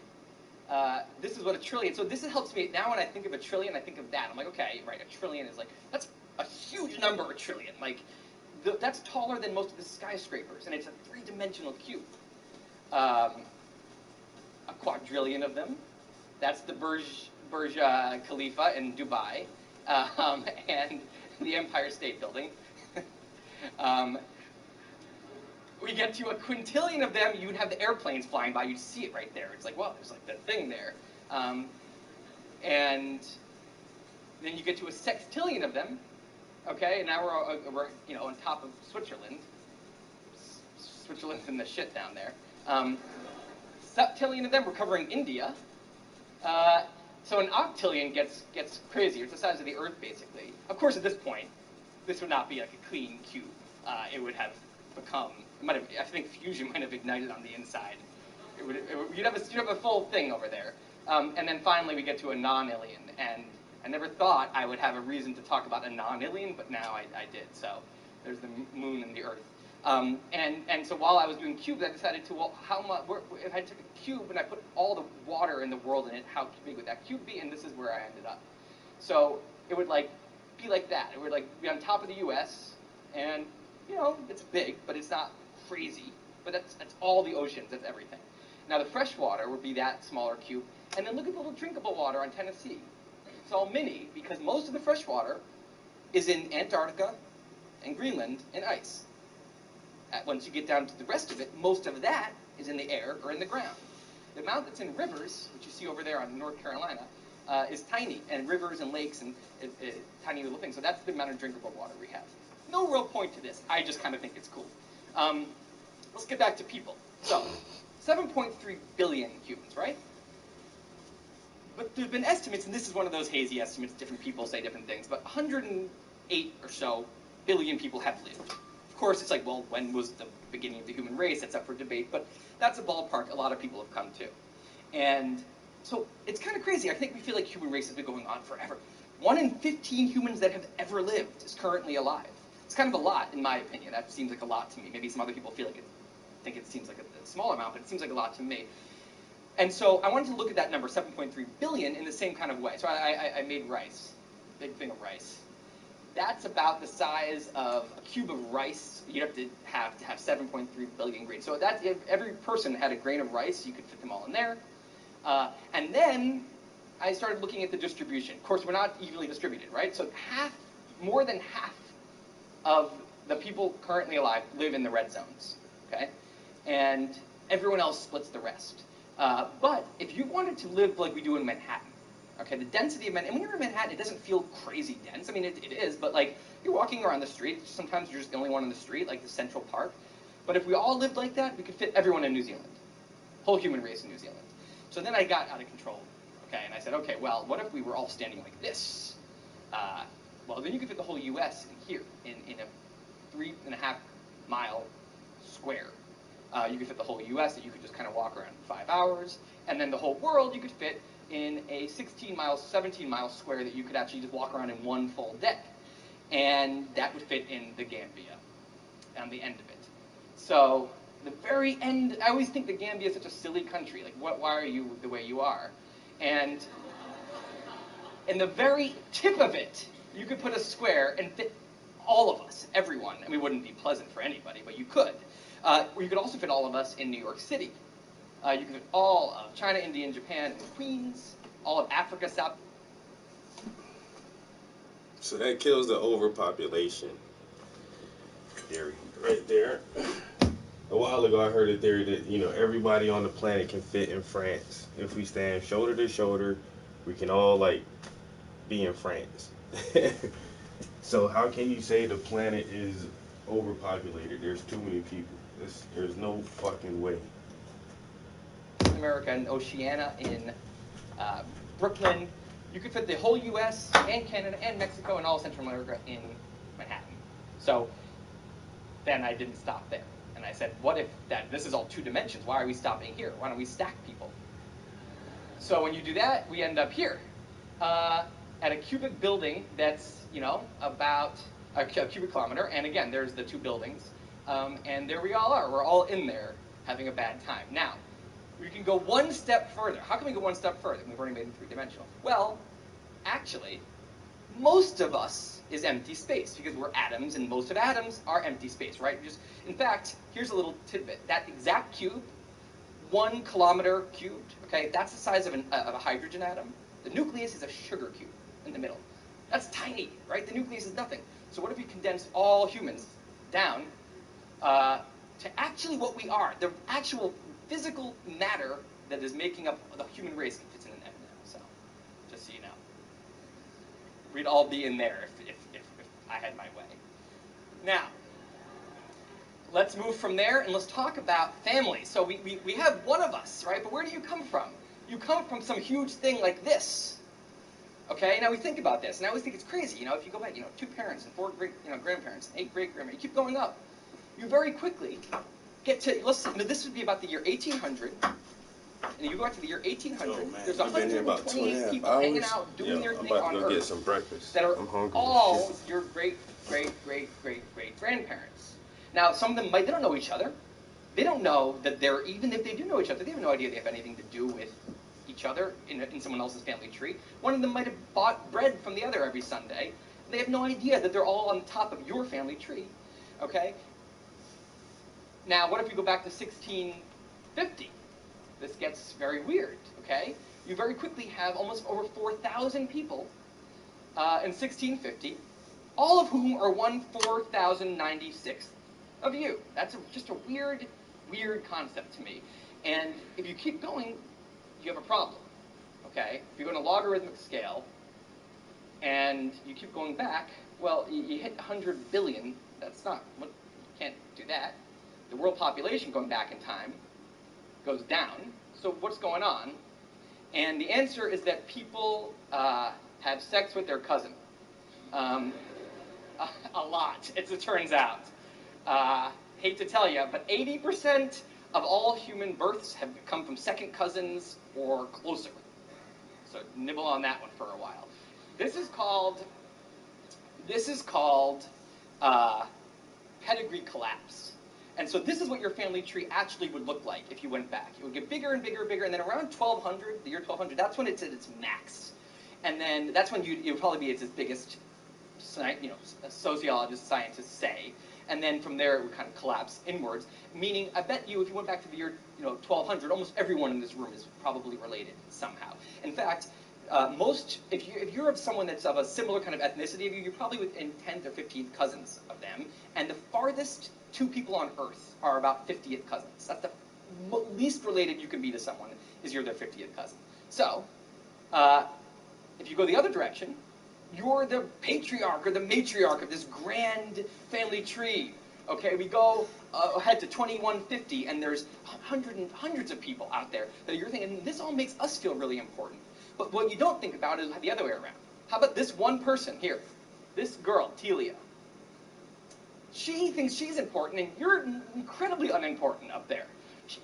This is what 1 trillion. So this helps me now when I think of 1 trillion. I think of that. I'm like, okay, right? 1 trillion is that's a huge number. 1 trillion, that's taller than most of the skyscrapers, and it's a 3-dimensional cube. A quadrillion of them. That's the Burj Khalifa in Dubai, and the Empire State Building. We get to a quintillion of them, you'd have the airplanes flying by, you'd see it right there. It's like, well, there's the thing there. And then you get to a sextillion of them, okay, and now we're on top of Switzerland. Switzerland's in the shit down there. Septillion of them, we're covering India. So an octillion gets crazier. It's the size of the Earth, basically. Of course, at this point, this would not be a clean cube. It would have become, I think fusion might have ignited on the inside. You'd have a full thing over there. And then finally we get to a non-alien. And I never thought I would have a reason to talk about a non-alien, but now I did. So there's the moon and the Earth. And so while I was doing cubes, I decided to, well, how much, if I took a cube and I put all the water in the world in it, how big would that cube be? And this is where I ended up. So it would be like that. It would be on top of the U.S. and it's big, but it's not crazy. But that's all the oceans. That's everything. Now the fresh water would be that smaller cube. And then look at the little drinkable water on Tennessee. It's all mini because most of the fresh water is in Antarctica and Greenland and ice. Once you get down to the rest of it, most of that is in the air or in the ground. The amount that's in rivers, which you see over there on North Carolina, is tiny. And rivers and lakes and tiny little things. So that's the amount of drinkable water we have. No real point to this. I just kind of think it's cool. Let's get back to people. So, 7.3 billion humans, right? But there's been estimates, and this is one of those hazy estimates, different people say different things, but 108 or so billion people have lived. Of course, it's when was the beginning of the human race? That's up for debate, but that's a ballpark a lot of people have come to. And so it's kind of crazy. I think we feel like human race has been going on forever. 1 in 15 humans that have ever lived is currently alive. It's kind of a lot, in my opinion. That seems like a lot to me. Maybe some other people think it seems like a small amount, but it seems like a lot to me. And so I wanted to look at that number, 7.3 billion, in the same kind of way. So I made rice, big thing of rice. That's about the size of a cube of rice. You'd have to have 7.3 billion grains. So that's, if every person had a grain of rice, you could fit them all in there. And then I started looking at the distribution. Of course, we're not evenly distributed, right? So more than half of the people currently alive live in the red zones, okay? And everyone else splits the rest. But if you wanted to live like we do in Manhattan, okay, the density of Manhattan, and when you're in Manhattan, it doesn't feel crazy dense. I mean, it is, but like, you're walking around the street, sometimes you're just the only one in the street, like the Central Park. But if we all lived like that, we could fit everyone in New Zealand, whole human race in New Zealand. So then I got out of control, okay, and I said, okay, well, what if we were all standing like this? Well, then you could fit the whole U.S. in here, in a 3.5 mile square. You could fit the whole U.S. that you could just kind of walk around in 5 hours, and then the whole world you could fit in a 17 mile square that you could actually just walk around in one full day. And that would fit in the Gambia, on the end of it. So the very end, I always think that Gambia is such a silly country. Like, why are you the way you are? And in the very tip of it, you could put a square and fit all of us, everyone. I mean, it wouldn't be pleasant for anybody, but you could. Or you could also fit all of us in New York City. You could fit all of China, India, and Japan, and Queens, all of Africa, South. So that kills the overpopulation theory right there. A while ago, I heard a theory that, you know, everybody on the planet can fit in France. If we stand shoulder to shoulder, we can all, like, be in France. So how can you say the planet is overpopulated? There's too many people. There's no fucking way. America and Oceania in Brooklyn. You could fit the whole U.S. and Canada and Mexico and all Central America in Manhattan. So then I didn't stop there. And I said, what if this is all 2 dimensions? Why are we stopping here? Why don't we stack people? So when you do that, we end up here at a cubic building that's, you know, about a cubic kilometer. And again, there's the 2 buildings. And there we all are. We're all in there having a bad time. Now, we can go one step further. How can we go one step further? We've already made it 3-dimensional. Well, actually, most of us is empty space because we're atoms, and most of atoms are empty space, right? In fact, here's a little tidbit. That exact cube, 1 kilometer cubed, okay, that's the size of a hydrogen atom. The nucleus is a sugar cube in the middle. That's tiny, right? The nucleus is nothing. So what if we condense all humans down to actually what we are, the actual physical matter that is making up the human race fits in an M now, so just so you know. We'd all be in there if I had my way. Now, let's move from there and let's talk about family. So we have one of us, right? But where do you come from? You come from some huge thing like this. Okay, now we think about this, and I always think it's crazy, you know, if you go back, you know, 2 parents and 4 grandparents, and 8 great-grandparents, you keep going up. You very quickly get to, this would be about the year 1800, and you go back to the year 1800, there's 128 people hanging out, doing their thing on Earth, get some breakfast. That are I'm hungry. all your great-great-great-great-great-grandparents. Now, some of them they don't know each other. They don't know that even if they do know each other, they have no idea they have anything to do with each other in someone else's family tree. One of them might have bought bread from the other every Sunday. They have no idea that they're all on top of your family tree, okay? Now, what if you go back to 1650? This gets very weird, okay? You very quickly have almost over 4,000 people in 1650, all of whom are 1/4096th of you. That's just a weird concept to me. And if you keep going, you have a problem, okay? If you're going to logarithmic scale, and you keep going back, well, you hit 100 billion. That's not, you can't do that. The world population going back in time goes down. So what's going on? And the answer is that people have sex with their cousin. A lot, as it turns out. Hate to tell you, but 80% of all human births have come from second cousins or closer. So nibble on that one for a while. This is called pedigree collapse. And so this is what your family tree actually would look like if you went back. It would get bigger and bigger and bigger, and then around 1200, the year 1200, that's when it's at its max. And then that's when it would probably be its biggest, sociologists, scientists say. And then from there it would kind of collapse inwards. Meaning, I bet you if you went back to the year 1200, almost everyone in this room is probably related somehow. In fact, if you're of someone that's of a similar kind of ethnicity of you, you're probably within 10th or 15th cousins of them. And the farthest two people on Earth are about 50th cousins. That's the least related you can be to someone, is you're their 50th cousin. So, if you go the other direction, you're the patriarch or the matriarch of this grand family tree. Okay, we go ahead to 2150, and there's hundreds of people out there that you're thinking, this all makes us feel really important. But what you don't think about is the other way around. How about this one person here? This girl, Telia. She thinks she's important, and you're incredibly unimportant up there.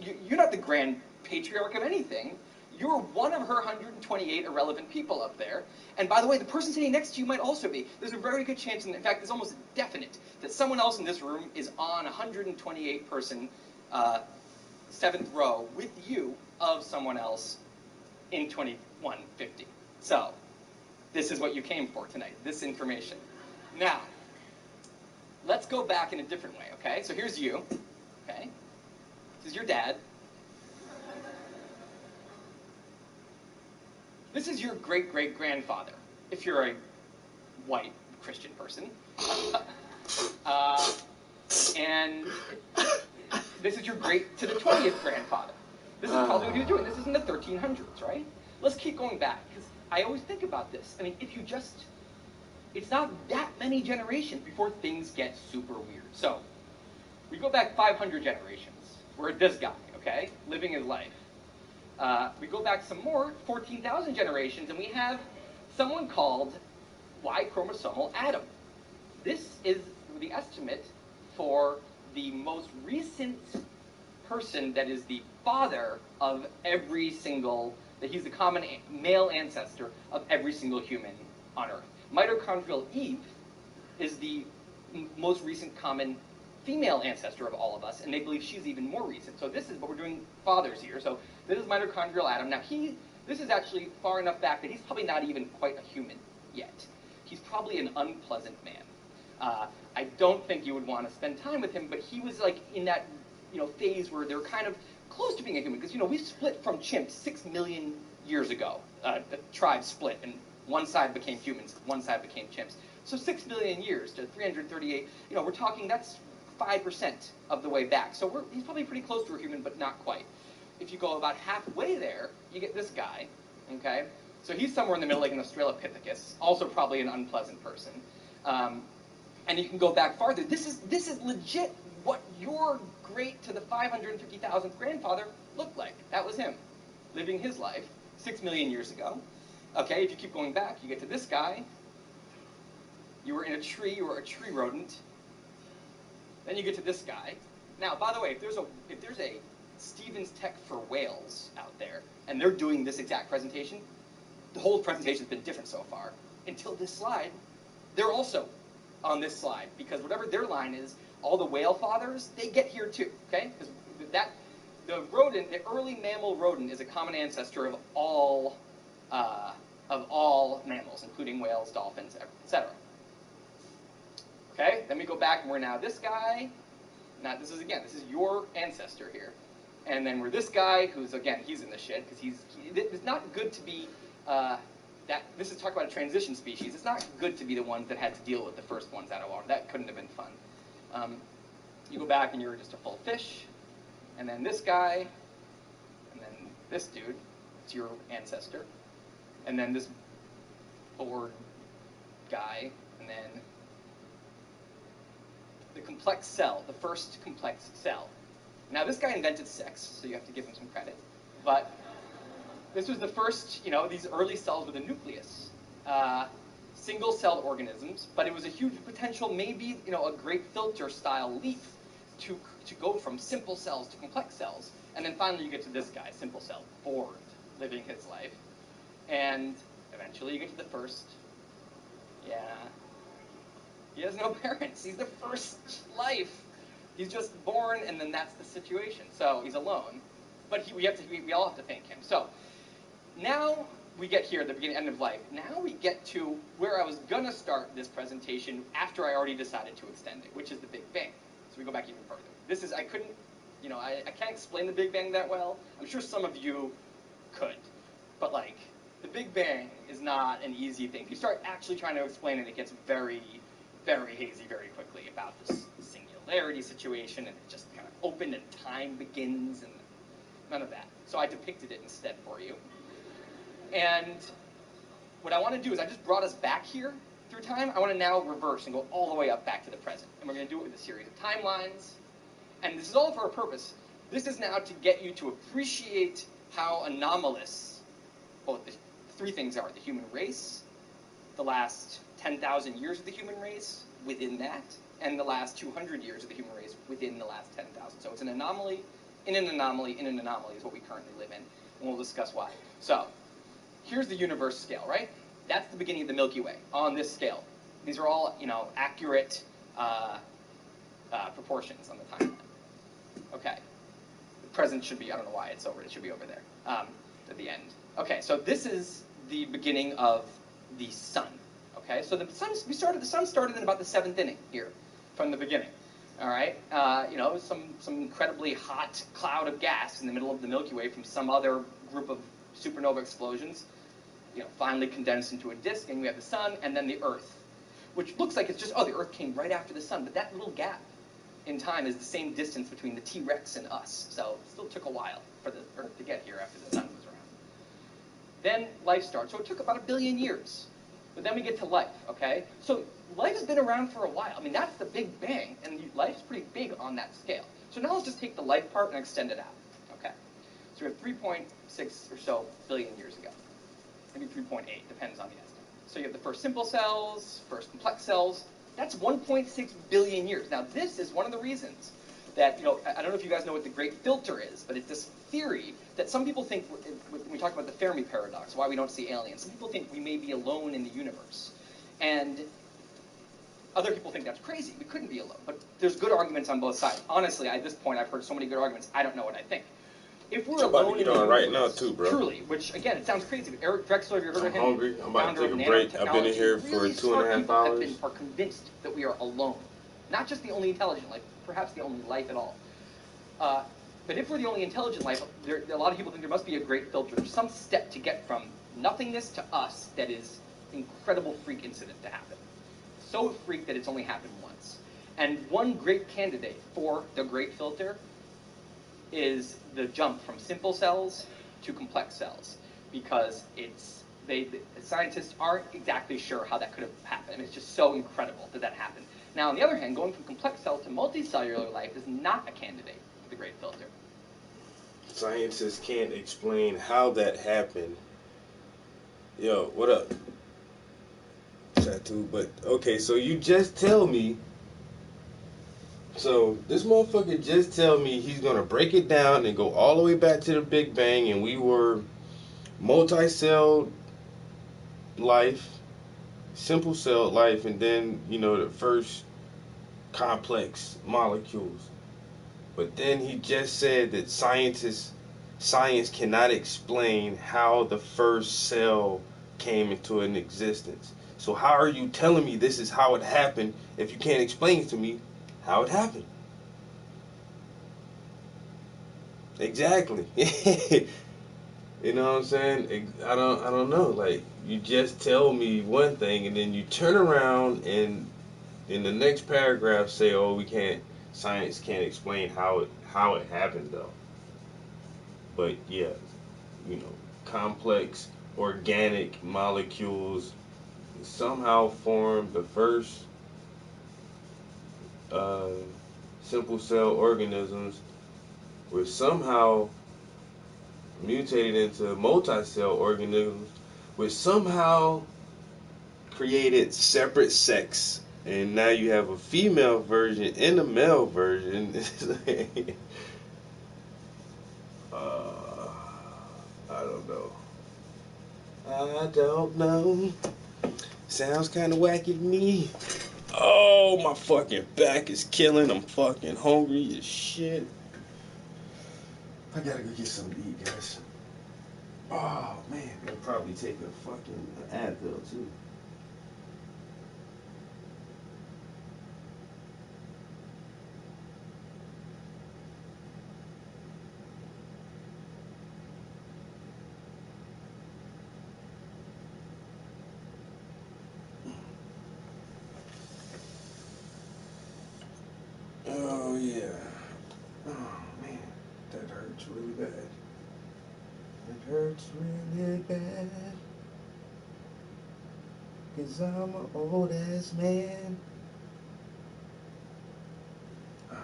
You're not the grand patriarch of anything. You're one of her 128 irrelevant people up there. And by the way, the person sitting next to you might also be. There's a very good chance, and in fact, it's almost definite, that someone else in this room is on 128 person, 7th row with you of someone else in 2150. So, this is what you came for tonight, this information. Now, let's go back in a different way, okay? So here's you, okay? This is your dad. This is your great-great-grandfather, if you're a white Christian person. And this is your great to the 20th grandfather. This is probably what he was doing. This is in the 1300s, right? Let's keep going back, because I always think about this. I mean, if you just, it's not that many generations before things get super weird. So, we go back 500 generations. We're this guy, okay, living his life. We go back some more, 14,000 generations, and we have someone called Y chromosomal Adam. This is the estimate for the most recent person that is the father of every single, that he's the common male ancestor of every single human on Earth. Mitochondrial Eve is the most recent common female ancestor of all of us, and they believe she's even more recent. So this is what we're doing fathers here. So this is mitochondrial Adam. Now this is actually far enough back that he's probably not even quite a human yet. He's probably an unpleasant man. I don't think you would want to spend time with him, but he was like in that phase where they're kind of close to being a human, because we split from chimps 6 million years ago. The tribe split, and one side became humans, one side became chimps. So 6 million years to 338. We're talking that's 5% of the way back. So he's probably pretty close to a human, but not quite. If you go about halfway there, you get this guy, okay? So he's somewhere in the middle, like an Australopithecus, also probably an unpleasant person. And you can go back farther. This is legit what your great to the 550,000th grandfather looked like. That was him, living his life 6 million years ago. Okay, if you keep going back, you get to this guy. You were in a tree, you were a tree rodent. Then you get to this guy. Now, by the way, if there's a Stevens Tech for Whales out there, and they're doing this exact presentation, the whole presentation's been different so far. Until this slide, they're also on this slide, because whatever their line is, all the whale fathers, they get here too, okay? Because the early mammal rodent is a common ancestor of all mammals, including whales, dolphins, etc. Okay, then we go back and we're now this guy. Now this is your ancestor here. And then we're this guy who's, again, he's in the shit, because it's not good to be, this is talk about a transition species. It's not good to be the ones that had to deal with the first ones out of water. That couldn't have been fun. You go back and you're just a full fish. And then this guy, and then this dude, it's your ancestor. And then this bored guy, and then the complex cell, the first complex cell. Now this guy invented sex, so you have to give him some credit. But this was the first, these early cells with a nucleus. Single-celled organisms, but it was a huge potential, maybe, a great filter-style leap to go from simple cells to complex cells. And then finally you get to this guy, simple cell, bored, living his life. And eventually you get to the first. Yeah. He has no parents. He's the first life. He's just born, and then that's the situation. So he's alone. But we all have to thank him. So now we get here, the beginning, end of life. Now we get to where I was going to start this presentation after I already decided to extend it, which is the Big Bang. So we go back even further. This is, I couldn't, I can't explain the Big Bang that well. I'm sure some of you could. But, like, the Big Bang is not an easy thing. If you start actually trying to explain it, it gets very, very hazy very quickly about this singularity situation, and it just kind of opened and time begins, and none of that. So I depicted it instead for you. And what I want to do is I just brought us back here through time. I want to now reverse and go all the way up back to the present. And we're going to do it with a series of timelines. And this is all for a purpose. This is now to get you to appreciate how anomalous both the three things are: the human race, the last 10,000 years of the human race within that, and the last 200 years of the human race within the last 10,000. So it's an anomaly, in an anomaly, in an anomaly is what we currently live in. And we'll discuss why. So here's the universe scale, right? That's the beginning of the Milky Way on this scale. These are all, accurate proportions on the timeline. Okay. The present should be, I don't know why it's over, it should be over there at the end. Okay, so this is the beginning of the sun. Okay, so the sun started in about the 7th inning here from the beginning. All right, some incredibly hot cloud of gas in the middle of the Milky Way from some other group of supernova explosions, finally condensed into a disk, and we have the sun and then the Earth, which looks like it's just, the Earth came right after the sun, but that little gap in time is the same distance between the T-Rex and us, so it still took a while for the Earth to get here after the sun was around. Then life starts, so it took about 1 billion years, but then we get to life, okay? So life has been around for a while. I mean, that's the Big Bang, and life's pretty big on that scale. So now let's just take the life part and extend it out, okay? So we have 3.6 or so billion years ago. Maybe 3.8, depends on the estimate. So you have the first simple cells, first complex cells. That's 1.6 billion years. Now this is one of the reasons that, I don't know if you guys know what the Great Filter is, but it's this theory that some people think, when we talk about the Fermi paradox, why we don't see aliens, some people think we may be alone in the universe. And other people think that's crazy. We couldn't be alone. But there's good arguments on both sides. Honestly, at this point, I've heard so many good arguments, I don't know what I think. If we're alone in the universe, right now too, bro. Truly, which again, it sounds crazy. But Eric Drexler, have you heard of him? I'm hungry. I'm about to take a break. I've been in here for really 2.5 hours. Are convinced that we are alone, not just the only intelligent life, perhaps the only life at all. But if we're the only intelligent life, a lot of people think there must be a great filter. There's some step to get from nothingness to us that is incredible freak incident to happen. So freak that it's only happened once. And one great candidate for the great filter is the jump from simple cells to complex cells, because scientists aren't exactly sure how that could have happened. I mean, it's just so incredible that that happened. Now, on the other hand, going from complex cells to multicellular life is not a candidate for the great filter. Scientists can't explain how that happened. Yo, what up? Tattoo, but okay, so you just tell me. So this motherfucker just tell me he's gonna break it down and go all the way back to the Big Bang, and we were multi-cell life, simple cell life, and then the first complex molecules. But then he just said that science cannot explain how the first cell came into an existence. So how are you telling me this is how it happened if you can't explain to me how it happened? Exactly. You know what I'm saying? I don't know. Like, you just tell me one thing and then you turn around and in the next paragraph say, "Oh, science can't explain how it happened though." But yeah, complex organic molecules somehow formed the first simple cell organisms, which somehow mutated into multi-cell organisms, which somehow created separate sex And now you have a female version and a male version. I don't know. I don't know. Sounds kind of wacky to me. Oh, my fucking back is killing. I'm fucking hungry as shit. I gotta go get something to eat, guys. Oh, man. I'll probably take a fucking Advil, too. Oh, yeah. Oh, man. That hurts really bad. It hurts really bad. 'Cause I'm an old ass man. Yes.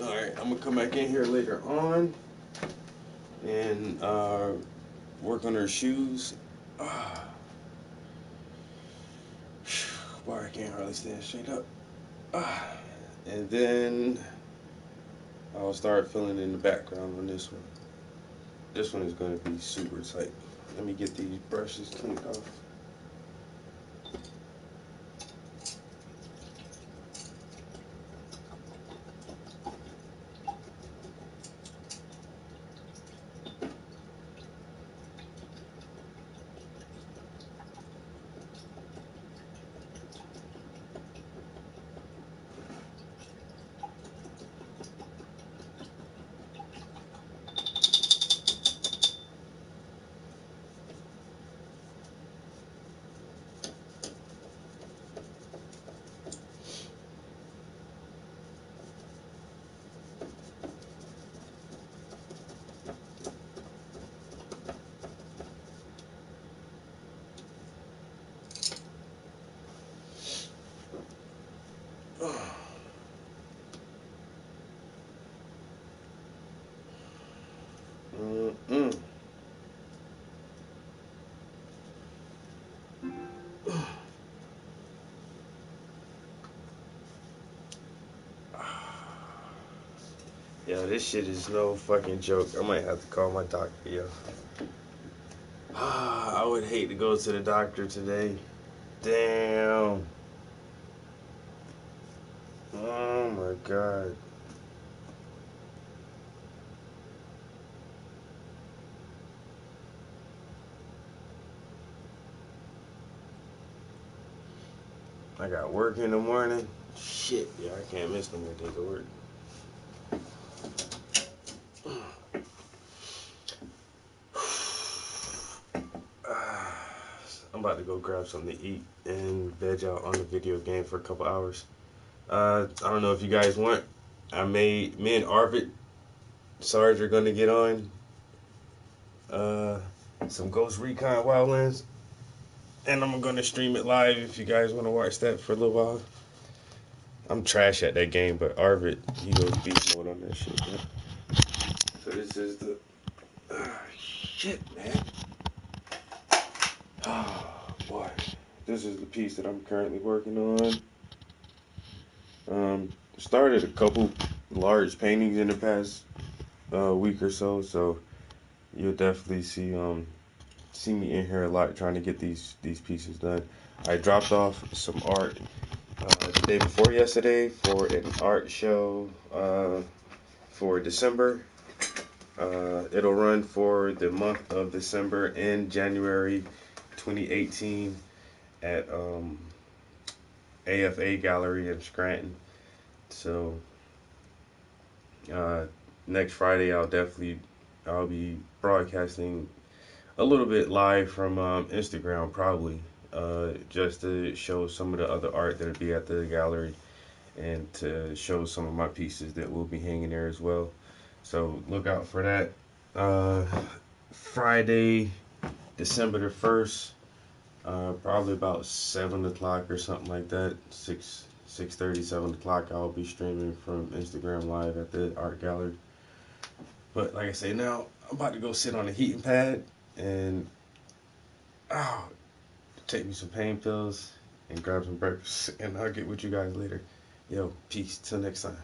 Alright, I'm gonna come back in here later on and work on her shoes. Boy, I can't hardly stand straight up. And then I'll start filling in the background on this one. This one is going to be super tight. Let me get these brushes cleaned off. Yo, this shit is no fucking joke. I might have to call my doctor, yo. I would hate to go to the doctor today. Damn. Oh my god. I got work in the morning. Shit, yeah, I can't miss no more days of work. I'm about to go grab something to eat and veg out on the video game for a couple hours. I don't know if you guys want. Me and Arvid Sarge are gonna get on some Ghost Recon Wildlands, and I'm gonna stream it live if you guys want to watch that for a little while. I'm trash at that game, but Arvid, he goes beast mode on that shit, man. So this is the shit, man. Oh boy, this is the piece that I'm currently working on. Started a couple large paintings in the past week or so, so you'll definitely see me in here a lot trying to get these pieces done. I dropped off some art the day before yesterday for an art show for December. It'll run for the month of December and January 2018 at AFA Gallery in Scranton. So next Friday I'll be broadcasting a little bit live from Instagram, probably just to show some of the other art that'll be at the gallery. and to show some of my pieces that will be hanging there as well. So look out for that. Friday, December the 1st, probably about 7 o'clock or something like that, 6:30, 7 o'clock, I'll be streaming from Instagram Live at the art gallery. But like I say, now I'm about to go sit on a heating pad and take me some pain pills and grab some breakfast, and I'll get with you guys later. Yo, peace. Till next time.